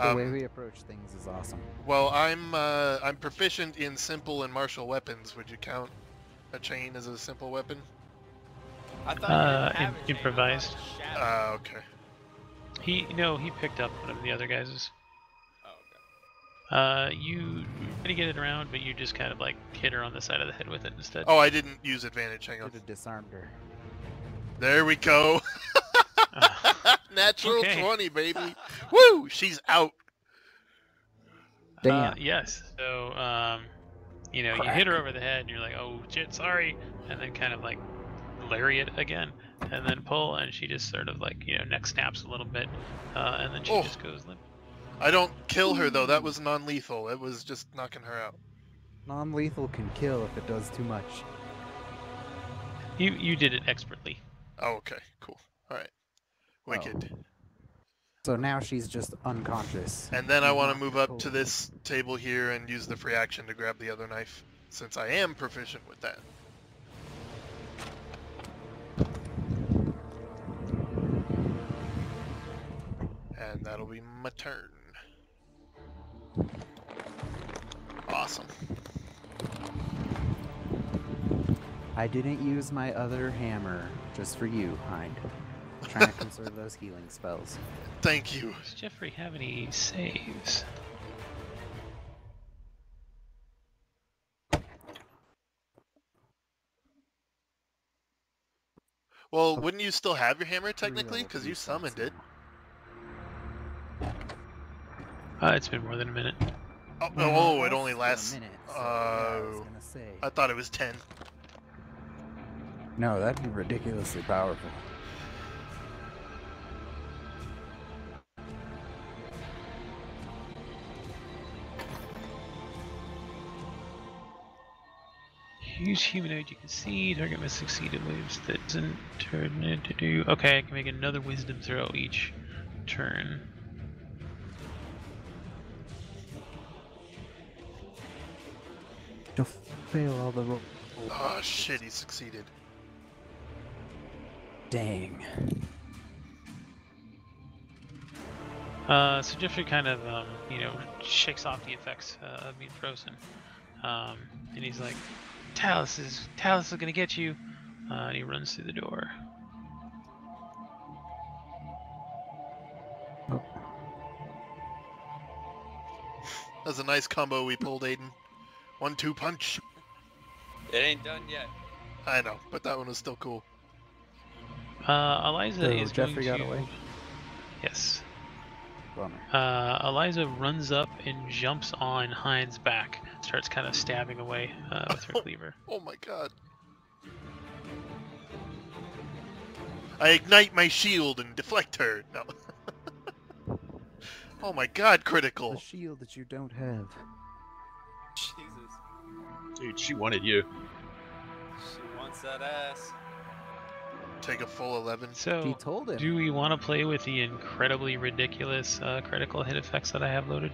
The way we approach things is awesome. Well, I'm proficient in simple and martial weapons. Would you count a chain as a simple weapon? I thought you didn't have a chain, I thought improvised. it was shadow. Okay. He picked up one of the other guys's. Oh, okay. You try to get it around, but you just kind of like hit her on the side of the head with it instead. Oh, I didn't use advantage. Hang on. Should have disarmed her. There we go. Natural Okay. 20, baby. Woo! She's out. Damn. Yes. So, you know, you hit her over the head, and you're like, "Oh shit, sorry," and then kind of like lariat again, and then pull, and she just sort of like neck snaps a little bit, and then she Oh. just goes limp. I don't kill her though. That was non-lethal. It was just knocking her out. Non-lethal can kill if it does too much. You did it expertly. Oh, okay. Cool. All right. Wicked. So now she's just unconscious. And then I want to Not move up to controlled. this table here and use the free action to grab the other knife, since I am proficient with that. And that'll be my turn. Awesome. I didn't use my other hammer just for you, Hind. Trying to conserve those healing spells. Thank you. Does Jeffrey have any saves? Well, wouldn't you still have your hammer technically? Reroll Because you 3 summoned slots it. now. It's been more than a minute. Oh, Well, oh, it it only lasts lasts. for a minute, so, yeah, I was Oh, gonna say. I thought it was 10. No, that'd be ridiculously powerful. Huge humanoid you can see. Target must succeed at moves that doesn't turn into do. Okay, I can make another wisdom throw each turn. Don't fail all the rolls. Oh shit, he succeeded. Dang. So Jeffrey kind of, shakes off the effects of being frozen, and he's like, "Talus is gonna get you," and he runs through the door. That was a nice combo we pulled, Aiden. 1-2 punch. It ain't done yet. I know, but that one was still cool. Eliza So is Jeffrey going got to. away? Yes. Bummer. Eliza runs up and jumps on Hind's back, starts kind of stabbing away with her cleaver. Oh my god. I ignite my shield and deflect her. No. Oh my god, critical. The shield that you don't have. Jesus. Dude, she wanted you. She wants that ass. Take a full 11. So, He told him. do we want to play with the incredibly ridiculous critical hit effects that I have loaded?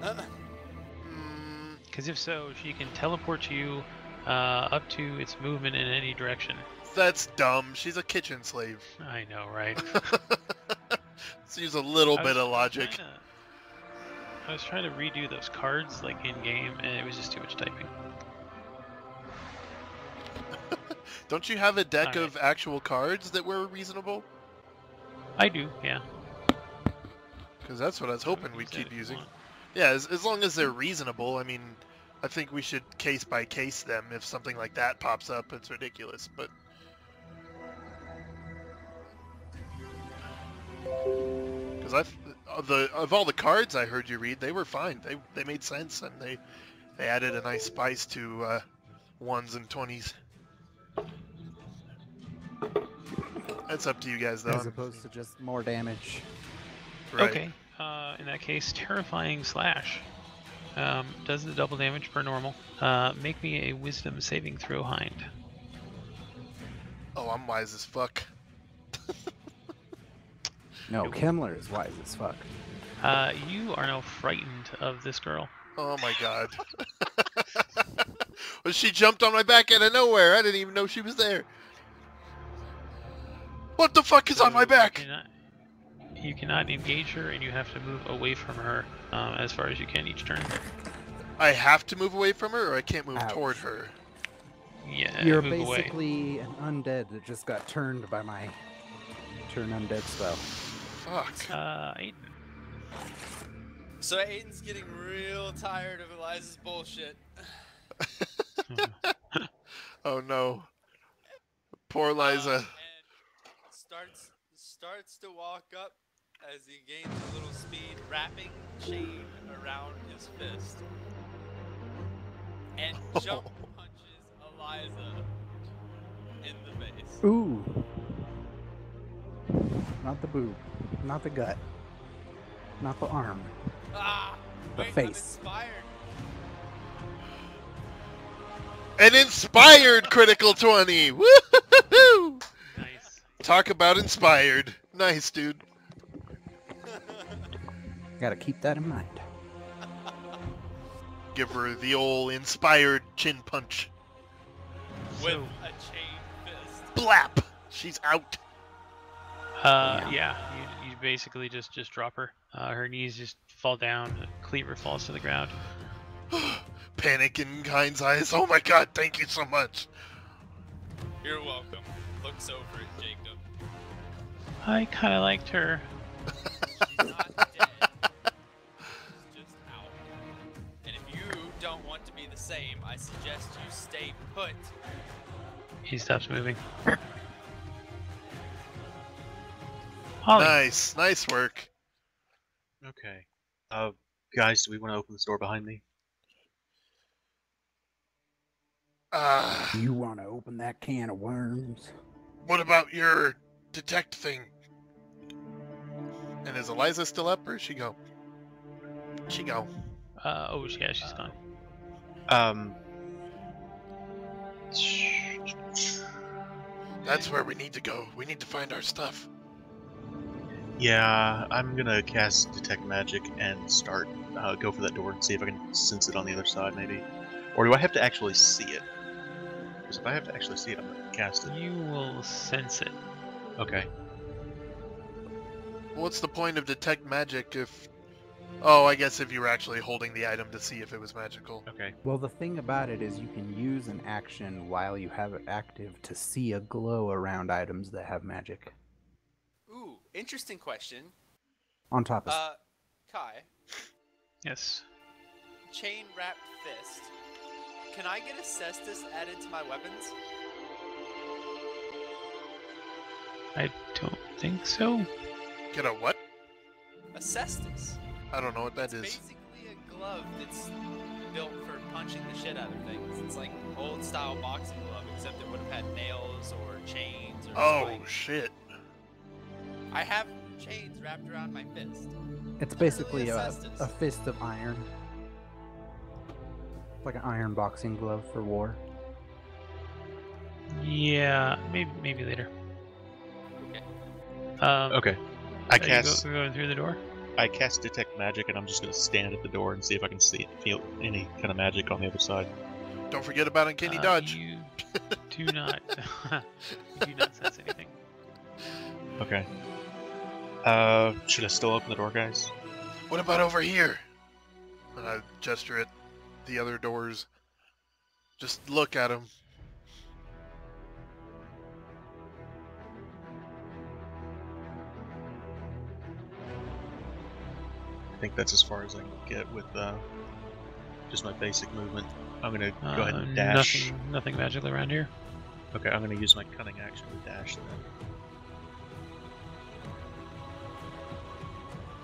Mm, Because if so, she can teleport you up to its movement in any direction. that's dumb. She's a kitchen slave. I know, right? Let's use a little bit of logic. I was trying to redo those cards like in game, and it was just too much typing. Don't you have a deck Alright. of actual cards that were reasonable? I do, yeah. Because that's what I was hoping we'd Use that keep if you using. want. Yeah, as long as they're reasonable. I mean, I think we should case by case them. If something like that pops up, it's ridiculous. But because of all the cards I heard you read, they were fine. They made sense, and they added a nice spice to 1s and 20s. That's up to you guys, though. As opposed to just more damage. Right. Okay, in that case, Terrifying Slash. Does the double damage per normal. Make me a Wisdom saving throw, Hind. Oh, I'm wise as fuck. No, Kemmler is wise as fuck. You are now frightened of this girl. Oh my god. Well, she jumped on my back out of nowhere. I didn't even know she was there. What the fuck is on my back? You cannot engage her, and you have to move away from her as far as you can each turn. I have to move away from her, or I can't move Ouch. toward her? Yeah, You're move away. basically an undead that just got turned by my turn undead spell. Fuck. Aiden. So Aiden's getting real tired of Eliza's bullshit. Oh no. Poor Liza. And starts to walk up as he gains a little speed, wrapping chain around his fist, and jump punches Eliza in the face. Ooh. Not the boob. Not the gut. Not the arm. Ah! The Wait, I'm face. inspired. An inspired critical 20! Woo-hoo-hoo-hoo! Nice. Talk about inspired. Nice, dude. Gotta keep that in mind. Give her the old inspired chin punch. With So, a chain fist. Blap! She's out. yeah, you basically just drop her. Her knees just fall down. Cleaver falls to the ground. Panic in Hind's eyes. Oh my god, thank you so much. You're welcome. Looks over at Jacob. I kind of liked her. She's not dead. She's just out. And if you don't want to be the same, I suggest you stay put. He stops moving. Holly. Nice work. Okay. Guys, do we want to open this door behind me? You want to open that can of worms? What about your detect thing? And is Eliza still up, or is she go? She go. Oh, yeah, she's gone. That's where we need to go. We need to find our stuff. Yeah, I'm gonna cast Detect Magic and start, go for that door and see if I can sense it on the other side, maybe. Or do I have to actually see it? Because if I have to actually see it, I'm gonna cast it. You will sense it. Okay. What's the point of detect magic if... Oh, I guess if you were actually holding the item to see if it was magical. Okay. Well, the thing about it is you can use an action while you have it active to see a glow around items that have magic. Ooh, interesting question. On top of Kai, Yes. chain wrapped fist. Can I get a cestus added to my weapons? I don't think so. Get a what? A cestus. I don't know what that It's is. basically a glove that's built for punching the shit out of things. It's like old style boxing glove, except it would have had nails or chains or Oh, spikes. shit. I have chains wrapped around my fist. It's basically Really a a cestus. fist of iron. Like an iron boxing glove for war. Yeah, maybe later. Okay. Okay. I Are you cast going through the door? I cast Detect Magic, and I'm just gonna stand at the door and see if I can feel any kind of magic on the other side. Don't forget about Uncanny Dodge. You do not sense anything. Okay. Should I still open the door, guys? What about over here? And I gesture at the other doors. Just look at them. I think that's as far as I can get with just my basic movement. I'm gonna go ahead and dash. Nothing magical around here. Okay, I'm gonna use my cunning action to dash then.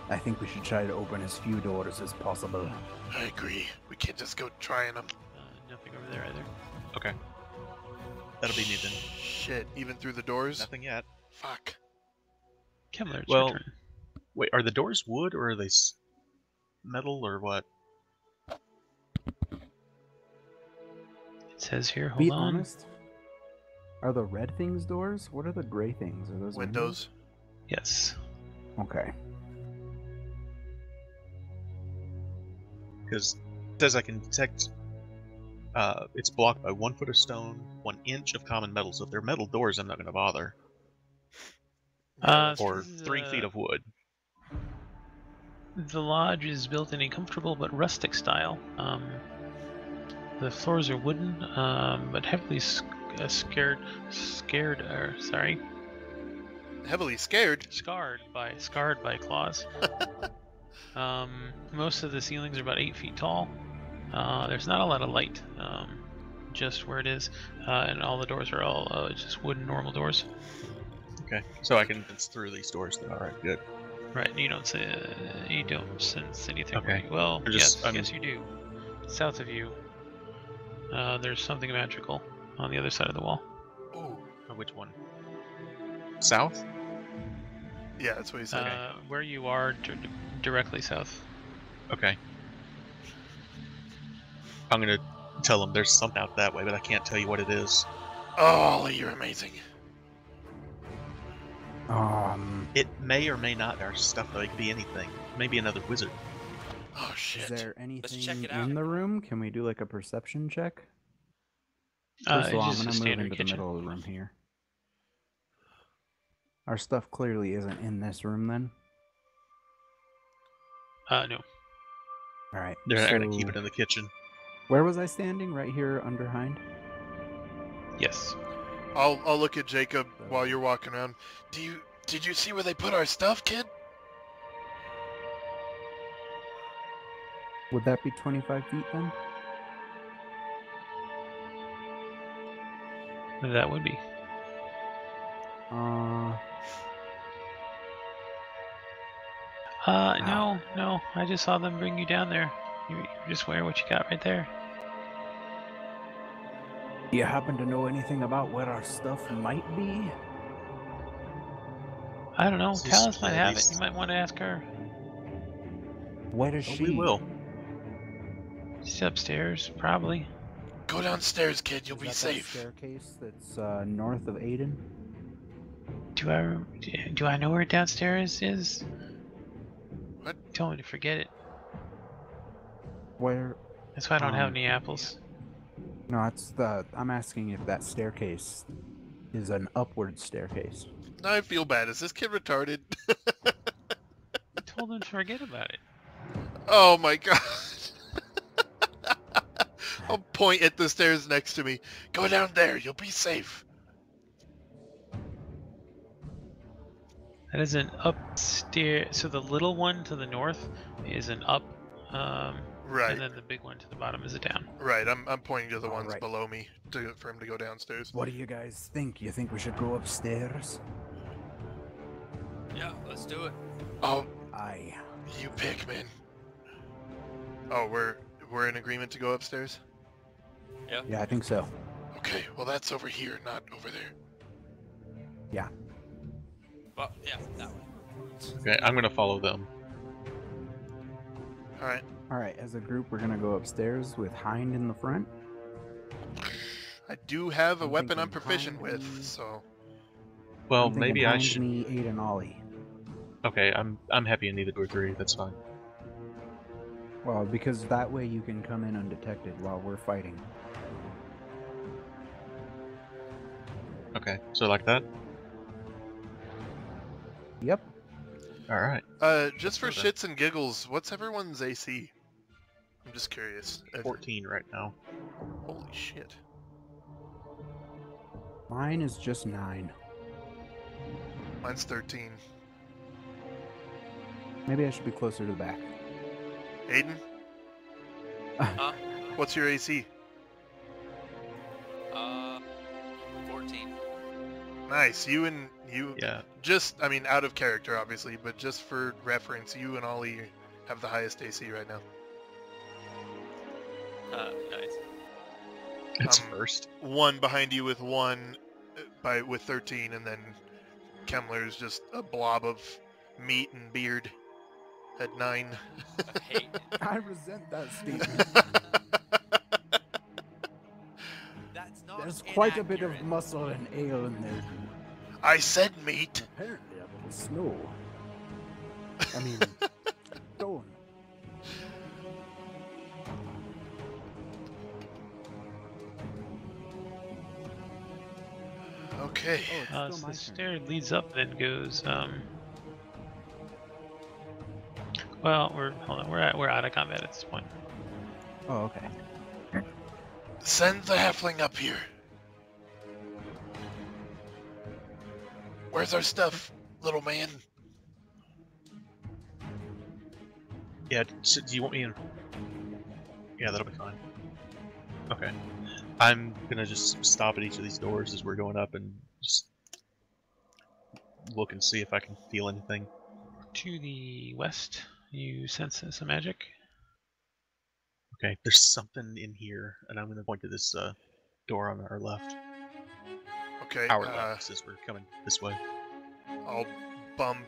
I think we should try to open as few doors as possible. I agree. We can't just go trying them. Nothing over there either. Okay. That'll be me then. Shit, even through the doors? Nothing yet. Fuck. Kemmler, it's Well, your turn. Wait, are the doors wood or are they metal or what? It says here, Be hold on. honest. Are the red things doors? What are the gray things? Are those Windows? Yes. Okay. Because it says I can detect. It's blocked by 1 foot of stone, 1 inch of common metal. So if they're metal doors, I'm not going to bother. Or This is, 3 feet of wood. The lodge is built in a comfortable but rustic style. The floors are wooden, but heavily scarred by claws. Most of the ceilings are about 8 feet tall. There's not a lot of light, just where it is, and all the doors are all just wooden normal doors. Okay, so I can sense through these doors then. Alright, good. Right, you don't sense anything. Okay. Well, Just- yes, you do. South of you, there's something magical on the other side of the wall. Ooh. Which one? South? Yeah, that's what he said. Where you are, directly south. Okay. I'm gonna tell them there's something out that way, but I can't tell you what it is. Oh, Ollie, you're amazing. It may or may not our stuff like be anything. Maybe another wizard. Oh, Is shit. there check anything it out. in the room? Can we do like a perception check? First of all, I'm Just a gonna move standard into the kitchen. middle of the room here. Our stuff clearly isn't in this room then. No. Alright. They're not gonna so keep it in the kitchen. Where was I standing? Right here under Hind? Yes. I'll look at Jacob while you're walking around. Did you see where they put our stuff, kid? Would that be 25 feet then? That would be. No. I just saw them bring you down there. You just wear what you got right there. Do you happen to know anything about where our stuff might be? I don't know. This is Talus might have it. these- You might want to ask her. Where is Oh, she? we will. She's upstairs, probably. Go downstairs, kid. You'll Is be that safe. That staircase that's north of Aiden? Do I know where downstairs is? What? Told me to forget it. Where? That's why I don't have any apples. No, it's the. I'm asking if that staircase is an upward staircase. I feel bad. Is this kid retarded? I told him to forget about it. Oh my god. I'll point at the stairs next to me. Go down there. You'll be safe. That is an upstairs. So the little one to the north is an up, Right. and then the big one to the bottom is a down. Right. I'm pointing to the ones Alright. below me for him to go downstairs. What do you guys think? You think we should go upstairs? Yeah, let's do it. Oh, Aye. you pick, man. Oh, we're in agreement to go upstairs? Yeah, I think so. Okay, well that's over here, not over there. Yeah. Well, yeah, that way. Okay, I'm gonna follow them. Alright. Alright, as a group, we're gonna go upstairs with Hind in the front. I do have a I'm weapon I'm thinking proficient Hind with, me. so... Well, I'm thinking maybe I Hind, should. me, Aiden, Ollie. Okay, I'm happy in either door 3. That's fine. Well, because that way you can come in undetected while we're fighting. Okay, so like that. Yep. Alright. Just for Okay. shits and giggles, what's everyone's AC? I'm just curious. 14 right now. Holy shit. Mine is just 9. Mine's 13. Maybe I should be closer to the back. Aiden, Huh? what's your AC? 14. Nice. You Yeah. just, I mean, out of character, obviously, but just for reference, you and Ollie have the highest AC right now. Nice. It's Um, first. One behind you with with 13, and then Kemmler's just a blob of meat and beard at 9. I hate it. I resent that statement. That's not There's quite a bit of inaccurate. muscle and ale in there. I said meat. Apparently a little snow. I mean, stone. Okay. Oh, it's So still my the turn. stair leads up, then goes. Well, we're out of combat at this point. Oh, okay. Send the halfling up here. Where's our stuff, little man? Yeah, so do you want me in? Yeah, that'll be fine. Okay. I'm gonna just stop at each of these doors as we're going up and just look and see if I can feel anything. To the west, you sense some magic. Okay, there's something in here, and I'm gonna point to this door on our left. Okay. Our left, since we're coming this way. I'll bump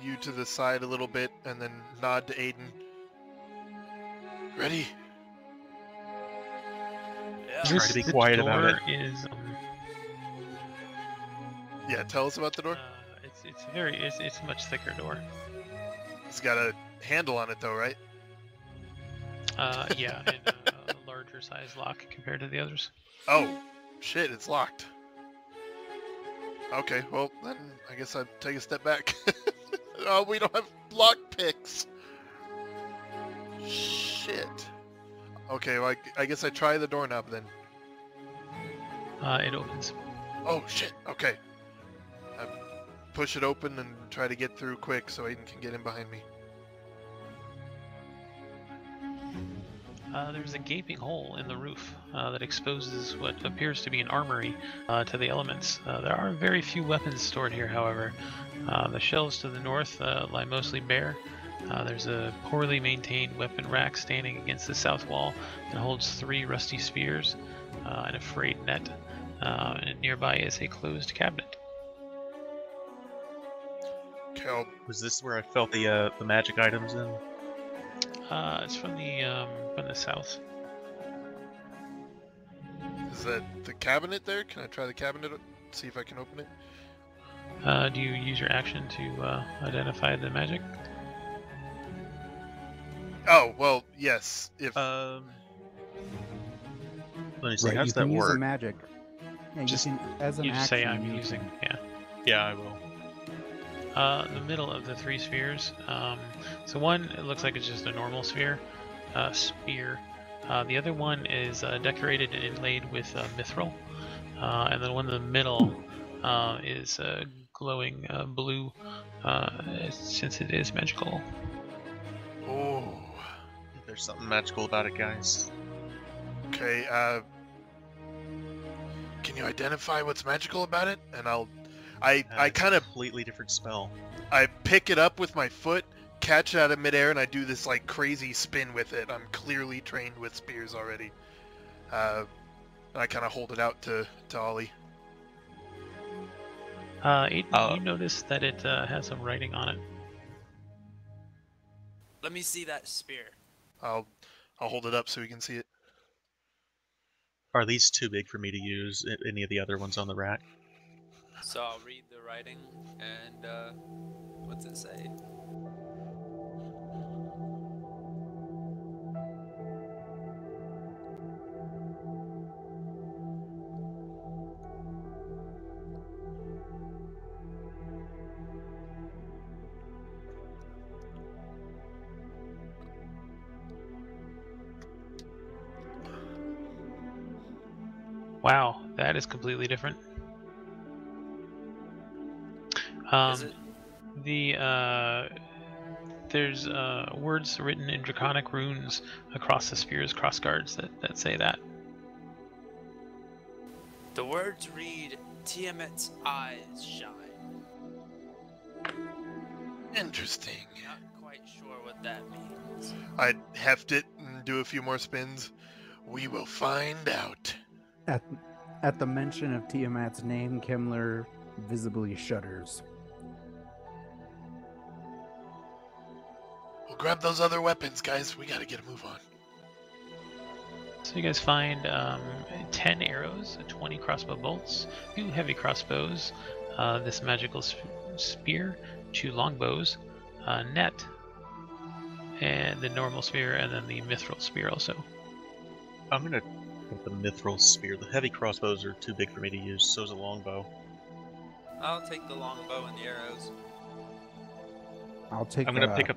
you to the side a little bit and then nod to Aiden. Ready? Yeah. Try to be quiet about it. Is Yeah, tell us about the door. it's a much thicker door. It's got a handle on it though, right? Yeah, and a larger size lock compared to the others. Oh, shit, it's locked. Okay, well, then I guess I'd take a step back. Oh, we don't have lock picks. Shit. Okay, well, I guess I try the doorknob then. It opens. Oh, shit, okay. I push it open and try to get through quick so Aiden can get in behind me. There's a gaping hole in the roof that exposes what appears to be an armory to the elements. There are very few weapons stored here, however. The shelves to the north lie mostly bare. There's a poorly maintained weapon rack standing against the south wall and holds 3 rusty spears and a frayed net. And nearby is a closed cabinet. Okay, Was this where I felt the magic items in? It's from the south. is that the cabinet there? Can I try the cabinet? See if I can open it? Do you use your action to identify the magic? Oh, well, yes. If Let me see. Right, How you does that can use a work? magic. Yeah, Just- you can, as an You just action, say I'm you using. can- Yeah. Yeah, I will. The middle of the 3 spheres. So one, it looks like it's just a normal spear. The other one is decorated and inlaid with mithril. And then one in the middle is glowing blue, since it is magical. oh, There's something magical about it, guys. okay. Can you identify what's magical about it? And I It's kind a of completely different spell. I pick it up with my foot, catch it out of midair, and I do this like crazy spin with it. I'm clearly trained with spears already. And I kind of hold it out to Ollie. Aiden, you notice that it has some writing on it. Let me see that spear. I'll hold it up so we can see it. Are these too big for me to use? Any of the other ones on the rack? So I'll read the writing and what's it say? Wow, that is completely different. Is it? There's words written in draconic runes across the spear's crossguards that say that. The words read, Tiamat's eyes shine. Interesting. Not quite sure what that means. I'd heft it and do a few more spins. We will find out. At the mention of Tiamat's name, Kemmler visibly shudders. We'll grab those other weapons, guys. We gotta get a move on. So you guys find 10 arrows, 20 crossbow bolts, 2 heavy crossbows, this magical spear, 2 longbows, a net, and the normal spear, and then the mithril spear also. I'm gonna put the mithril spear. The heavy crossbows are too big for me to use, so's a longbow. I'll take the longbow and the arrows. I'll take. I'm gonna pick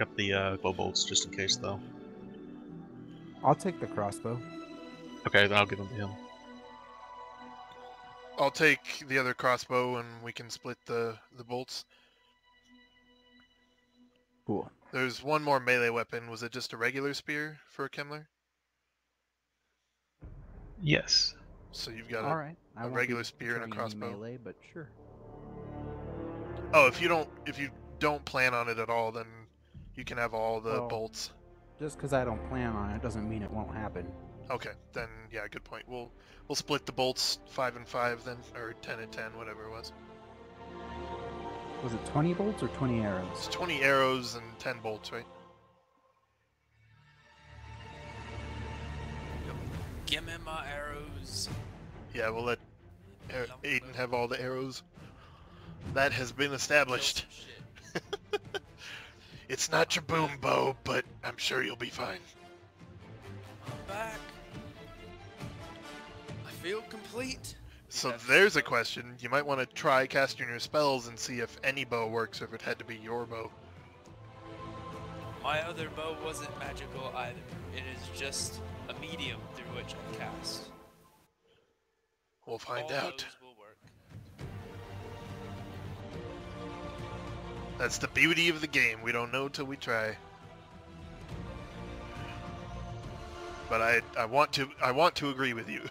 up the bow bolts just in case, though. I'll take the crossbow. Okay, then I'll give them to him. I'll take the other crossbow and we can split the bolts. Cool. There's one more melee weapon. Was it just a regular spear for Kemmler? Yes. So you've got All right. a regular spear and a trying any crossbow. melee, but sure. Oh, if you don't plan on it at all, then you can have all the Well, bolts. Just because I don't plan on it doesn't mean it won't happen. Okay, then yeah, good point. We'll split the bolts 5 and 5 then, or 10 and 10, whatever it was. Was it 20 bolts or 20 It's arrows? 20 arrows and 10 bolts, right? Give me my arrows. Yeah, we'll let Aiden have all the arrows. That has been established. Kill some shit. It's not your boom bow, but I'm sure you'll be fine. I'm back. I feel complete. So Yes. there's a question. You might want to try casting your spells and see if any bow works or if it had to be your bow. My other bow wasn't magical either. It is just a medium through which I cast. We'll find All out. bows will work. That's the beauty of the game. We don't know till we try. But I want to agree with you.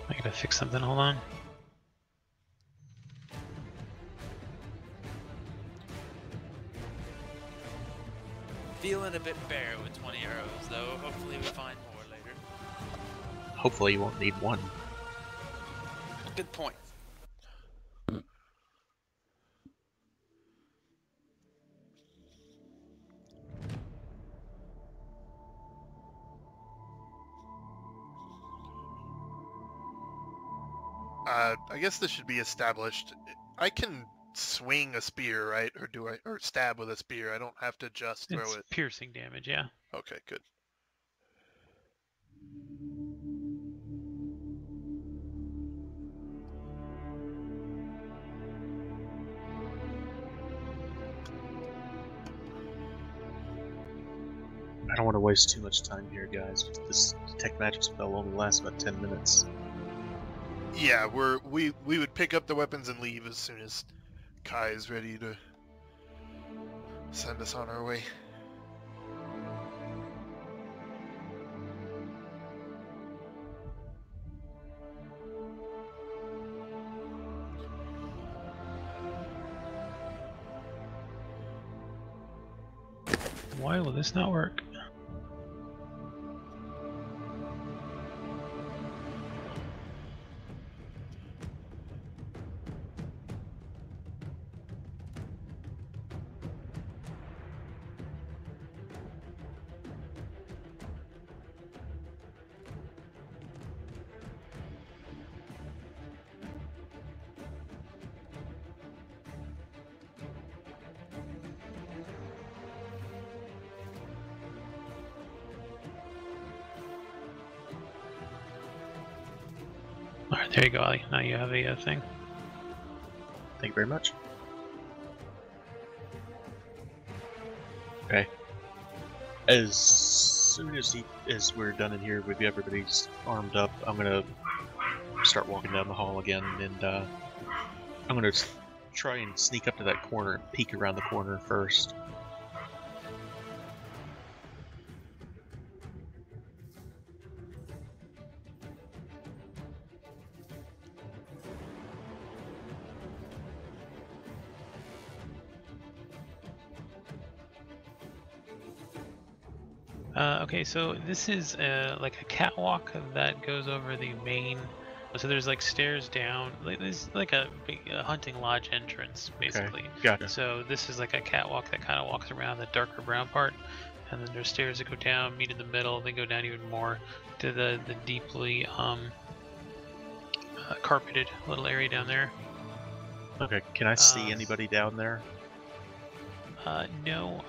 I gotta fix something, hold on. Feeling a bit bare with 20 arrows, though. Hopefully we find more later. Hopefully you won't need one. Good point. I guess this should be established. I can swing a spear, right? Or stab with a spear. I don't have to just throw It's it. piercing damage, yeah. Okay, good. I don't want to waste too much time here, guys. This detect magic spell only lasts about 10 minutes. Yeah, we would pick up the weapons and leave as soon as Kai is ready to send us on our way. Why will this not work? Alright, there you go, Ali. Now you have a thing. Thank you very much. Okay. As soon as we're done in here with everybody's armed up, I'm gonna start walking down the hall again, and I'm gonna try and sneak up to that corner and peek around the corner first. Okay, so this is like a catwalk that goes over the main. So there's like stairs down. There's like a big hunting lodge entrance, basically. Okay, gotcha. So this is like a catwalk that kind of walks around the darker brown part, and then there's stairs that go down, meet in the middle. They go down even more to the deeply carpeted little area down there. Okay, can I see anybody down there? No,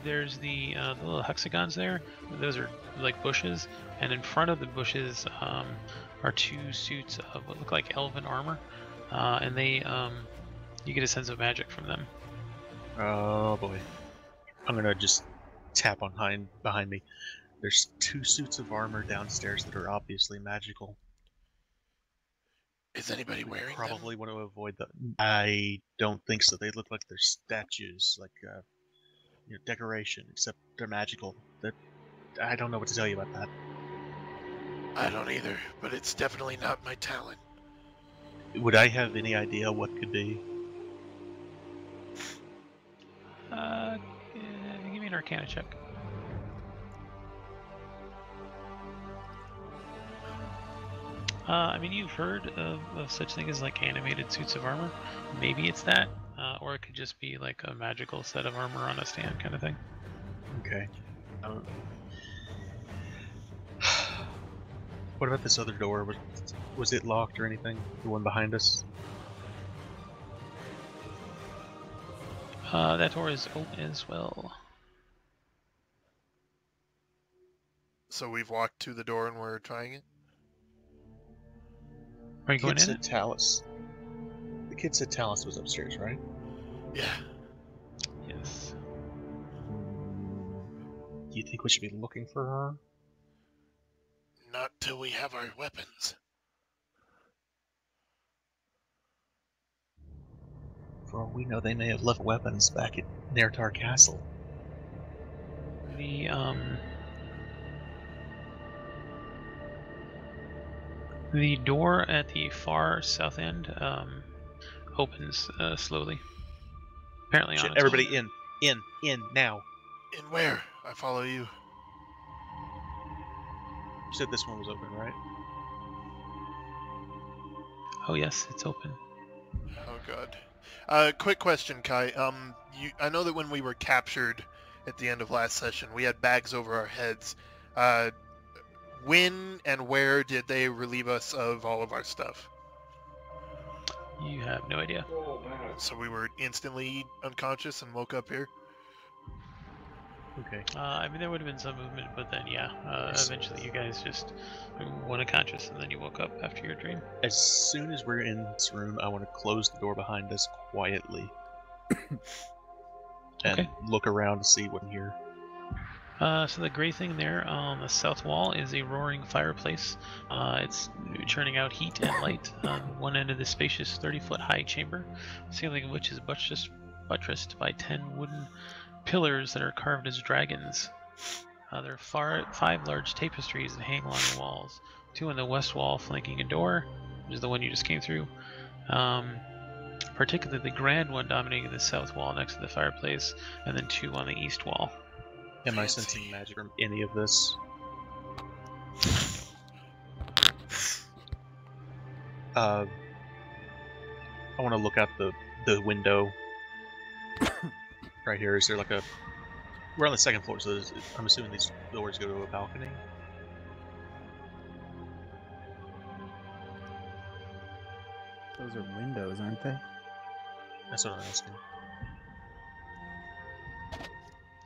there's the little hexagons there. Those are like bushes, and in front of the bushes are two suits of what look like elven armor, and they you get a sense of magic from them. Oh boy. I'm gonna just tap on behind me. There's two suits of armor downstairs that are obviously magical. Is anybody wearing Probably want to avoid them. I don't think so. They look like they're statues, like decoration, except they're magical. I don't know what to tell you about that. them? I don't either, but it's definitely not my talent. Would I have any idea what could be? Give me an Arcana check. I mean, you've heard of such things as like animated suits of armor. Maybe it's that, or it could just be like a magical set of armor on a stand kind of thing. Okay. What about this other door? Was it locked or anything? The one behind us? That door is open as well. So we've walked to the door and we're trying it? Are you going Kid in said it? Talus. The kid said Talus was upstairs, right? Yeah. Yes. Do you think we should be looking for her? Not till we have our weapons. For all we know, they may have left weapons back at Nertar Castle. The door at the far south end opens slowly. Apparently on its Everybody own. in, now. In where? I follow you. You said this one was open, right? Oh yes, it's open. Oh god. Quick question, Kai. I know that when we were captured at the end of last session, we had bags over our heads. When and where did they relieve us of all of our stuff? You have no idea. So we were instantly unconscious and woke up here? Okay. I mean, there would have been some movement, but then yeah, eventually you guys just went unconscious and then you woke up after your dream. As soon as we're in this room, I want to close the door behind us quietly. And Okay. look around to see what's here. So the gray thing there on the south wall is a roaring fireplace. It's churning out heat and light on one end of the spacious 30-foot high chamber, the ceiling of which is buttressed by 10 wooden pillars that are carved as dragons. There are 5 large tapestries that hang along the walls, 2 on the west wall flanking a door, which is the one you just came through. Particularly the grand one dominating the south wall next to the fireplace, and then 2 on the east wall. Am I sensing magic from any of this? I want to look out the window. Right here, is there like a... We're on the second floor, so I'm assuming these doors go to a balcony? Those are windows, aren't they? That's what I'm asking.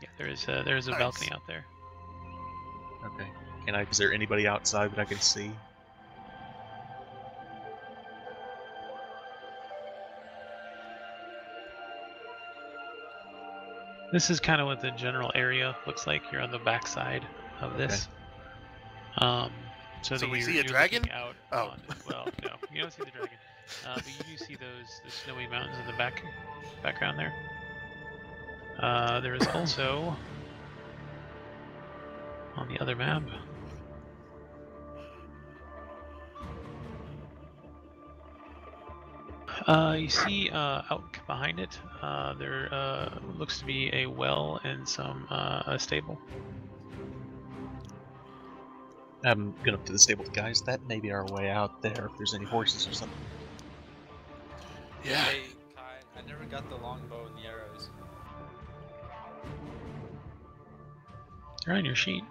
Yeah, there is a Nice. balcony out there. Okay. Is there anybody outside that I can see? This is kind of what the general area looks like. You're on the back side of this. So So that we you're, see a you're dragon? looking out Oh. on, well, no, you don't see the dragon. But you do see the snowy mountains in the background there. There is also on the other map. You see out behind it, there looks to be a well and some a stable. I'm going up to the stable. Guys, that may be our way out there if there's any horses or something. Yeah. Hey, Kai, I never got the longbow and the arrows. They're on your sheet.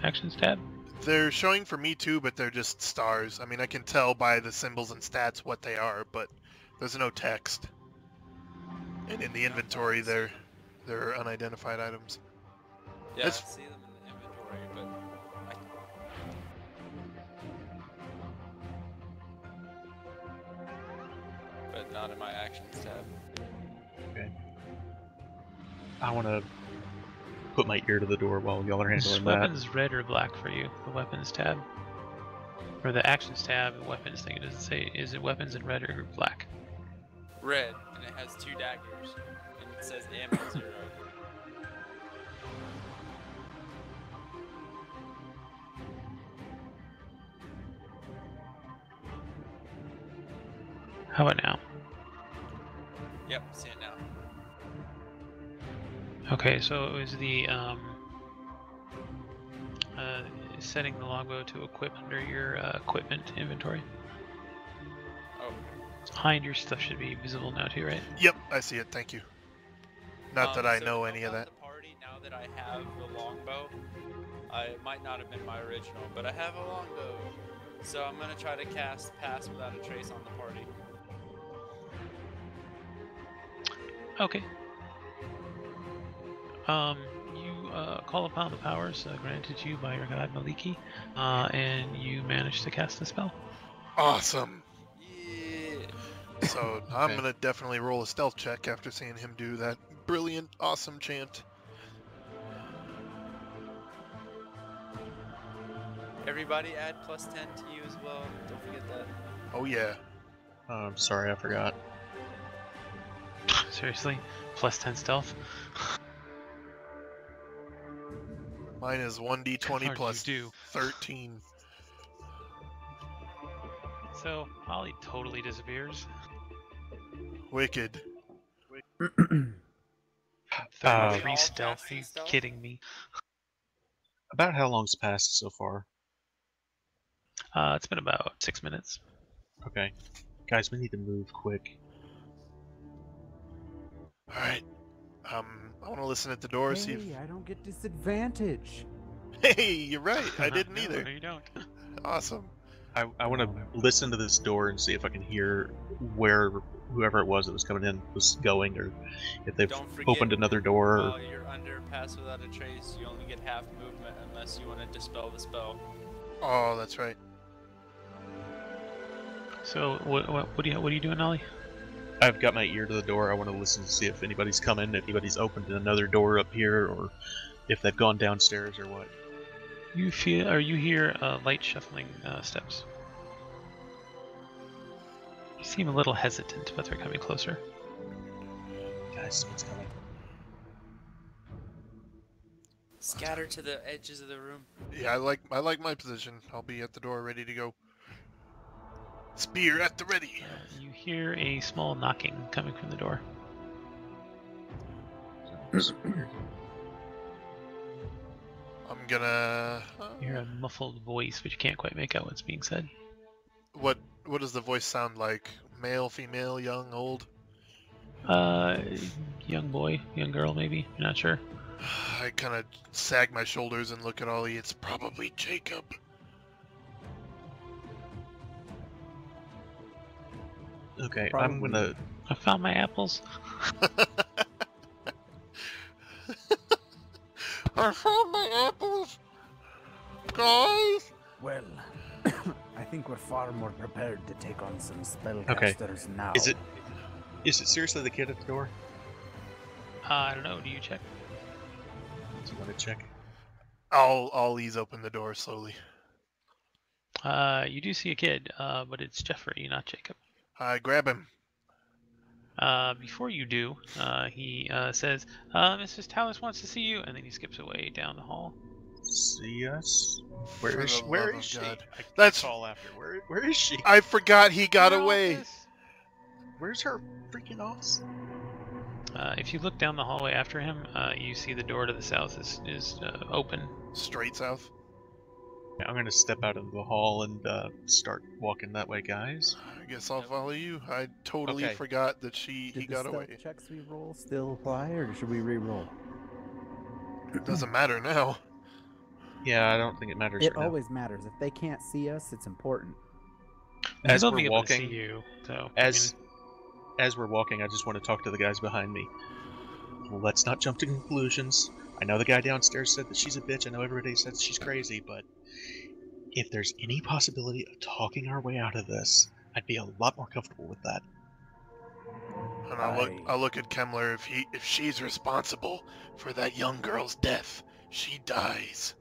Actions tab. They're showing for me too, but they're just stars. I mean, I can tell by the symbols and stats what they are, but there's no text. And in the inventory, they're unidentified items. Yeah, That's- I see them in the inventory, but not in my actions tab. Okay. I want to put my ear to the door while y'all are Is handling that. weapons red or black for you? The weapons tab. Or the actions tab, the weapons thing, it doesn't say, is it weapons in red or black? Red, and it has 2 daggers, and it says ammo 0. How about now? Yep, see it now. Okay, so it was the setting the longbow to equip under your equipment inventory. Oh. Behind your stuff should be visible now too, right? Yep, I see it. Thank you. Not that I So know to any of help that. out the party, now that I have the longbow, it might not have been my original, but I have a longbow. So I'm gonna try to cast Pass Without a Trace on the party. Okay. You call upon the powers granted to you by your god Maliki, and you manage to cast the spell. Awesome. Yeah. So I'm gonna definitely roll a stealth check after seeing him do that brilliant, awesome chant. Everybody add +10 to you as well. Don't forget that. Oh yeah. I'm sorry, I forgot. Seriously? Plus 10 stealth? Mine is 1d20 Hard plus you do. 13. So, Holly totally disappears. Wicked. 33 all stealth? Are casting you stealth? kidding me? About how long's passed so far? It's been about 6 minutes. Okay. Guys, we need to move quick. Alright. I want to listen at the door, see if... Hey, I don't get disadvantage. Hey, you're right. I didn't No, either. No, you don't. Awesome. I want to listen to this door and see if I can hear where whoever it was that was coming in was going, or if they've Don't forget, opened another door. Or... while you're under Pass Without a Trace, you only get half movement unless you want to dispel the spell. Oh, that's right. So, what are you doing, Ollie? I've got my ear to the door. I want to listen to see if anybody's coming, if anybody's opened another door up here, or if they've gone downstairs or what. You hear light shuffling steps. You seem a little hesitant, but they're coming closer. Guys, someone's coming. Scatter to the edges of the room. Yeah, I like my position. I'll be at the door ready to go. Spear at the ready. You hear a small knocking coming from the door. I'm gonna... You hear a muffled voice, but you can't quite make out what's being said. What does the voice sound like? Male, female, young, old? Young boy, young girl, maybe. You're not sure. I kind of sag my shoulders and look at Ollie. It's probably Jacob. Okay, I'm gonna... I found my apples. I found my apples! Guys! Well, I think we're far more prepared to take on some spellcasters now. Is it seriously the kid at the door? I don't know. Do you check? Do you want to check? I'll ease open the door slowly. You do see a kid, but it's Jeffrey, not Jacob. I grab him. Before you do, he says, Mrs. Tallis wants to see you, and then he skips away down the hall. See us? For Where is the she? Where love is of she? God. I That's- call after. Where is she? I forgot he got Your away. office. Where's her freaking office? If you look down the hallway after him, you see the door to the south is open. Straight south. Yeah, I'm gonna step out into the hall and start walking that way, guys. I guess I'll follow you. I totally Okay. forgot that he Did the got stealth away. checks we roll still apply, or should we re-roll? It doesn't matter now. Yeah, I don't think it matters It right now. always matters. If they can't see us, it's important. As They'll we're be able to see walking, you, so as we're walking, I just want to talk to the guys behind me. Well, let's not jump to conclusions. I know the guy downstairs said that she's a bitch. I know everybody says she's crazy, but if there's any possibility of talking our way out of this, I'd be a lot more comfortable with that. And I'll look at Kemmler. If she's responsible for that young girl's death, she dies.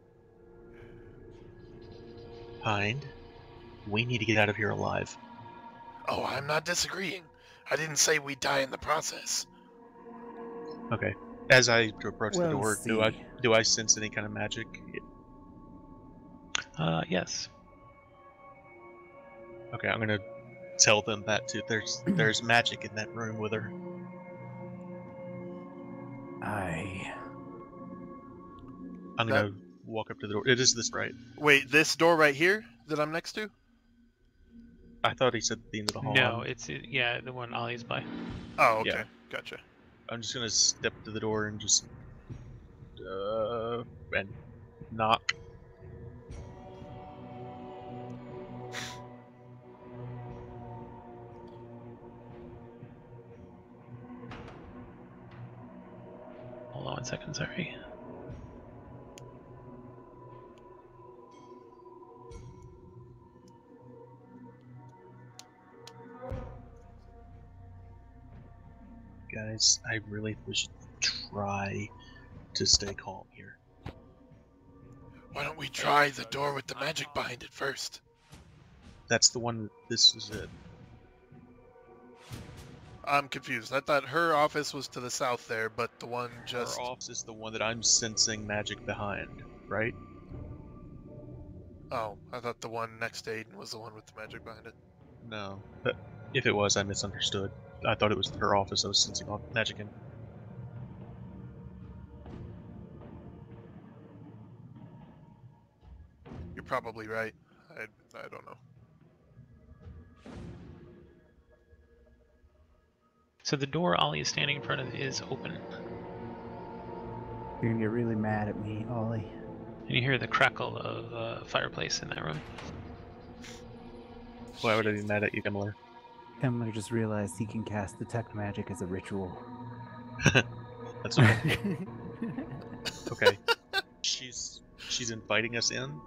Hind, we need to get out of here alive. Oh, I'm not disagreeing. I didn't say we die in the process. Okay. As I approach the We'll door, see. do I sense any kind of magic? yes. Okay, I'm gonna tell them that too. There's magic in that room with her. I'm gonna walk up to the door. It is this, right? Wait, this door right here that I'm next to? I thought he said the end of the hall. No, yeah, the one Ollie's by. Oh, okay. Yeah. Gotcha. I'm just gonna step to the door and just and knock. Hold on 1 second, sorry. Guys, I really should try to stay calm here. Why don't we try the door with the magic behind it first? That's the one. This is it. I'm confused. I thought her office was to the south there, but the one just... Her office is the one that I'm sensing magic behind, right? Oh, I thought the one next to Aiden was the one with the magic behind it. No. But if it was, I misunderstood. I thought it was her office I was sensing magic in. You're probably right. I don't know. So the door Ollie is standing in front of is open. You're gonna get really mad at me, Ollie. And you hear the crackle of a fireplace in that room. Why would I be mad at you, Kemmler? Kemmler just realized he can cast detect magic as a ritual. That's okay. Okay. She's inviting us in.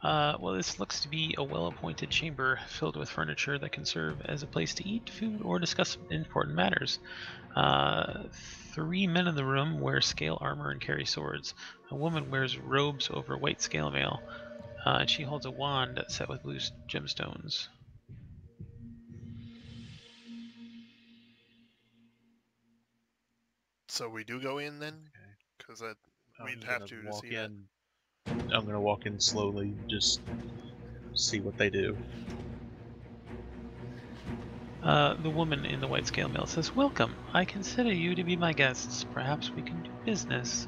Well, this looks to be a well-appointed chamber filled with furniture that can serve as a place to eat food or discuss important matters. 3 men in the room wear scale armor and carry swords. A woman wears robes over white scale mail, and she holds a wand set with blue gemstones. So we do go in then? Because we'd have to walk see that. in. I'm gonna walk in slowly, just see what they do. The woman in the white scale mail says, "Welcome. I consider you to be my guests. Perhaps we can do business."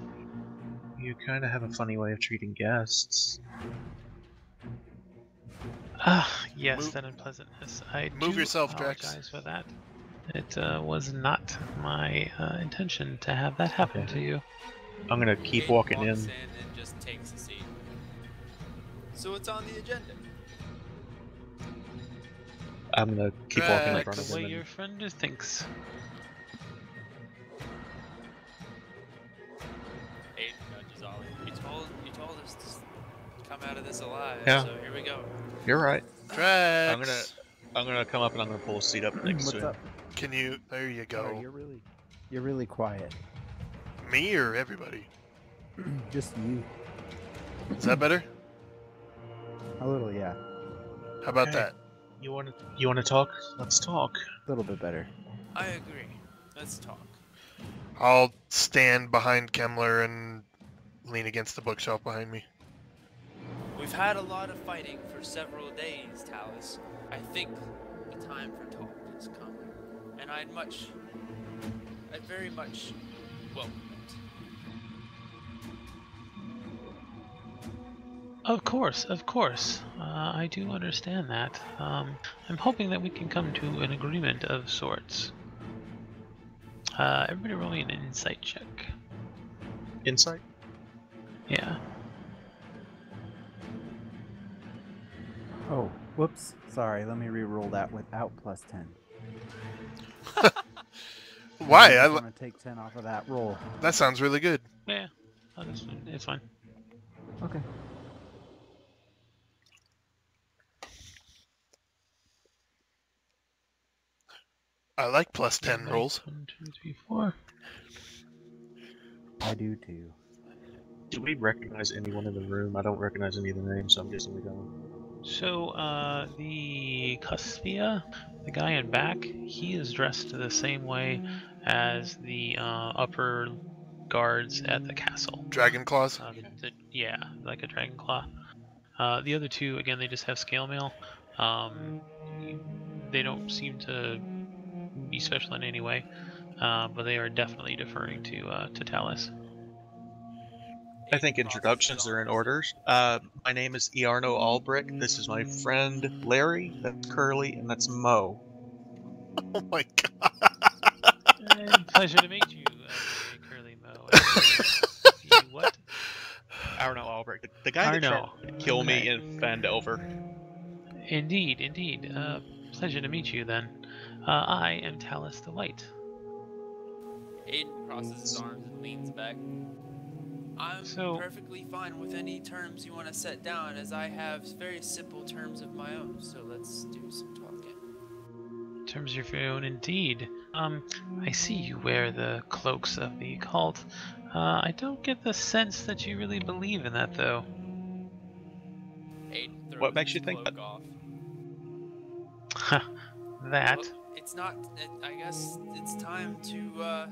You kind of have a funny way of treating guests. Yes, Move- that unpleasantness. I move do yourself, Drax. apologize for that. It was not my intention to have that happen Okay. to you. I'm gonna keep Kate walking walks in. and just takes a seat. So what's on the agenda? I'm gonna keep walking in Drax. front of The way them. your friend thinks. Aiden nudges Ollie. You told us to come out of this alive. Yeah. So here we go. You're right. Drax! I'm gonna come up and I'm gonna pull a seat up next What's to him. up? Can you... There you Oh, go. you're really You're really quiet. Me or everybody? Just you. Is that better? A little, yeah. How about Okay. that? You wanna talk? Let's talk. A little bit better. I agree. Let's talk. I'll stand behind Kemmler and lean against the bookshelf behind me. We've had a lot of fighting for several days, Talus. I think the time for talk has come. And I'd very much welcome it. Of course. I do understand that. I'm hoping that we can come to an agreement of sorts. Everybody roll me an insight check. Insight? Yeah. Oh, whoops. Sorry, let me re-roll that without +10. Why? I want to take 10 off of that roll. That sounds really good. Yeah. It's fine. Okay. I like +10 rolls. 1, 2, 3, 4. I do too. Do we recognize anyone in the room? I don't recognize any of the names, so I'm guessing we don't. So, the Cuspia, the guy in back, he is dressed the same way as the upper guards at the castle. Dragon claws. Yeah, like a dragon claw. The other two, again, they just have scale mail. They don't seem to be special in any way, but they are definitely deferring to Talus. I think introductions are in orders. My name is Iarno Albrick. This is my friend Larry. That's Curly, and that's Mo. Oh my god. Pleasure to meet you, Curly Mo. What? Arno Albrick, the guy that Arno. tried to kill me Okay. in Fandover. Indeed. Pleasure to meet you then. I am Talus the White. Aiden crosses his arms and leans back. I'm perfectly fine with any terms you want to set down, as I have very simple terms of my own, so let's do some talking. Terms of your own, indeed. I see you wear the cloaks of the cult. I don't get the sense that you really believe in that, though. Aiden throws What makes you his think cloak that? off. That? Well, it's not. I guess it's time to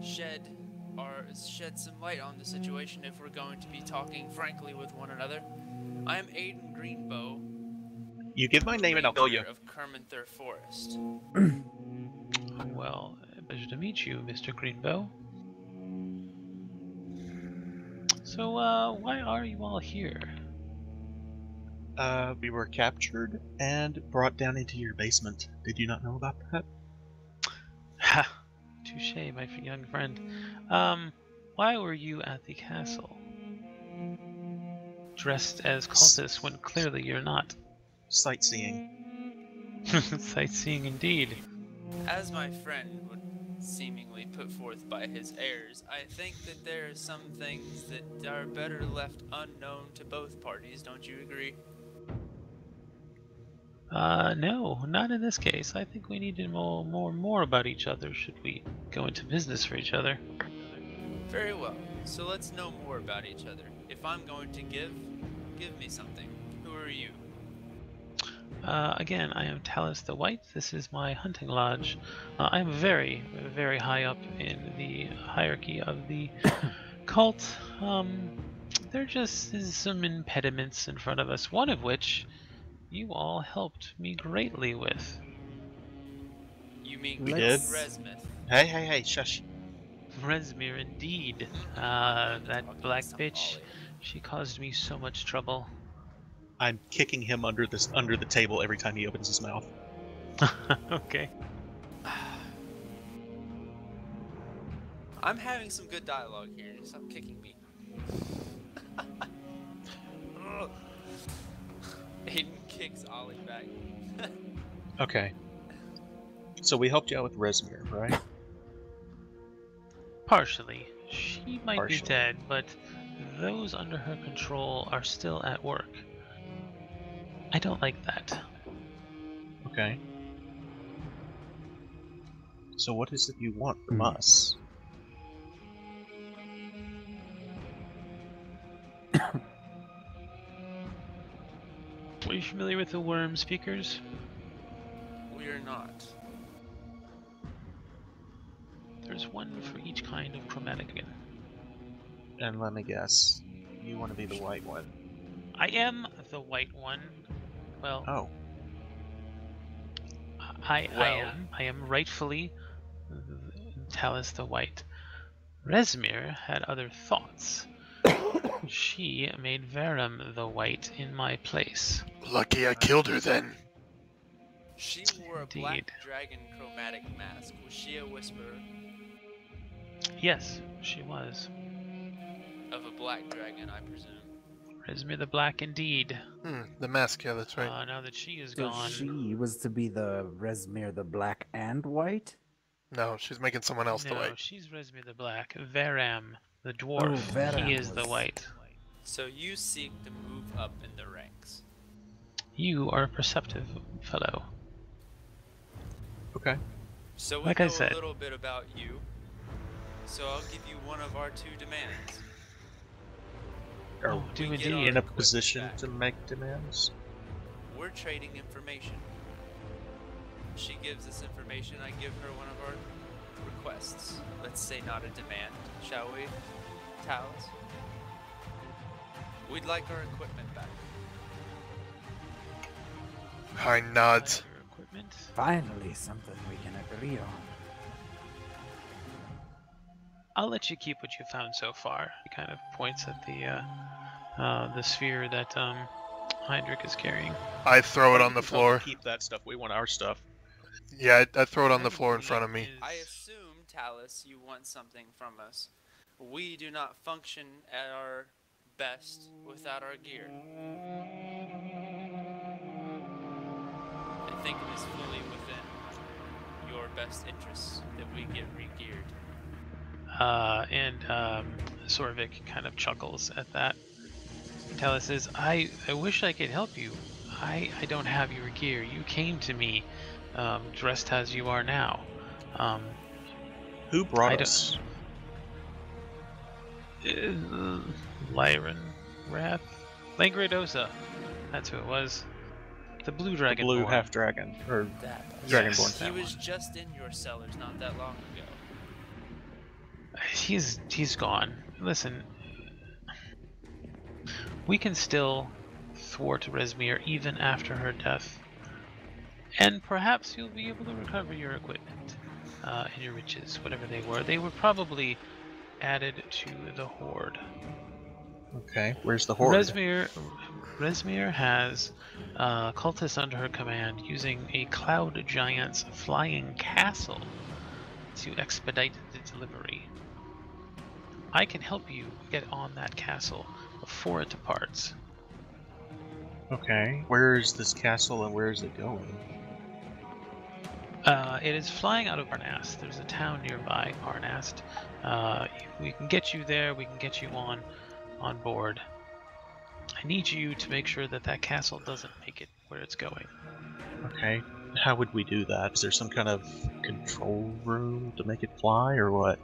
shed some light on the situation if we're going to be talking frankly with one another. I am Aiden Greenbow. You give my name and I'll kill you. Of Kermanther Forest. Well, pleasure to meet you, Mr. Greenbow. So, why are you all here? We were captured and brought down into your basement. Did you not know about that? Ha! Touche, my young friend. Why were you at the castle? Dressed as cultists when clearly you're not. Sightseeing. Sightseeing indeed. As my friend would seemingly put forth by his heirs, I think that there are some things that are better left unknown to both parties, don't you agree? No, not in this case. I think we need to know more about each other should we go into business for each other. Very well. So let's know more about each other. If I'm going to give me something. Who are you? Again, I am Talus the White. This is my hunting lodge. I am very, very high up in the hierarchy of the cult. There just is some impediments in front of us, one of which you all helped me greatly with. You mean We did? Resmith? Hey, shush. Resmir, indeed. That black bitch, she caused me so much trouble. I'm kicking him under the table every time he opens his mouth. Okay. I'm having some good dialogue here. Stop kicking me. Aiden kicks Ollie back. Okay. So we helped you out with Resmir, right? Partially. She might Partially. be dead, but those under her control are still at work. I don't like that. Okay. So what is it you want from us? Are you familiar with the worm speakers? We are not. There's one for each kind of chromatic again. And let me guess, you want to be the white one. I am the white one. Well, Oh, I am rightfully Talus the White. Resmir had other thoughts. She made Verum the White in my place. Lucky I killed her then. She wore a black Indeed. dragon chromatic mask. Was she a whisperer Yes, she was. of a black dragon, I presume? Resmir the Black indeed. The mask, yeah, that's right. Now that she is So gone. she was to be the Resmir the Black and White? No, she's making someone else the No, white. she's Resmir the Black. Veram the dwarf. Oh, Veram he is the was- white. So you seek to move up in the ranks. You are a perceptive fellow. okay. So we Like I know said. a little bit about you. So I'll give you one of our 2 demands. Are Oh, do we get indeed. our in a equipment position back. to make demands? We're trading information. She gives us information, I give her one of our requests. Let's say not a demand, shall we, Talus? We'd like our equipment back. I nods. Your equipment. Finally, something we can agree on. I'll let you keep what you found so far. He kind of points at the sphere that Heinrich is carrying. I throw it Why on don't the you tell them floor. to keep that stuff. We want our stuff. Yeah, I throw it on the floor in front of me. Is- I assume, Talus, you want something from us. We do not function at our best without our gear. I think it is fully within your best interests that we get re-geared. Sorvik kind of chuckles at that. Talus says, I wish I could help you. I don't have your gear. You came to me dressed as you are now. Who brought I don't- us? Lyran Wrath? Langradosa. That's who it was. The blue The dragon. blue half dragon, or That Dragonborn Yes. he family. was just in your cellars not that long ago. He's gone. Listen, we can still thwart Resmir even after her death, and perhaps you'll be able to recover your equipment and your riches, whatever they were. They were probably added to the Horde. Okay, where's the horde? Resmir has cultists under her command using a cloud giant's flying castle to expedite the delivery. I can help you get on that castle before it departs. Okay, where is this castle and where is it going? It is flying out of Parnast. There's a town nearby, Parnast. We can get you there. We can get you on board. I need you to make sure that that castle doesn't make it where it's going. Okay, how would we do that? Is there some kind of control room to make it fly, or what?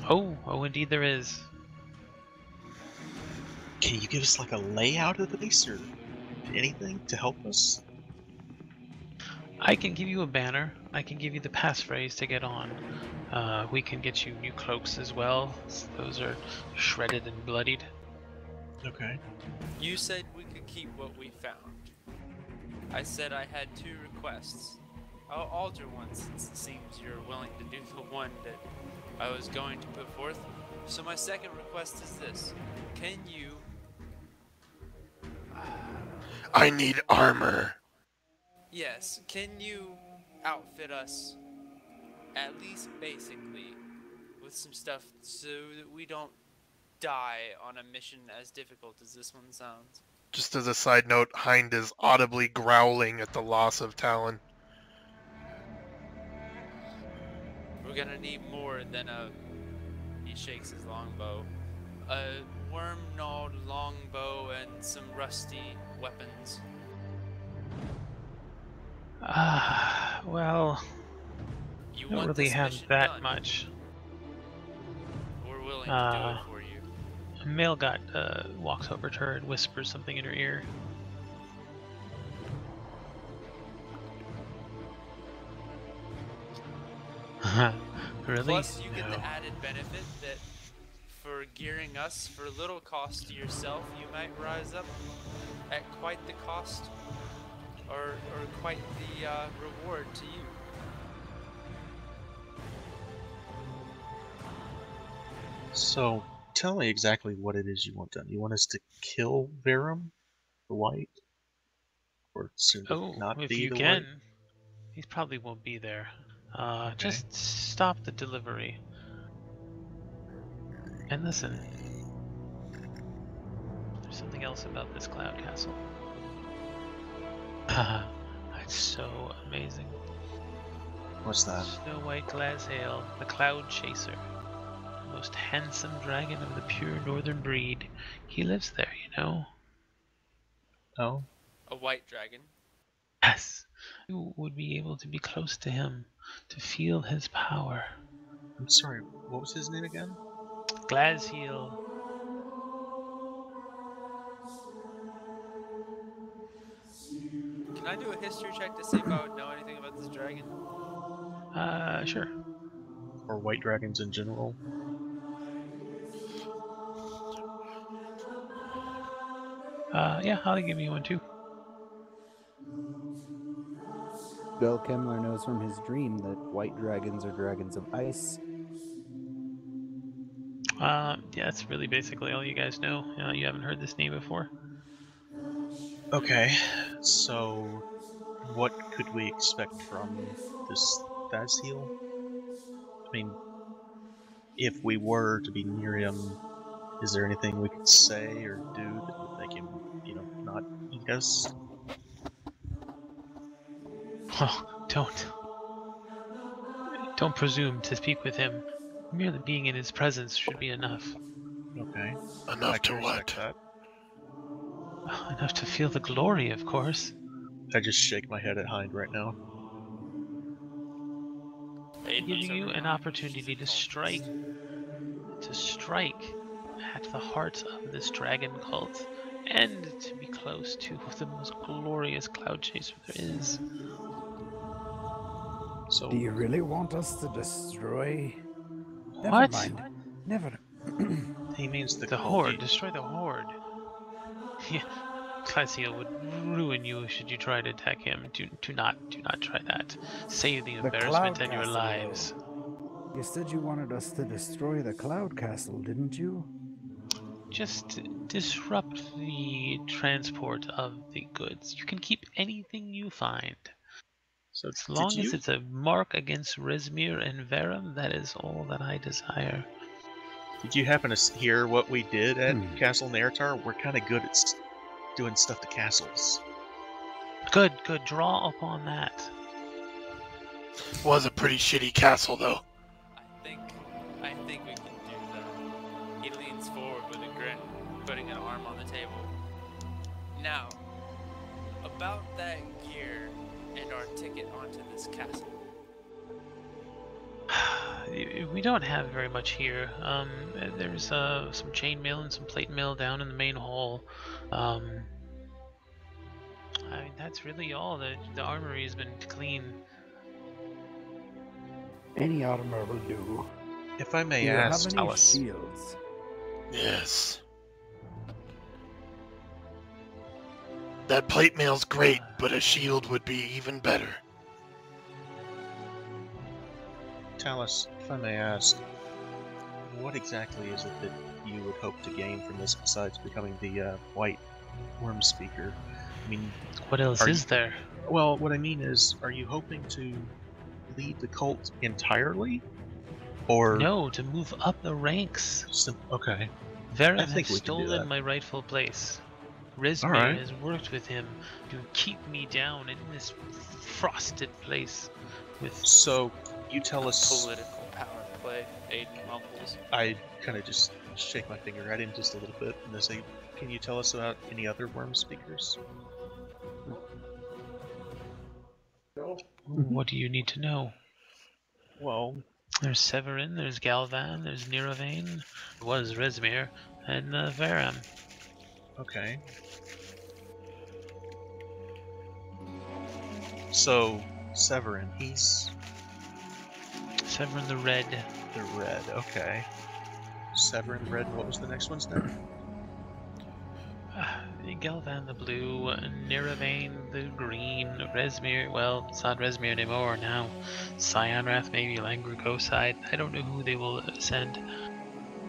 Oh, indeed there is. Can you give us like a layout of the place or anything to help us? I can give you a banner. I can give you the passphrase to get on. We can get you new cloaks as well. Those are shredded and bloodied. Okay. You said we could keep what we found. I said I had 2 requests. I'll alter one since it seems you're willing to do the one that I was going to put forth. So my second request is this. Can you... I need armor. Yes, can you outfit us, at least basically, with some stuff so that we don't die on a mission as difficult as this one sounds? Just as a side note, Hind is audibly growling at the loss of Talon. We're gonna need more than a... He shakes his longbow. A worm-gnawed longbow and some rusty weapons. Well, You You don't want really this have mission that done. much. We're willing to do it for you. A male guy walks over to her and whispers something in her ear. Really? Plus, you get No. the added benefit that for gearing us for little cost to yourself, you might rise up at quite the cost or quite the reward to you. So, tell me exactly what it is you want done. You want us to kill Verum, the White? Or soon to Oh, not if be you the can. White? He probably won't be there. Okay. Just stop the delivery. And listen. There's something else about this cloud castle. It's so amazing. What's that? Snow White Glasshail, the Cloud Chaser. The most handsome dragon of the pure northern breed. He lives there, you know? Oh? A white dragon. Yes. You would be able to be close to him, to feel his power. I'm sorry, what was his name again? Glasshael. Can I do a history check to see if I would know anything about this dragon? Sure. Or White Dragons in general? Yeah, I'll give you one too. Bill Kemmler knows from his dream that white dragons are dragons of ice. Yeah, that's really basically all you guys know. You haven't heard this name before? Okay, so what could we expect from this Thazheal? I mean, if we were to be near him, is there anything we could say or do that would make him, not eat us? Oh, don't presume to speak with him. Merely being in his presence should be enough. Okay, I Enough can to respect what? that. Enough to feel the glory, of course. I just shake my head at Hind right now. Aiden looks Giving you over an behind. She's opportunity a cultist. to strike at the heart of this dragon cult, and to be close to the most glorious cloud chaser there is. Do So, you really want us to destroy? Never What? mind. Never. he means the The cult. horde. Destroy the horde. Yeah, Classiel would ruin you should you try to attack him. Do not try that. Save the The embarrassment Cloud and your Castle, lives. though. You said you wanted us to destroy the Cloud Castle, didn't you? Just disrupt the transport of the goods. You can keep anything you find. So, As did long as you it's a mark against Rezmir and Verum, that is all that I desire. happen to hear what we did at Hmm. Castle Neratar? We're kind of good at doing stuff to castles. Good. Draw upon that. Was a pretty shitty castle, though. I think we can do that. He leans forward with a grin, putting an arm on the table. Now, about that gear and our ticket onto this castle. We don't have very much here. There's some chainmail and some plate mail down in the main hall. I mean, that's really all. The armory has been clean. Any armor will do. If I Do may you have ask, any Alice, shields? Yes. That plate mail's great, but a shield would be even better. Talus, if I may ask, what exactly is it that you would hope to gain from this besides becoming the White Worm Speaker? I mean, What else is there? well, what I mean is, are you hoping to lead the cult entirely? Or No, to move up the ranks. okay. Verum I think has we can do stolen that. my rightful place. Rezmir Alright. has worked with him to keep me down in this frosted place with... So, you tell us... Political power play, Aiden mumbles. I kind of just shake my finger at him just a little bit and I say, can you tell us about any other Worm Speakers? What do you need to know? Well, There's Severin, there's Galvan, there's Nirovane, was Rezmir, and Varam. okay. So, Severin, he's Severin the Red. the red, okay. Severin red, and what was the next one's name? Galvan the blue, Nirovane the green, Rezmir, well, it's not Rezmir anymore now. Cyanrath, maybe Langrugoside, I don't know who they will send.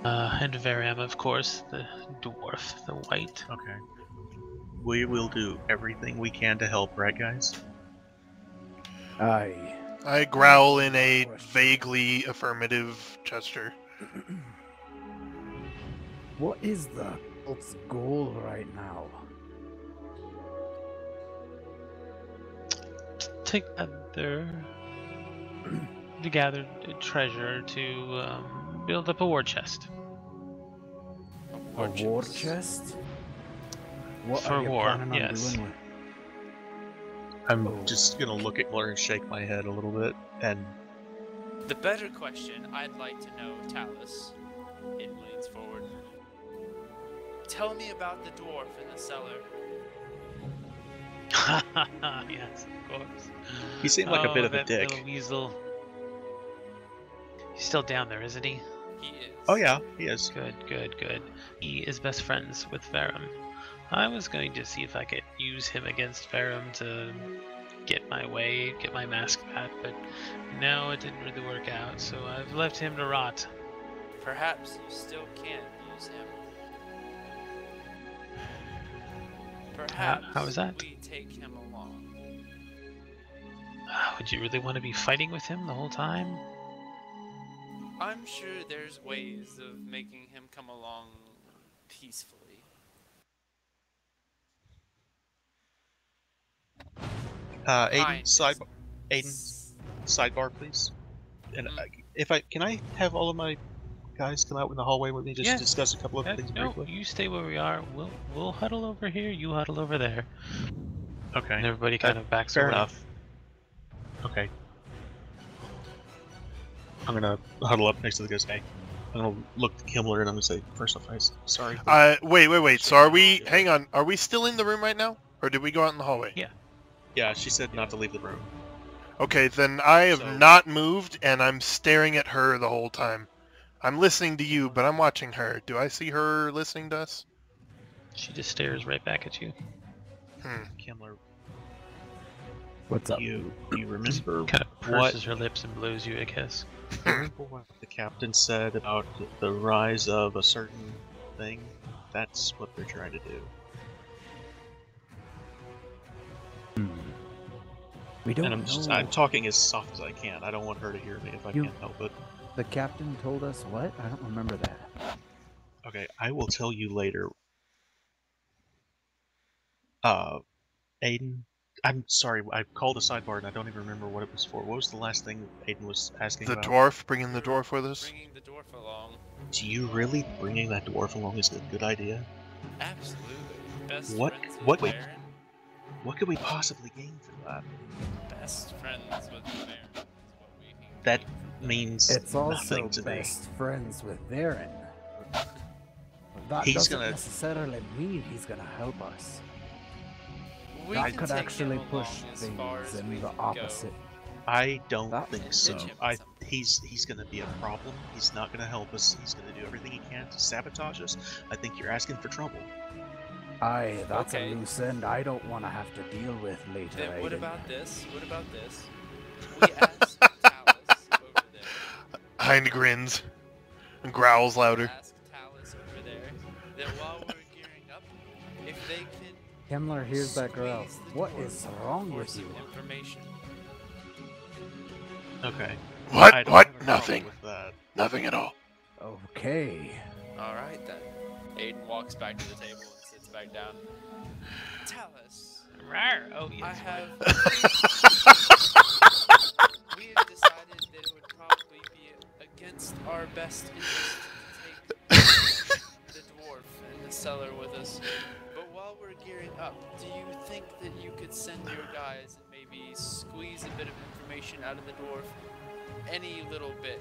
And Varam, of course, the dwarf, the white. Okay. We will do everything we can to help, right, guys? Aye. I growl in a vaguely affirmative gesture. What is the cult's goal right now? Together to gather treasure to build up a war chest. A war chest? What For are you war, planning on yes. doing with? I'm just gonna look at Blair and shake my head a little bit, and The better question I'd like to know, Talus, it leans forward. Tell me about the dwarf in the cellar. Yes, of course. he seemed like a bit of a that dick. little weasel. He's still down there, isn't he? He is. Oh yeah, he is. Good, good, good. He is best friends with Varam. I was going to see if I could use him against Varam to get my way, get my mask back, but no, it didn't really work out, so I've left him to rot. Perhaps you still can use him. Perhaps how is that? we take him along. Would you really want to be fighting with him the whole time? I'm sure there's ways of making him come along peacefully. Aiden, sidebar, please. And if I can, I have all of my guys come out in the hallway with me just to discuss a couple of things No, briefly. you stay where we are. We'll huddle over here. You huddle over there. Okay. And everybody kind of backs fair away. enough. Okay. I'm gonna huddle up next to the guy's guy. I'm gonna look at Kimmler and I'm gonna say, first off, guys, sorry. Wait. So are we? Hang on. Are we still in the room right now, or did we go out in the hallway? Yeah. Yeah, she said not to leave the room. Okay, then I have So- not moved, and I'm staring at her the whole time. I'm listening to you, but I'm watching her. Do I see her listening to us? She just stares right back at you. Kimmler, What's up? you remember Kind of what purses her lips and blows you a kiss. remember what the captain said about the rise of a certain thing? That's what they're trying to do. We don't And know. I'm talking as soft as I can. I don't want her to hear me if I You- can't help it. The captain told us what? I don't remember that. Okay, I will tell you later. Aiden, I'm sorry, I called a sidebar and I don't even remember what it was for. What was the last thing Aiden was asking The about? dwarf, bringing the dwarf with us. Bringing the dwarf along. Do you really bringing that dwarf along is a good idea? Absolutely. Best What- friends what- with Baron. What could we possibly gain from that? Best friends with Baron is what we can That gain from that. means It's also nothing to me. best friends with Varen. That He's doesn't gonna- necessarily mean he's gonna help us. We That can could take actually him push along as far things as in we the can go. opposite. I don't That- think so. Ditch him at some point. He's gonna be a problem. He's not gonna help us. He's gonna do everything he can to sabotage us. I think you're asking for trouble. Aye, that's Okay. a loose end I don't want to have to deal with later. Then what Aiden. about this? What about this? We ask Talus over there. Hind grins and growls louder. Ask Talus over there that while we're gearing up, if they can Himmler hears that growl. squeeze the What dwarf is wrong for with some you? information. Okay. What? I don't What? have a problem Nothing. with that. Nothing at all. Okay. All right then. Aiden walks back to the table and sits back down. Talus, Rawr. Oh, I yes. have. We have decided that it would probably be against our best interest to take the dwarf and the cellar with us. But while we're gearing up, do you think that you could send your guys and maybe squeeze a bit of information out of the dwarf any little bit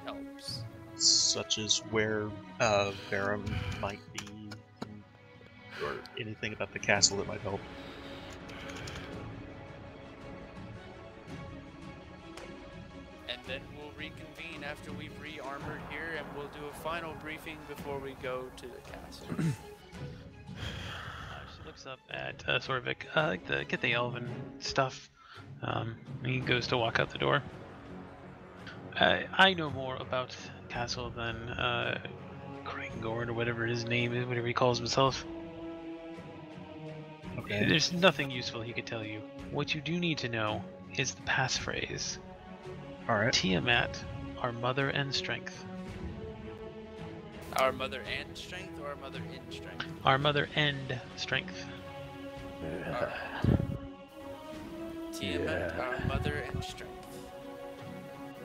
helps. Such as where Verum might be, or anything about the castle that might help. And then we'll reconvene after we've re-armored here, and we'll do a final briefing before we go to the castle. She looks up at Sorvik, get the elven stuff. He goes to walk out the door. I know more about castle than Krangorn or whatever his name is, whatever he calls himself. Okay. There's nothing useful he could tell you. What you do need to know is the passphrase. Alright. Tiamat, our mother and strength. Our mother and strength, or our mother in strength? Our mother and strength. Tiamat, our mother and strength.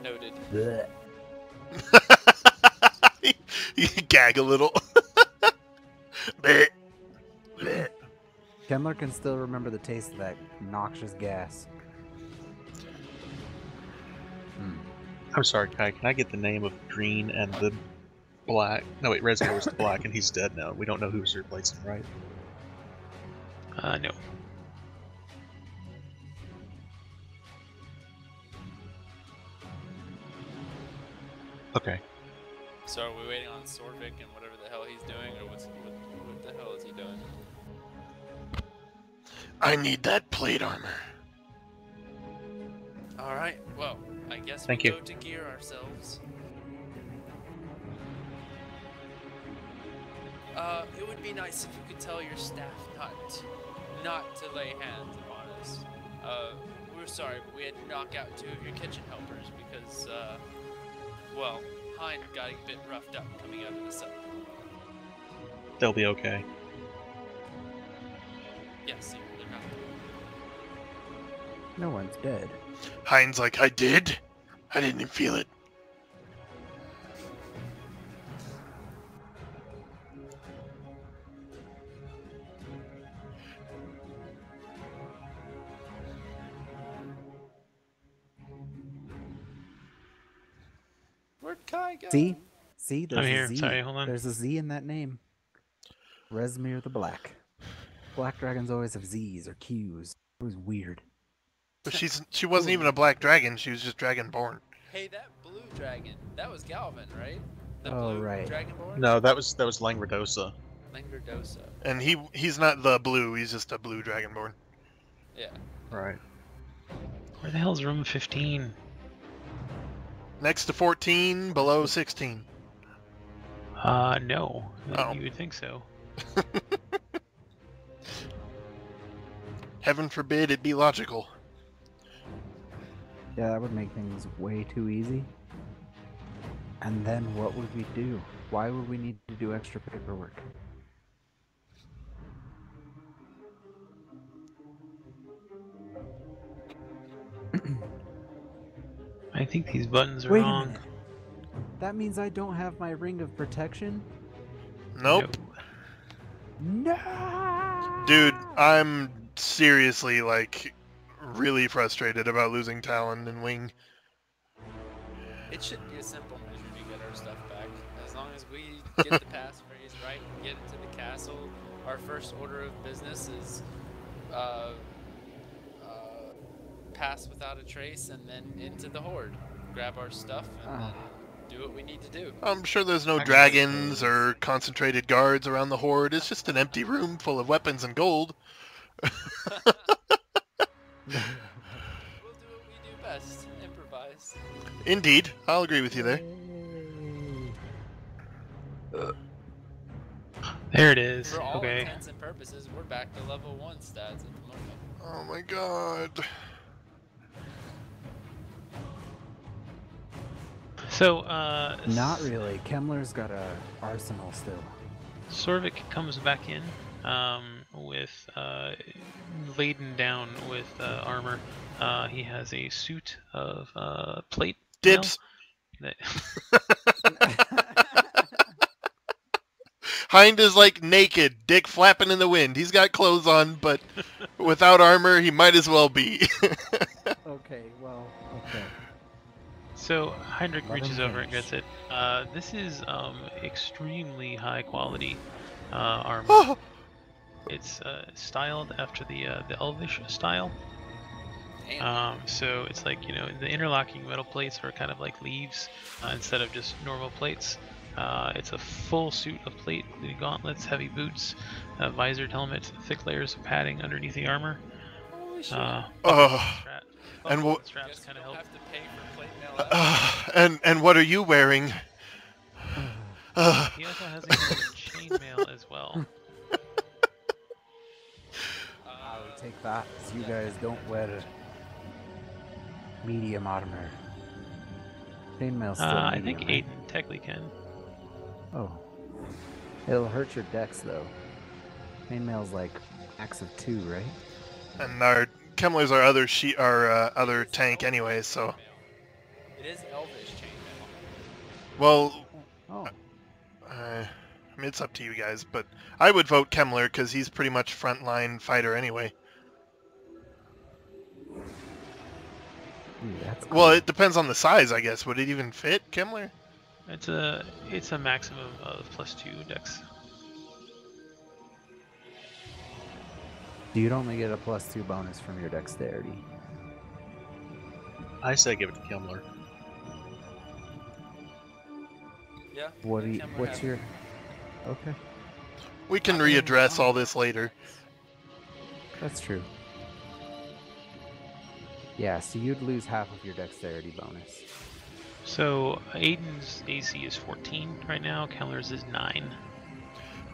Noted. You gag a little. Bleh. Bleh. Kemler can still remember the taste of that noxious gas. I'm sorry, Kai, can I get the name of Green and the Black? No, wait, Rezmir was the Black and he's dead now. We don't know who's replacing him, right? No. Okay. So are we waiting on Sorvik and whatever the hell he's doing, or what the hell is he doing? I need that plate armor. Alright, well, I guess Thank we you. go to gear ourselves. It would be nice if you could tell your staff not to lay hands upon us. We're sorry, but we had to knock out 2 of your kitchen helpers because, well, Hein got a bit roughed up coming out of the cell. They'll be okay. Yes, they're not. No one's dead. Hein's like, I did? I didn't even feel it. Where'd Kai go? See, there's I'm here. a Z. Sorry, hold on. There's a Z in that name. Rezmir the Black. Black dragons always have Z's or Q's. It was weird. But she wasn't even a black dragon, she was just dragonborn. Hey, that blue dragon, that was Galvin, right? The Oh, blue right. dragonborn? No, that was Langredosa. Langredosa. And he's not the blue, he's just a blue dragonborn. Yeah. Right. Where the hell's room 15? Next to 14, below 16. No. Oh. You would think so. Heaven forbid it be logical. Yeah, that would make things way too easy. And then what would we do? Why would we need to do extra paperwork? I think these buttons are Wait a wrong. minute. That means I don't have my ring of protection? Nope. No! Dude, I'm seriously, like, really frustrated about losing Talon and Wing. It should be a simple measure to get our stuff back. As long as we get the passphrase right and get into the castle, our first order of business is pass without a trace and then into the horde. Grab our stuff and then do what we need to do. I'm sure there's no dragons or concentrated guards around the horde. It's just an empty room full of weapons and gold. We'll do what we do best. Improvise. Indeed, I'll agree with you there. There it is. For all Okay. intents and purposes, we're back to level 1 stats at the moment. Oh my god. So, Not really. Kemler's got a arsenal still. Sorvik comes back in with laden down with armor. He has a suit of plate. Dibs. mail Hind is like naked, dick flapping in the wind. He's got clothes on, but without armor, he might as well be. Okay, well, okay. So Heinrich Let reaches him over and finish. gets it. This is extremely high quality armor. Oh, It's styled after the Elvish style. Damn. So it's like, you know, the interlocking metal plates are kind of like leaves instead of just normal plates. It's a full suit of plate, including gauntlets, heavy boots, visored helmet, thick layers of padding underneath the armor. Holy shit. oh. And Buckles what? and straps Guess you kind of don't help. have to pay for plate mail after. And what are you wearing? He also has chainmail as well. I would take that, 'cause you guys don't wear medium armor. Chainmail's still I medium, think right? Aiden technically can. Oh. It'll hurt your dex, though. Chainmail's like max of 2, right? And our Kemmler's our other tank anyway, so. It is Elvish chainmail. Well, Oh. I mean, it's up to you guys, but I would vote Kemmler because he's pretty much frontline fighter anyway. Ooh, that's cool. Well, it depends on the size, I guess. Would it even fit Kemmler? It's a maximum of +2 dex. You'd only get a +2 bonus from your dexterity. I say give it to Kemmler. Yeah. What do you, Kemmler what's has your... it. Okay, We can readdress all this later. that's true. Yeah, so you'd lose half of your dexterity bonus. So Aiden's AC is 14 right now. Keller's is 9.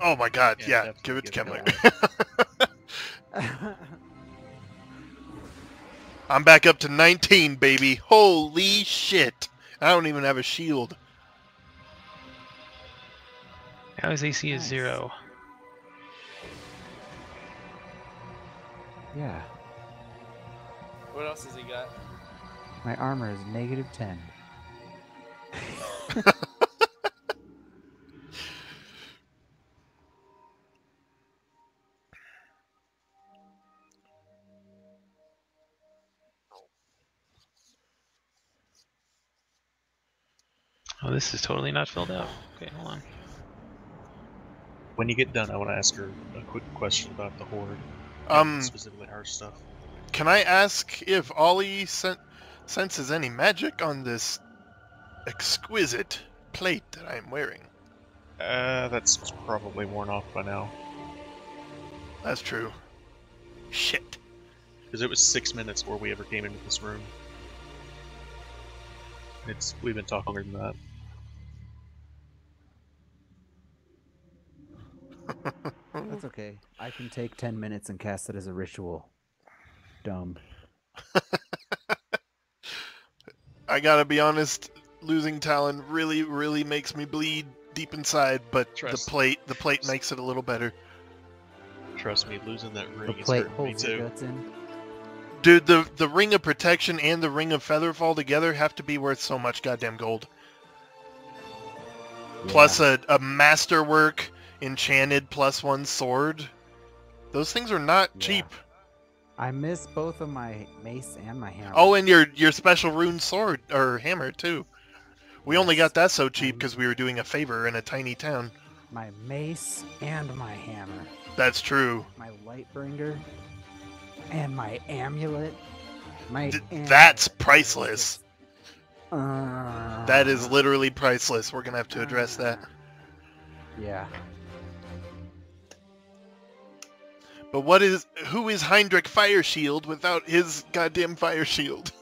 Oh my god, Yeah, yeah, give it to definitely Kemmler. I'm back up to 19, baby. Holy shit. I don't even have a shield. Now his AC is Nice. 0. Yeah, What else has he got? my armor is -10. Oh, this is totally not filled out. Okay, hold on. When you get done, I want to ask her a quick question about the Horde. Specifically her stuff. Can I ask if Ollie senses any magic on this exquisite plate that I'm wearing? That's probably worn off by now. That's true. Shit. Because it was 6 minutes before we ever came into this room. We've been talking longer than that. That's okay. I can take 10 minutes and cast it as a ritual. Dumb. I gotta be honest, losing Talon really, really makes me bleed deep inside, but Trust. the plate makes it a little better. Trust me, losing that The ring is plate hurting me holds your too. guts in. Dude, the Ring of Protection and the Ring of Featherfall together have to be worth so much goddamn gold. Plus Yeah. a masterwork enchanted +1 sword. Those things are not Yeah. cheap. I miss both of my mace and my hammer. Oh, and your special rune sword or hammer too. We only Yes. got that so cheap because we were doing a favor in a tiny town. My mace and my hammer. That's true. My lightbringer and my amulet. My amulet That's is priceless. just- That is literally priceless. We're gonna have to address that. Yeah. But who is Heinrich Fire Shield without his goddamn fire shield?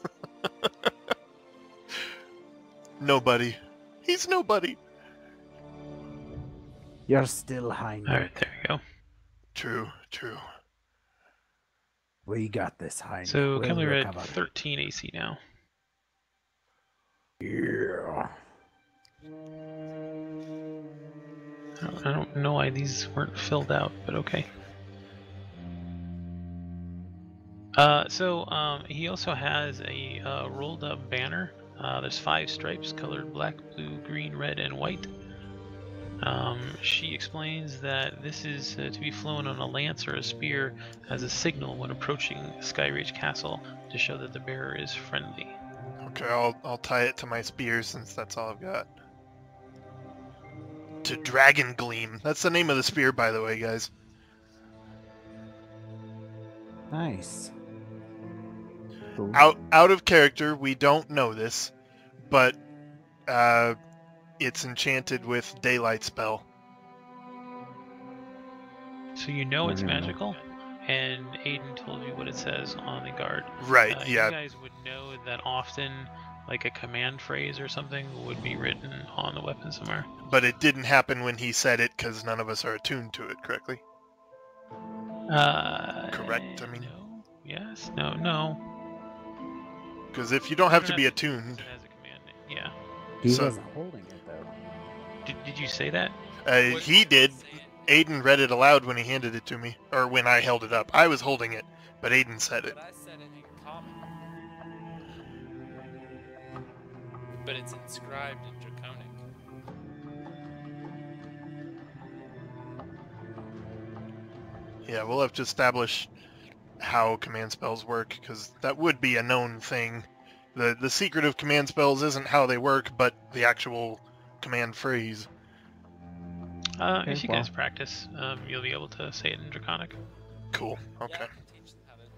Nobody. He's nobody. You're still Heinrich. Alright, there we go. True, true. We got this, Heinrich. So We'll Keller at recover. 13 AC now. Yeah. I don't know why these weren't filled out, but okay. He also has a rolled up banner. There's 5 stripes colored black, blue, green, red, and white. She explains that this is to be flown on a lance or a spear as a signal when approaching Skyreach Castle to show that the bearer is friendly. Okay, I'll tie it to my spear since that's all I've got. To Dragon Gleam. That's the name of the spear, by the way, guys. Nice. Cool. Out of character, we don't know this, but it's enchanted with daylight spell. So you know it's Mhm. magical, and Aiden told you what it says on the guard. Right, yeah. You guys would know that often, like a command phrase or something would be written on the weapon somewhere. But it didn't happen when he said it because none of us are attuned to it correctly. Correct, I mean. No. Yes. No. No. Because if you don't have to be It attuned... has a command name. Yeah. He So- wasn't holding it though. Did you say that? What he did. saying? Aiden read it aloud when he handed it to me, or when I held it up. I was holding it, but Aiden said it. But I said it in common. But it's inscribed in Draconic. Yeah, we'll have to establish how command spells work, because that would be a known thing. The secret of command spells isn't how they work, but the actual command phrase. If you well. guys practice, you'll be able to say it in Draconic. Cool, Yeah, okay.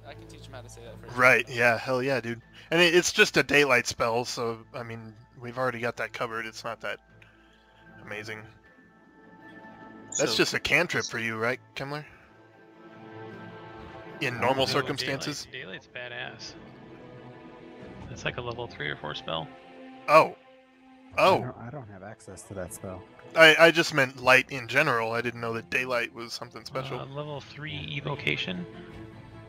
I can teach them how to say that first. Right, yeah, hell yeah, dude. And it's just a daylight spell, so, I mean, we've already got that covered. It's not that amazing. That's So- just a cantrip for you, right, Kemler? In normal No, circumstances? Daylight's badass. It's like a level 3 or 4 spell. Oh. Oh. I don't have access to that spell. I just meant light in general. I didn't know that daylight was something special. Level 3 evocation.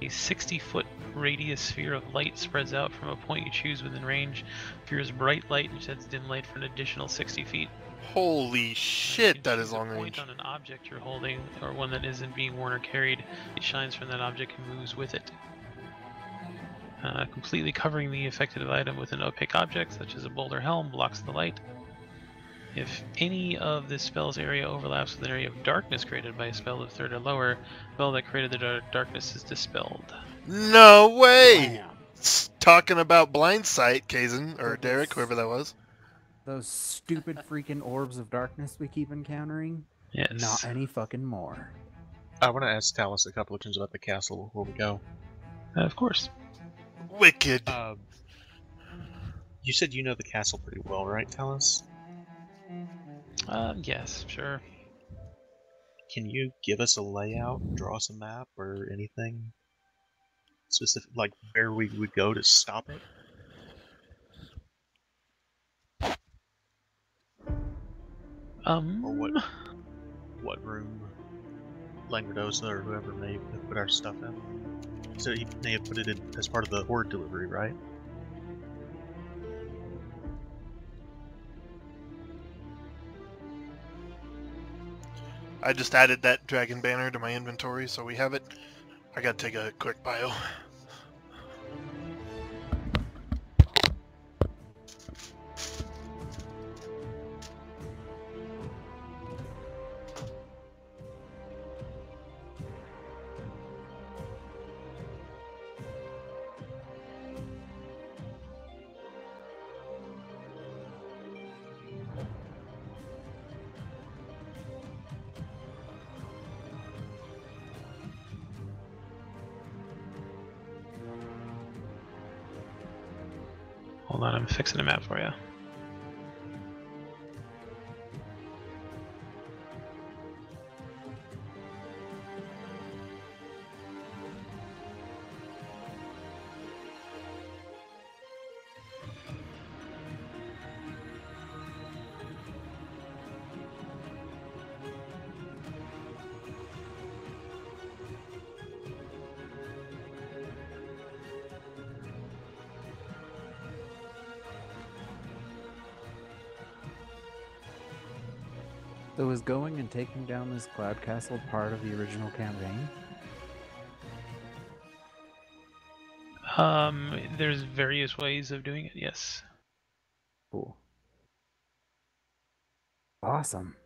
A 60-foot radius sphere of light spreads out from a point you choose within range. Spheres bright light and sheds dim light for an additional 60 feet. Holy You shit, can that choose is a long point range. on an object you're holding, or one that isn't being worn or carried. It shines from that object and moves with it. Completely covering the affected item with an opaque object, such as a boulder helm, blocks the light. If any of this spell's area overlaps with an area of darkness created by a spell of 3rd or lower, the spell that created the darkness is dispelled. No way! Bam. Talking about blind sight, Kazan, or But Derek, this- whoever that was. Those stupid freaking orbs of darkness we keep encountering? Yes. Not any fucking more. I want to ask Talus a couple of questions about the castle before we go. Of course. Wicked. You said you know the castle pretty well, right, Talus? Yes, sure. Can you give us a layout, draw us a map, or anything specific, like where we would go to stop it? Or what room Langredosa or whoever may have put our stuff in? So he may have put it in as part of the horde delivery, right? I just added that dragon banner to my inventory, so we have it. I gotta take a quick bio. Hold on, I'm fixing a map for you. So is going and taking down this cloud castle part of the original campaign? There's various ways of doing it, yes. Cool. Awesome.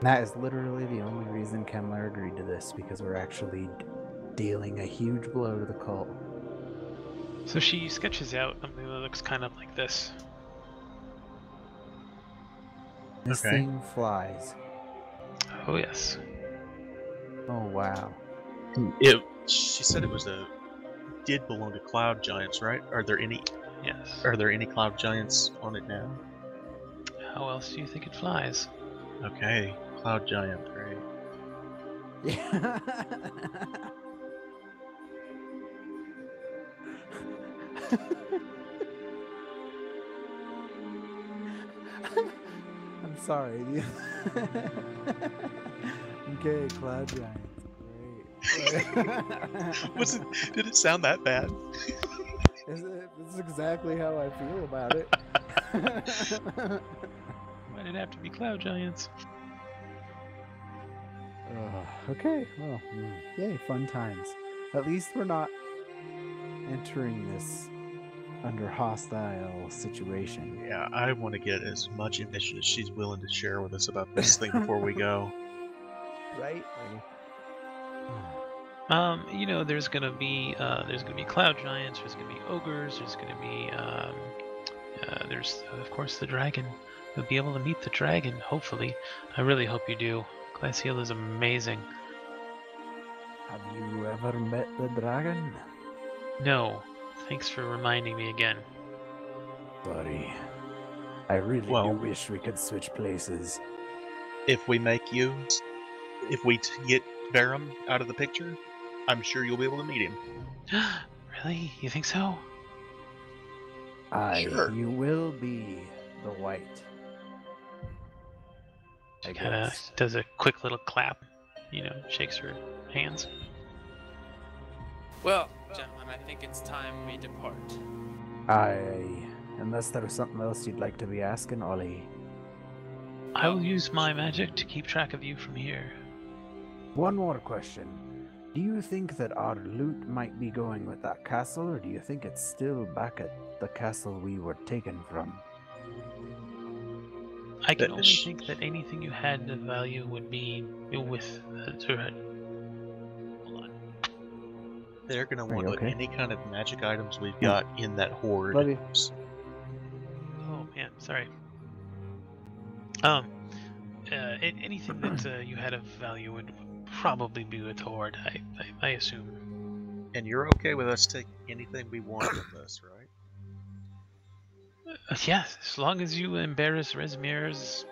That is literally the only reason Kemler agreed to this, because we're actually dealing a huge blow to the cult. So she sketches out something that looks kind of like this. This Okay. thing flies. Oh yes. Oh wow. She said it did belong to cloud giants, right? Are there any Yes. cloud giants on it now? How else do you think it flies? Okay, cloud giant, right? Yeah. I'm sorry. Okay, cloud giants. Great. Did it sound that bad? This is exactly how I feel about it. Why did it have to be cloud giants? Okay, well, yay, fun times. At least we're not entering this under hostile situation. Yeah, I want to get as much information as she's willing to share with us about this thing before we go. Right? You know, there's gonna be cloud giants. There's gonna be ogres. There's gonna be there's of course the dragon. You'll be able to meet the dragon. Hopefully, I really hope you do. Glacial is amazing. Have you ever met the dragon? No, thanks for reminding me again. Sorry. I really Well- do wish we could switch places. If we get Verum out of the picture, I'm sure you'll be able to meet him. Really? You think so? Sure. You will be the white. I Kind of guess. does a quick little clap. You know, shakes her hands. Well, gentlemen, I think it's time we depart. Unless there was something else you'd like to be asking, Ollie. I will use my magic to keep track of you from here. One more question. Do you think that our loot might be going with that castle, or do you think it's still back at the castle we were taken from? I can only think that anything you had of value would be with the turret. Hold on. They're gonna Are want you okay? any kind of magic items we've got in that hoard. Love you. Oh man, sorry. Anything that you had of value would probably be with Horde, I assume. And you're okay with us taking anything we want from this, right? Yes, as long as you embarrass Rezmir's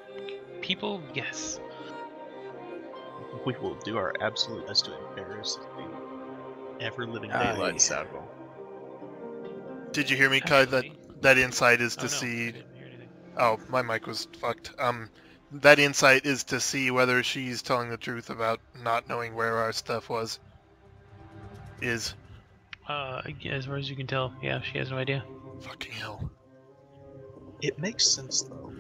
people, yes. We will do our absolute best to embarrass the ever-living Aye. daylights out of them. Did you hear me, Kai? Absolutely. That insight is Oh, to no, I see. didn't hear anything. Oh, my mic was fucked. That insight is to see whether she's telling the truth about not knowing where our stuff was. As As far as you can tell, yeah, she has no idea. fucking hell. It makes sense, though.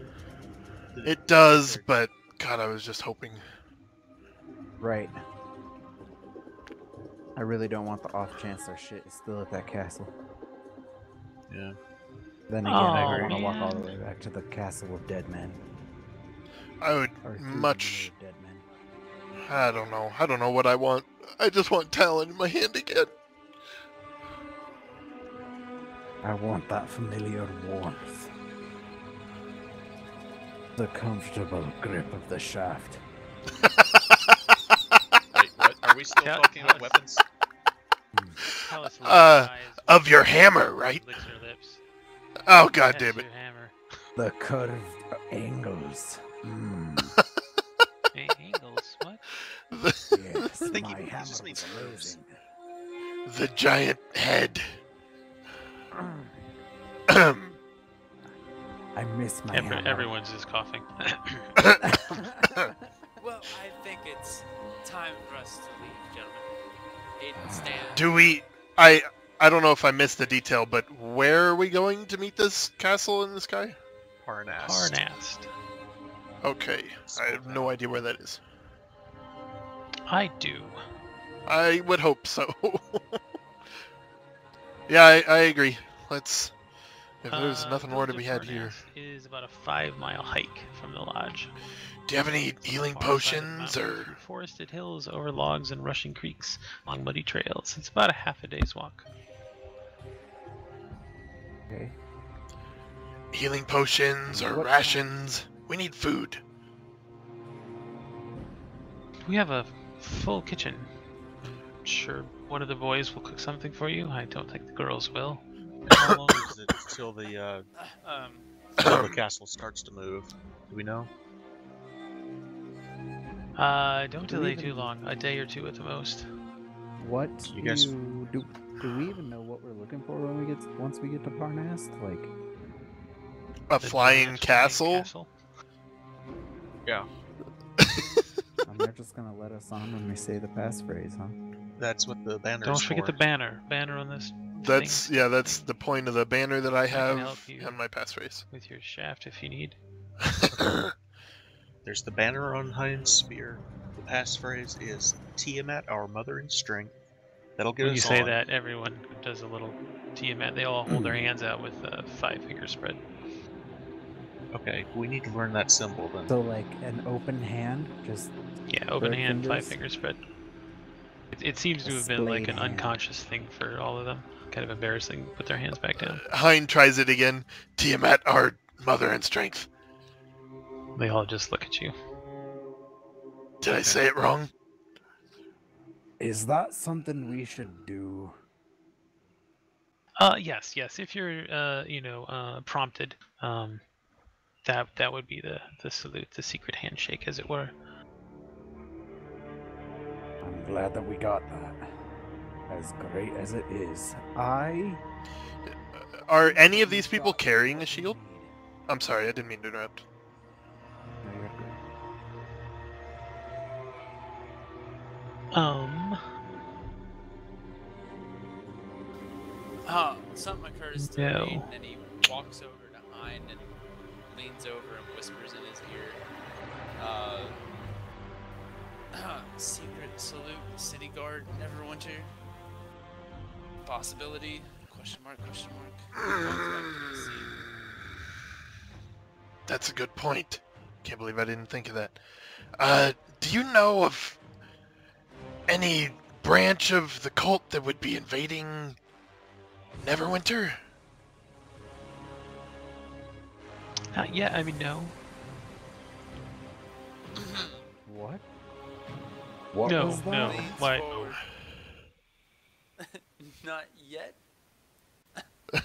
It does, but God, I was just hoping. Right. I really don't want the off chance our shit is still at that castle. Yeah. Then again, Oh, I don't want to walk all man. the way back to the castle of dead men. I would Or through the much. mirror of dead men. I don't know. I don't know what I want. I just want talent in my hand again. I want that familiar warmth. The comfortable grip of the shaft. Wait, what? Are we still Yeah, talking about yes. weapons? Alice Of your hammer, right? Licks her lips. Oh God Yes, damn it! your hammer. The curved angles. Angles, what? The, Yes, I think my he hammer just means was curves. amazing. the giant head. I miss my hammer. Everyone's just coughing. Well, I think it's time for us to leave, gentlemen. Aiden, stand. Do we? I don't know if I missed the detail, but where are we going to meet this castle in the sky? Parnast. Parnast. Okay, I have no idea where that is. I do. I would hope so. Yeah, I agree. Let's If there's nothing more to be had Village here. of Parnas is about a 5-mile hike from the lodge. Do you have any healing Far side of the potions mountain, or... through forested hills, over logs and rushing creeks, along muddy trails. It's about a half a day's walk. Okay. healing potions or What- rations? We need food. We have a full kitchen. Sure, one of the boys will cook something for you. I don't think the girls will. And how long is it till the castle starts to move? Do we know? Don't delay too long. A day or two at the most. What You guys- do we even know what we're looking for when we get once we get to Parnas? Like, A The flying giant castle? Yeah. they're just gonna let us on when we say the passphrase, huh? That's what the banner Don't is forget for. the banner. Banner on this That's yeah, that's the point of the banner that I can have help you. on my passphrase. with your shaft if you need. There's the banner on Hein's spear. The passphrase is Tiamat, our mother in strength. That'll get When us you say on. that, everyone does a little Tiamat. They all hold their hands out with a 5-finger spread. Okay, we need to learn that symbol then. So like an open hand, just Yeah, open Bird hand, fingers? 5-finger spread. It seems to A have been like splayed an hand. unconscious thing for all of them. Kind of embarrassing. Put their hands back down. Hein tries it again. Tiamat, our mother in strength. They all just look at you. Did I say it wrong? is that something we should do? Yes. If you're, prompted, that would be the salute, the secret handshake, as it were. I'm glad that we got that. As great as it is, Are any of these people carrying a shield? I'm sorry, I didn't mean to interrupt. No, you're good. Something occurs to No. Reed, and he walks over to Hein and leans over and whispers in his ear, secret salute, city guard, Neverwinter. Possibility? Question mark, question mark. Walks back to his seat. That's a good point. Can't believe I didn't think of that. Do you know of any branch of the cult that would be invading Neverwinter? Not yet. I mean, no. What? What No, was that? no. Leans Why? forward. Not yet?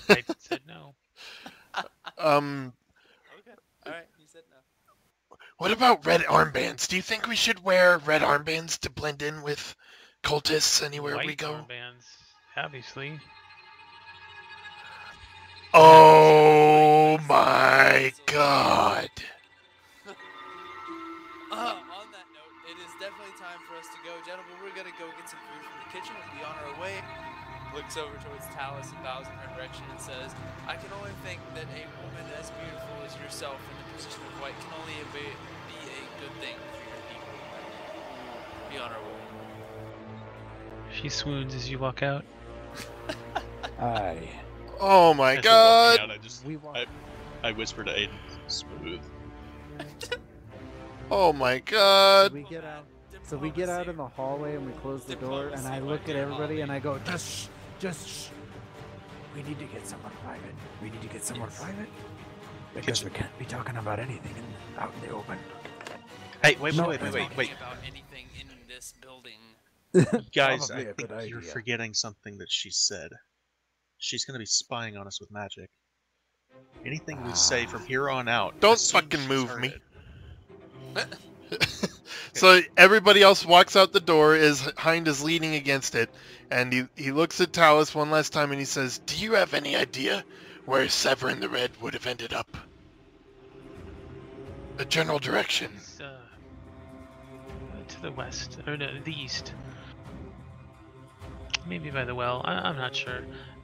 I said no. Okay. Alright, you said no. What about red armbands? Do you think we should wear red armbands to blend in with cultists anywhere White we go? armbands, obviously. Oh my god. On that note, it is definitely time for us to go. Gentlemen, we're gonna go get some food from the kitchen and be on our way. Looks over towards Talus and bows in her direction and says, I can only think that a woman as beautiful as yourself in the position of white can only be a good thing for your people. Be on our way. She swoons as you walk out. Aye. Oh my As we're walking god. out, We walk. I whisper to Aiden, smooth. Oh my god. We get out. So we get out in the hallway and we close the door, and I look at everybody and I go, just shh. We need to get somewhere private. We need to get somewhere private because we can't be talking about anything out in the open. Hey, wait. Talking about anything in this building. Guys, Probably I a think good you're idea. forgetting something that she said. She's gonna be spying on us with magic. Anything we say from here on out. Don't assume fucking she's move heard me. it. So everybody else walks out the door as Hind is leaning against it, and he looks at Talus one last time and he says, do you have any idea where Severin the Red would have ended up? A general direction. It's, to the west, or no, the east. Maybe by the well. I'm not sure.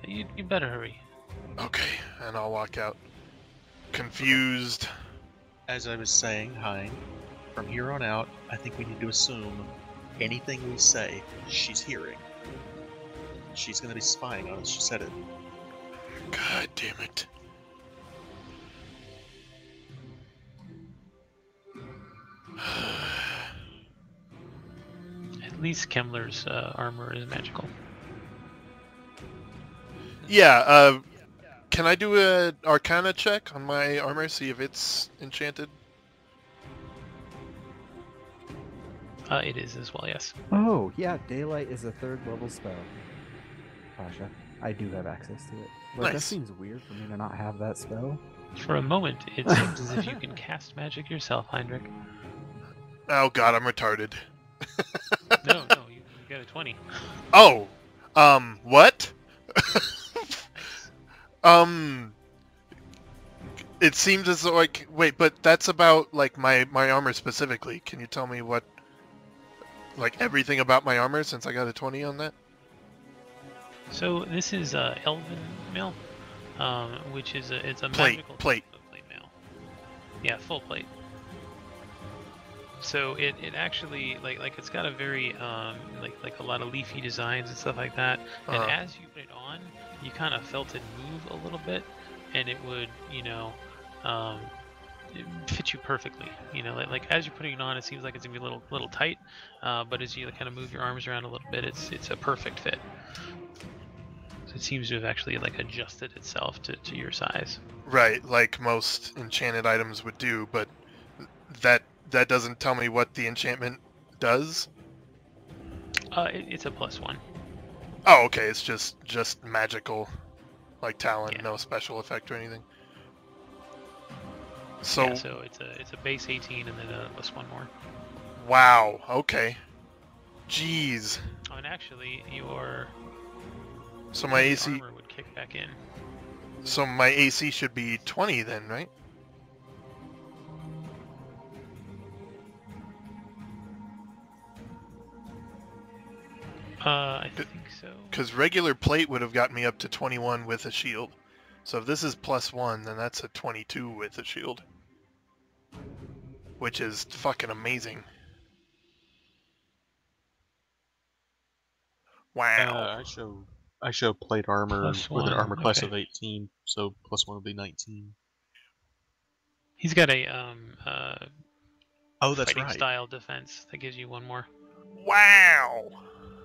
You better hurry. Okay, and I'll walk out. Confused. As I was saying, Hein, from here on out, I think we need to assume anything we say, she's hearing. She's gonna be spying on us, she said it. God damn it. least Kemmler's armor is magical. Yeah, can I do a Arcana check on my armor, see if it's enchanted? It is as well, yes. Oh, yeah, Daylight is a 3rd level spell. Pasha, I do have access to it. But that Nice. seems weird for me to not have that spell. For a moment, it seems as if you can cast magic yourself, Heinrich. Oh god, I'm retarded. No, you got a 20. Oh! What? Nice. It seems as though wait, but that's about, like, my armor specifically. Can you tell me what, like, everything about my armor since I got a 20 on that? So this is Elven mail, which is it's a Plate, magical plate. type of plate mail. Yeah, full plate. So it actually like it's got a very like a lot of leafy designs and stuff like that. And as you put it on, you kind of felt it move a little bit, and it would it fit you perfectly. Like as you're putting it on, it seems like it's gonna be a little tight, but as you kind of move your arms around a little bit, it's a perfect fit. So it seems to have actually like adjusted itself to your size. Right, like most enchanted items would do, but that doesn't tell me what the enchantment does? It's a +1. Oh, okay, it's just magical, like Talon, Yeah. no special effect or anything. So, Yeah, so it's a base 18 and then a +1 more. wow, okay. Jeez. Oh, and actually, your So my AC, armor would kick back in. so my AC should be 20 then, right? I think so. Because regular plate would have got me up to 21 with a shield. So if this is +1, then that's a 22 with a shield. Which is fucking amazing. Wow. I show plate armor with +1, an armor class okay. of 18, so +1 would be 19. He's got a Oh, that's fighting right. style defense that gives you 1 more. Wow.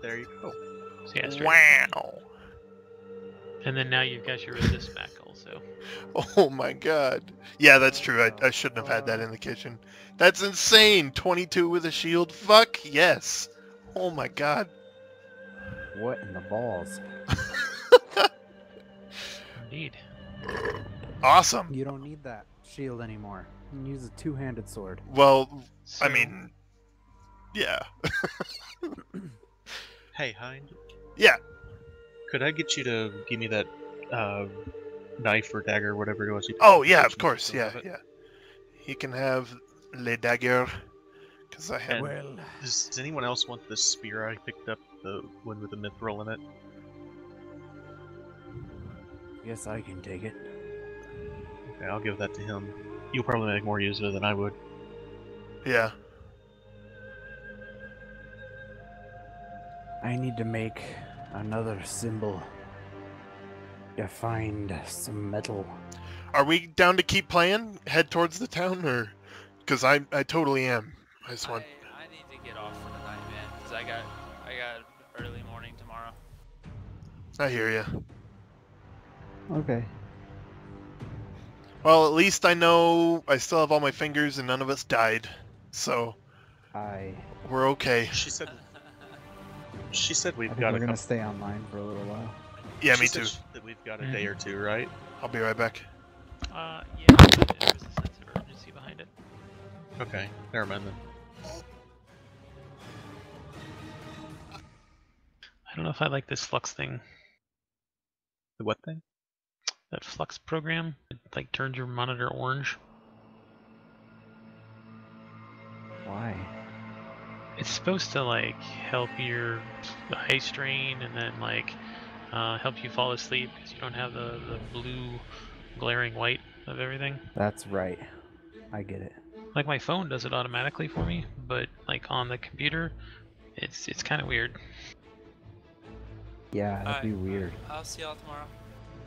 There you go. So yeah, straight up. Wow. And then now you've got your resist back also. Oh my god. Yeah, that's true. I shouldn't have had that in the kitchen. That's insane. 22 with a shield. Fuck yes. Oh my god. What in the balls? Indeed. Awesome. You don't need that shield anymore. You can use a 2-handed sword. Well, So, I mean, yeah. Hey, Hind, Yeah. could I get you to give me that knife or dagger, whatever it was? You Oh yeah, of you course. still Yeah, have it? yeah. He can have le dagger. Because I have. And Well, does anyone else want the spear I picked up, the one with the mithril in it? guess I can take it. Okay, I'll give that to him. You'll probably make more use of it than I would. Yeah. I need to make another symbol to find some metal. Are we down to keep playing? Head towards the town, or? Because I totally am. I just want. I need to get off for tonight, man, because I got early morning tomorrow. I hear you. Okay. Well, at least I know I still have all my fingers and none of us died, so we're okay. She said we've I think got we're a gonna couple. stay online for a little while. Yeah, She me said too. that we've got a day or two, right? I'll be right back. yeah, there was a sense of urgency behind it. Okay, never mind then. I don't know if I like this Flux thing. The what thing? That Flux program, it like turns your monitor orange. Why? It's supposed to like help your eye strain and then like help you fall asleep because you don't have the blue glaring white of everything. That's right. I get it. Like my phone does it automatically for me, but like on the computer, it's kind of weird. Yeah, that'd be Alright. weird. I'll see y'all tomorrow.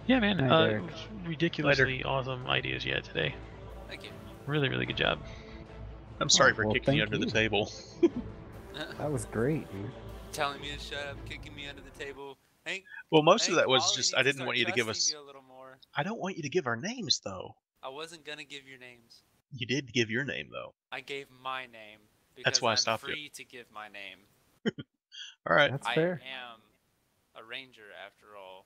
Yeah, man. Hi, Derek. Ridiculously awesome ideas yet today. Thank you. Really, really good job. I'm sorry for well, kicking you thank under the you. table. That was great, dude. Telling me to shut up, kicking me under the table. Hank, Well, most of Hank, that was Ollie just needs I to didn't start want you to give trusting me us. a little more. I don't want you to give our names though. I wasn't gonna give your names. You did give your name though. I gave my name That's because why I I'm stopped you. free to give my name. All right. That's I fair. am a ranger after all.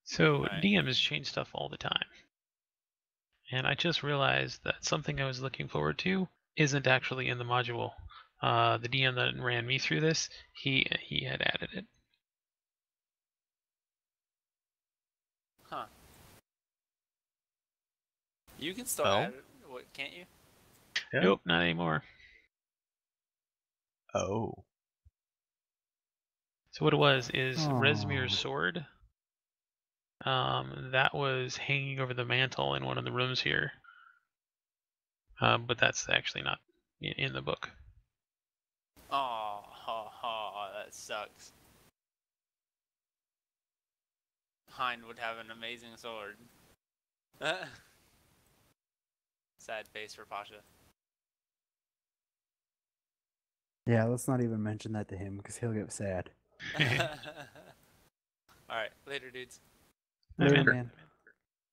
So Right. DMs change stuff all the time. And I just realized that something I was looking forward to isn't actually in the module. The DM that ran me through this, he had added it. Huh. You can still Oh. add it, what, can't you? Yeah. Nope, not anymore. Oh. So what it was is Oh. Rezmir's sword. That was hanging over the mantle in one of the rooms here. But that's actually not in the book. Oh, that sucks. Hind would have an amazing sword. Sad face for Pasha. Yeah, let's not even mention that to him because he'll get sad. Alright, later dudes. Later, man. man.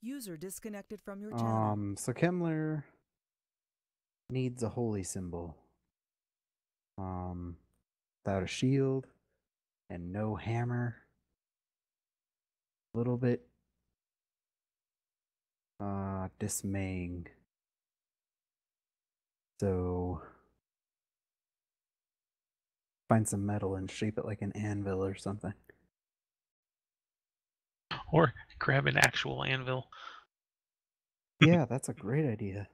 User disconnected from your channel. So Kemmler needs a holy symbol. Without a shield and no hammer. A little bit dismaying. So find some metal and shape it like an anvil or something. Or grab an actual anvil. Yeah, that's a great idea.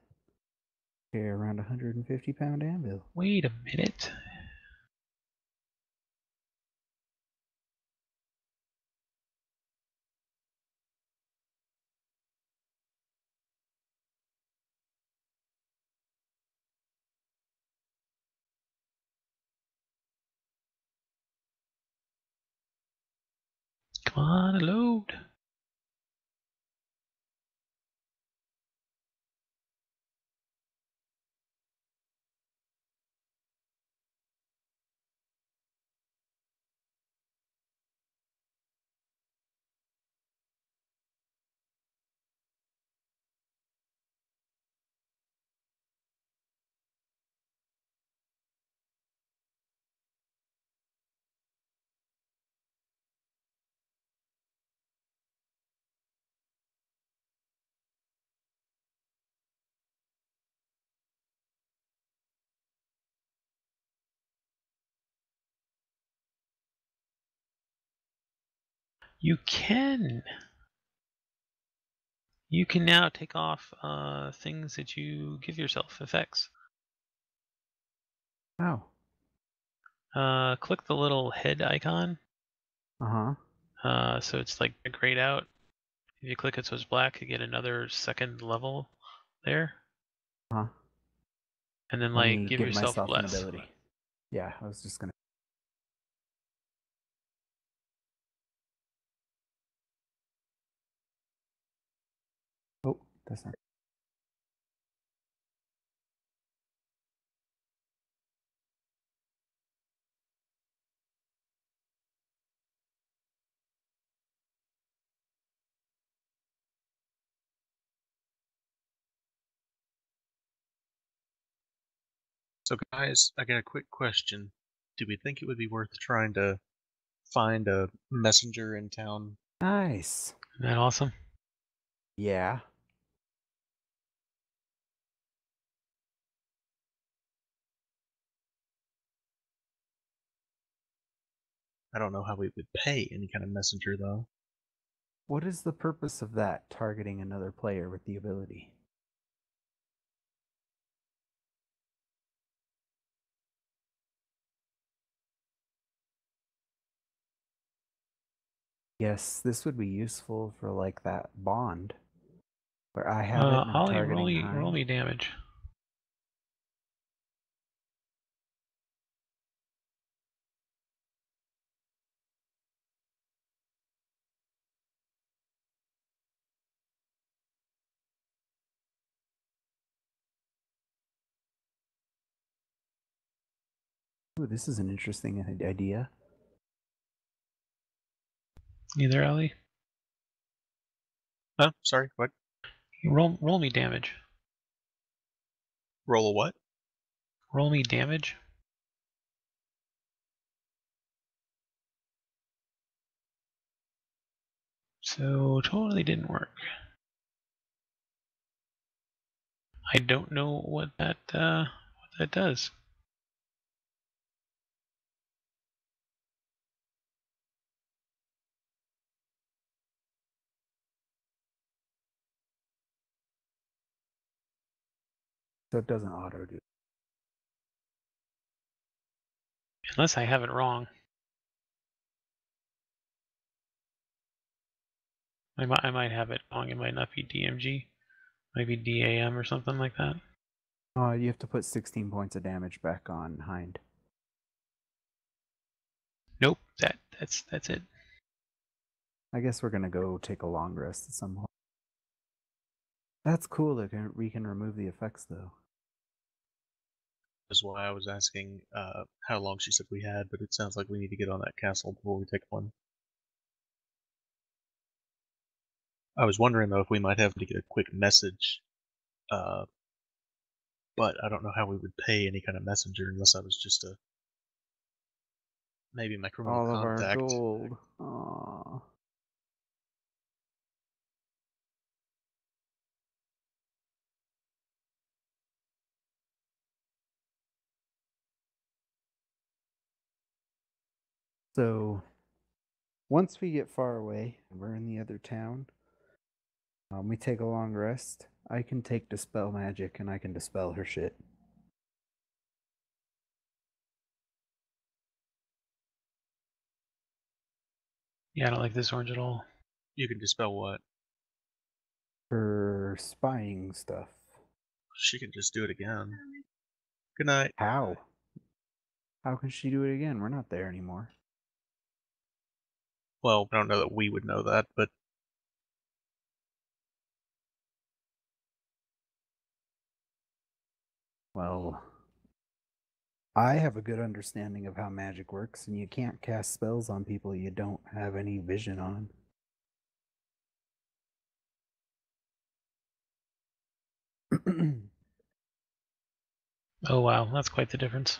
Okay, around 150-pound anvil. Wait a minute. Come on, load. You can. You can now take off things that you give yourself, effects. Oh. Click the little head icon. Uh-huh. So it's like grayed out. If you click it so it's black, you get another second level there. Huh. And then Let like me give give yourself myself an bless. ability. Yeah, I was just gonna. Oh, that's not. So guys, I got a quick question. Do we think it would be worth trying to find a messenger in town? Nice. Isn't that awesome? Yeah. I don't know how we would pay any kind of messenger though. What is the purpose of that, targeting another player with the ability? Yes, this would be useful for like that bond where I have it and I'm Ollie, targeting roll Hind. me damage. this is an interesting idea. You there, Ellie? Huh? Sorry, what? Roll me damage. Roll a what? Roll me damage. So totally didn't work. I don't know what that does. So it doesn't auto do. Unless I have it wrong. I might have it wrong. It might not be DMG. Maybe DAM or something like that. You have to put 16 points of damage back on Hind. Nope. That's it. I guess we're gonna go take a long rest at some point. That's cool that we can remove the effects though. That's why I was asking how long she said we had, but it sounds like we need to get on that castle before we take one. I was wondering though if we might have to get a quick message, but I don't know how we would pay any kind of messenger unless I was just maybe my criminal All of our contact. gold. Aww. So, once we get far away, we're in the other town. We take a long rest. I can take Dispel Magic and I can dispel her shit. Yeah, I don't like this orange at all. You can dispel what? Her spying stuff. She can just do it again. Good night. How? How can she do it again? We're not there anymore. Well, I don't know that we would know that, but Well, I have a good understanding of how magic works, and you can't cast spells on people you don't have any vision on. Oh wow, that's quite the difference.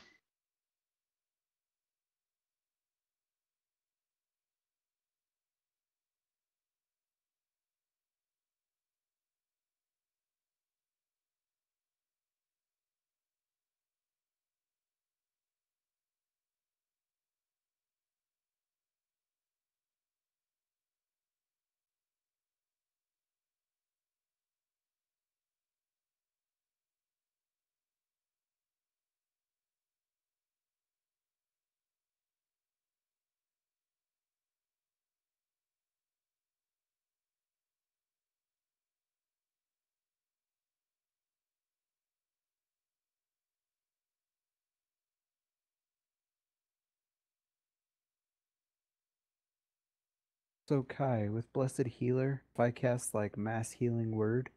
So Kai, with Blessed Healer, if I cast like Mass Healing Word,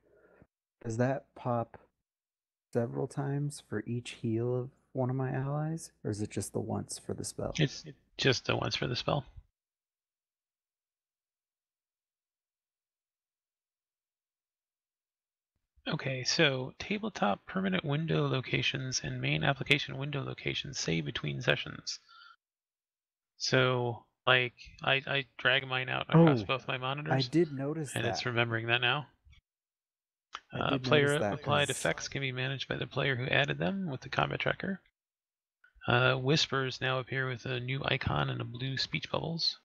does that pop several times for each heal of one of my allies? Or is it just the once for the spell? It's just the once for the spell. Okay, so tabletop permanent window locations and main application window locations save between sessions. So, like, I drag mine out across both my monitors. I did notice and that. it's remembering that now. I did Player notice that applied effects can be managed by the player who added them with the combat tracker. Whispers now appear with a new icon and a blue speech bubbles.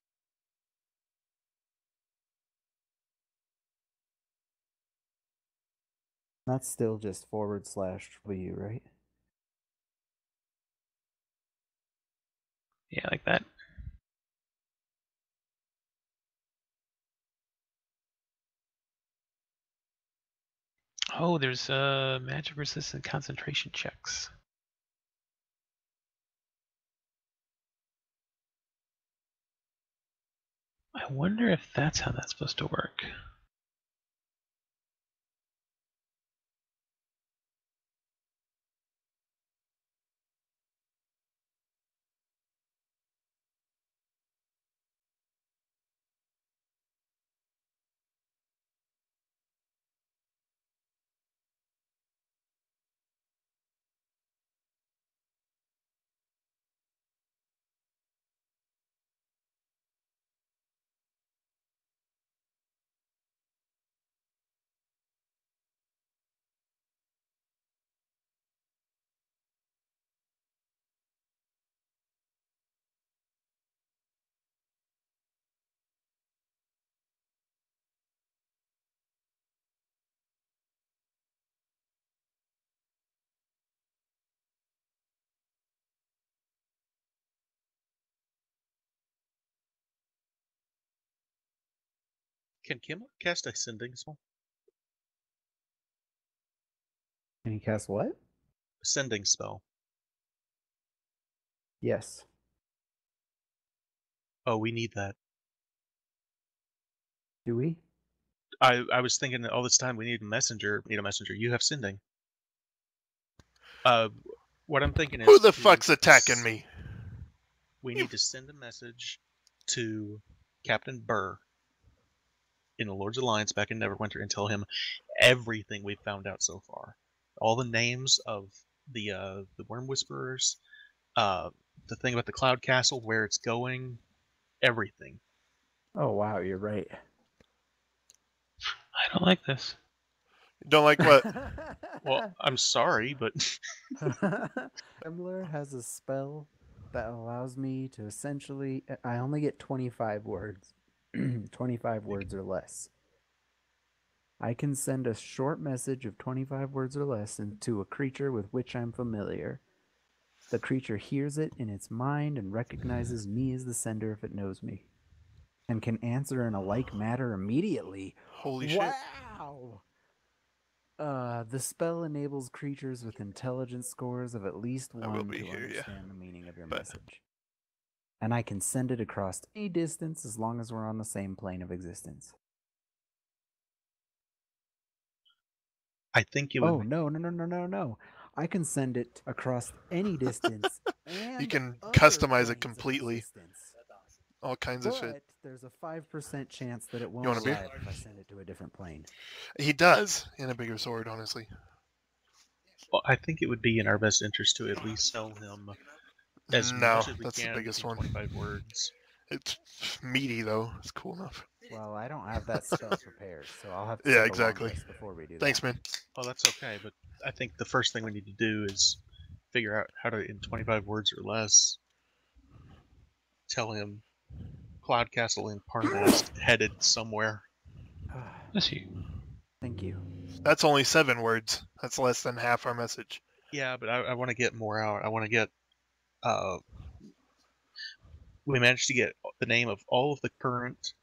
That's still just /W, right? Yeah, like that. Oh, there's magic resistant concentration checks. I wonder if that's how that's supposed to work. Can Kim cast a sending spell? Can you cast what? Sending spell. Yes. Oh, we need that. Do we? I was thinking all this time we need a messenger. We need a messenger. You have sending. What I'm thinking is... Who the fuck's attacking me? We need to send a message to Captain Burr in the Lord's Alliance back in Neverwinter and tell him everything we've found out so far. All the names of the Worm Whisperers, the thing about the Cloud Castle, where it's going, everything. Oh, wow, you're right. I don't like this. Don't like what? Well, I'm sorry, but... Trembler has a spell that allows me to essentially... I only get 25 words. 25 words or less. I can send a short message of 25 words or less into a creature with which I'm familiar. The creature hears it in its mind and recognizes me as the sender if it knows me, and can answer in a like matter immediately. Holy shit. Wow! The spell enables creatures with intelligence scores of at least 1 to understand the meaning of your message. And I can send it across any distance as long as we're on the same plane of existence. I think it would... Oh, no. I can send it across any distance. And you can customize it completely. All kinds of shit. But there's a 5% chance that it won't want a beer? arrive if I send it to a different plane. He does, and a bigger sword, honestly. Well, I think it would be in our best interest to at least tell him as much as we that's can. The biggest one. 25 words. It's meaty though. It's cool enough. Well, I don't have that spell prepared, so I'll have to Yeah, take exactly. a long rest before we do Thanks, that. man. Oh, that's okay, but I think the first thing we need to do is figure out how to, in 25 words or less, tell him Cloud Castle in Parnast headed somewhere. Bless you. Thank you. That's only 7 words. That's less than half our message. Yeah, but I want to get more out. I want to get... we managed to get the name of all of the current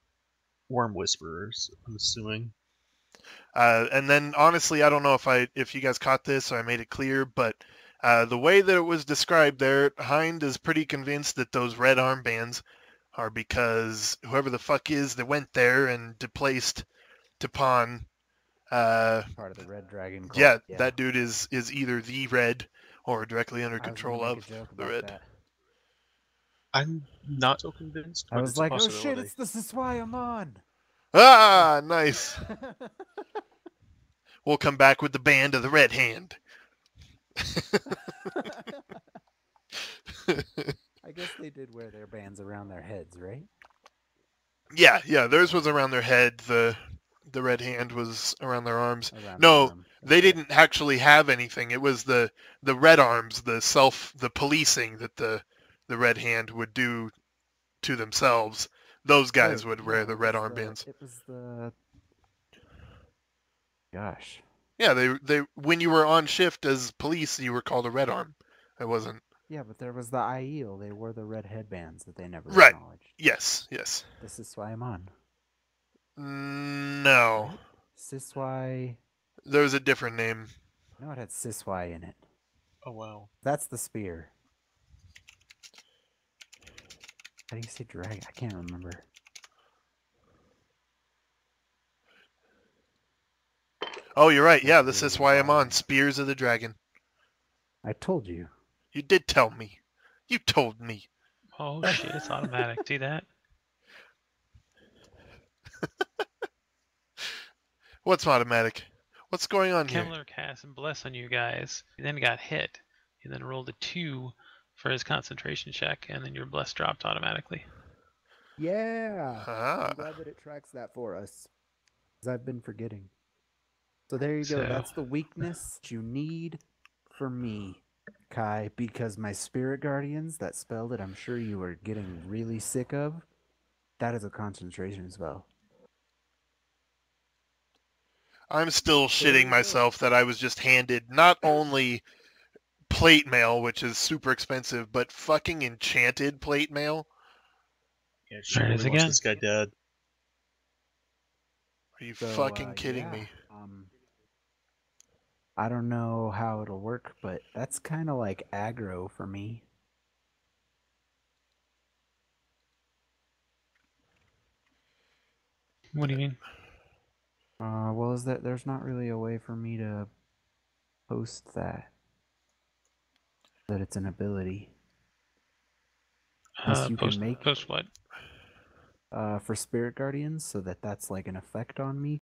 Worm Whisperers, I'm assuming. And then, honestly, I don't know if you guys caught this or I made it clear, but the way that it was described there, Hind is pretty convinced that those red armbands are because whoever the fuck is that went there and displaced Tapan... part of the Red Dragon cult. Yeah, that dude is either the Red or directly under control of the Red. That. I'm not so convinced. I was like, oh shit, it's the Siswayamon! Ah, nice. We'll come back with the band of the Red Hand. I guess they did wear their bands around their heads, right? Yeah, theirs was around their head. The Red Hand was around their arms. No, they didn't actually have anything. It was the Red Arms, the policing that the Red Hand would do to themselves. Those guys would wear the red armbands. It was the... Gosh. Yeah, they when you were on shift as police, you were called a Red Arm. It wasn't... Yeah, but there was the Aiel. They wore the red headbands that they never right. acknowledged. Yes. This is Siswayamon. No. Right? Sisway... There was a different name. No, it had Sisway in it. Oh, wow. That's the spear. How do you say dragon? I can't remember. Oh, you're right. Yeah, this is why I'm on Spears of the Dragon. I told you. You did tell me. You told me. Oh shit, it's automatic. See that? What's automatic? What's going on here? Kemmler cast and bless on you guys. He then got hit. He then rolled a 2 for his concentration check, and then your bless dropped automatically. Yeah. I'm glad that it tracks that for us, because I've been forgetting. So there you go. That's the weakness you need for me, Kai, because my Spirit Guardians, that spell that I'm sure you were getting really sick of, that is a concentration spell. I'm still shitting myself that I was just handed not only plate mail, which is super expensive, but fucking enchanted plate mail. Yeah, sure. Wants this guy dead. Are you So, fucking kidding yeah, me? I don't know how it'll work, but that's kind of like aggro for me. What do you mean? Well, is that there's not really a way for me to post that it's an ability. Unless you can make Post what? for Spirit Guardians, so that's like an effect on me.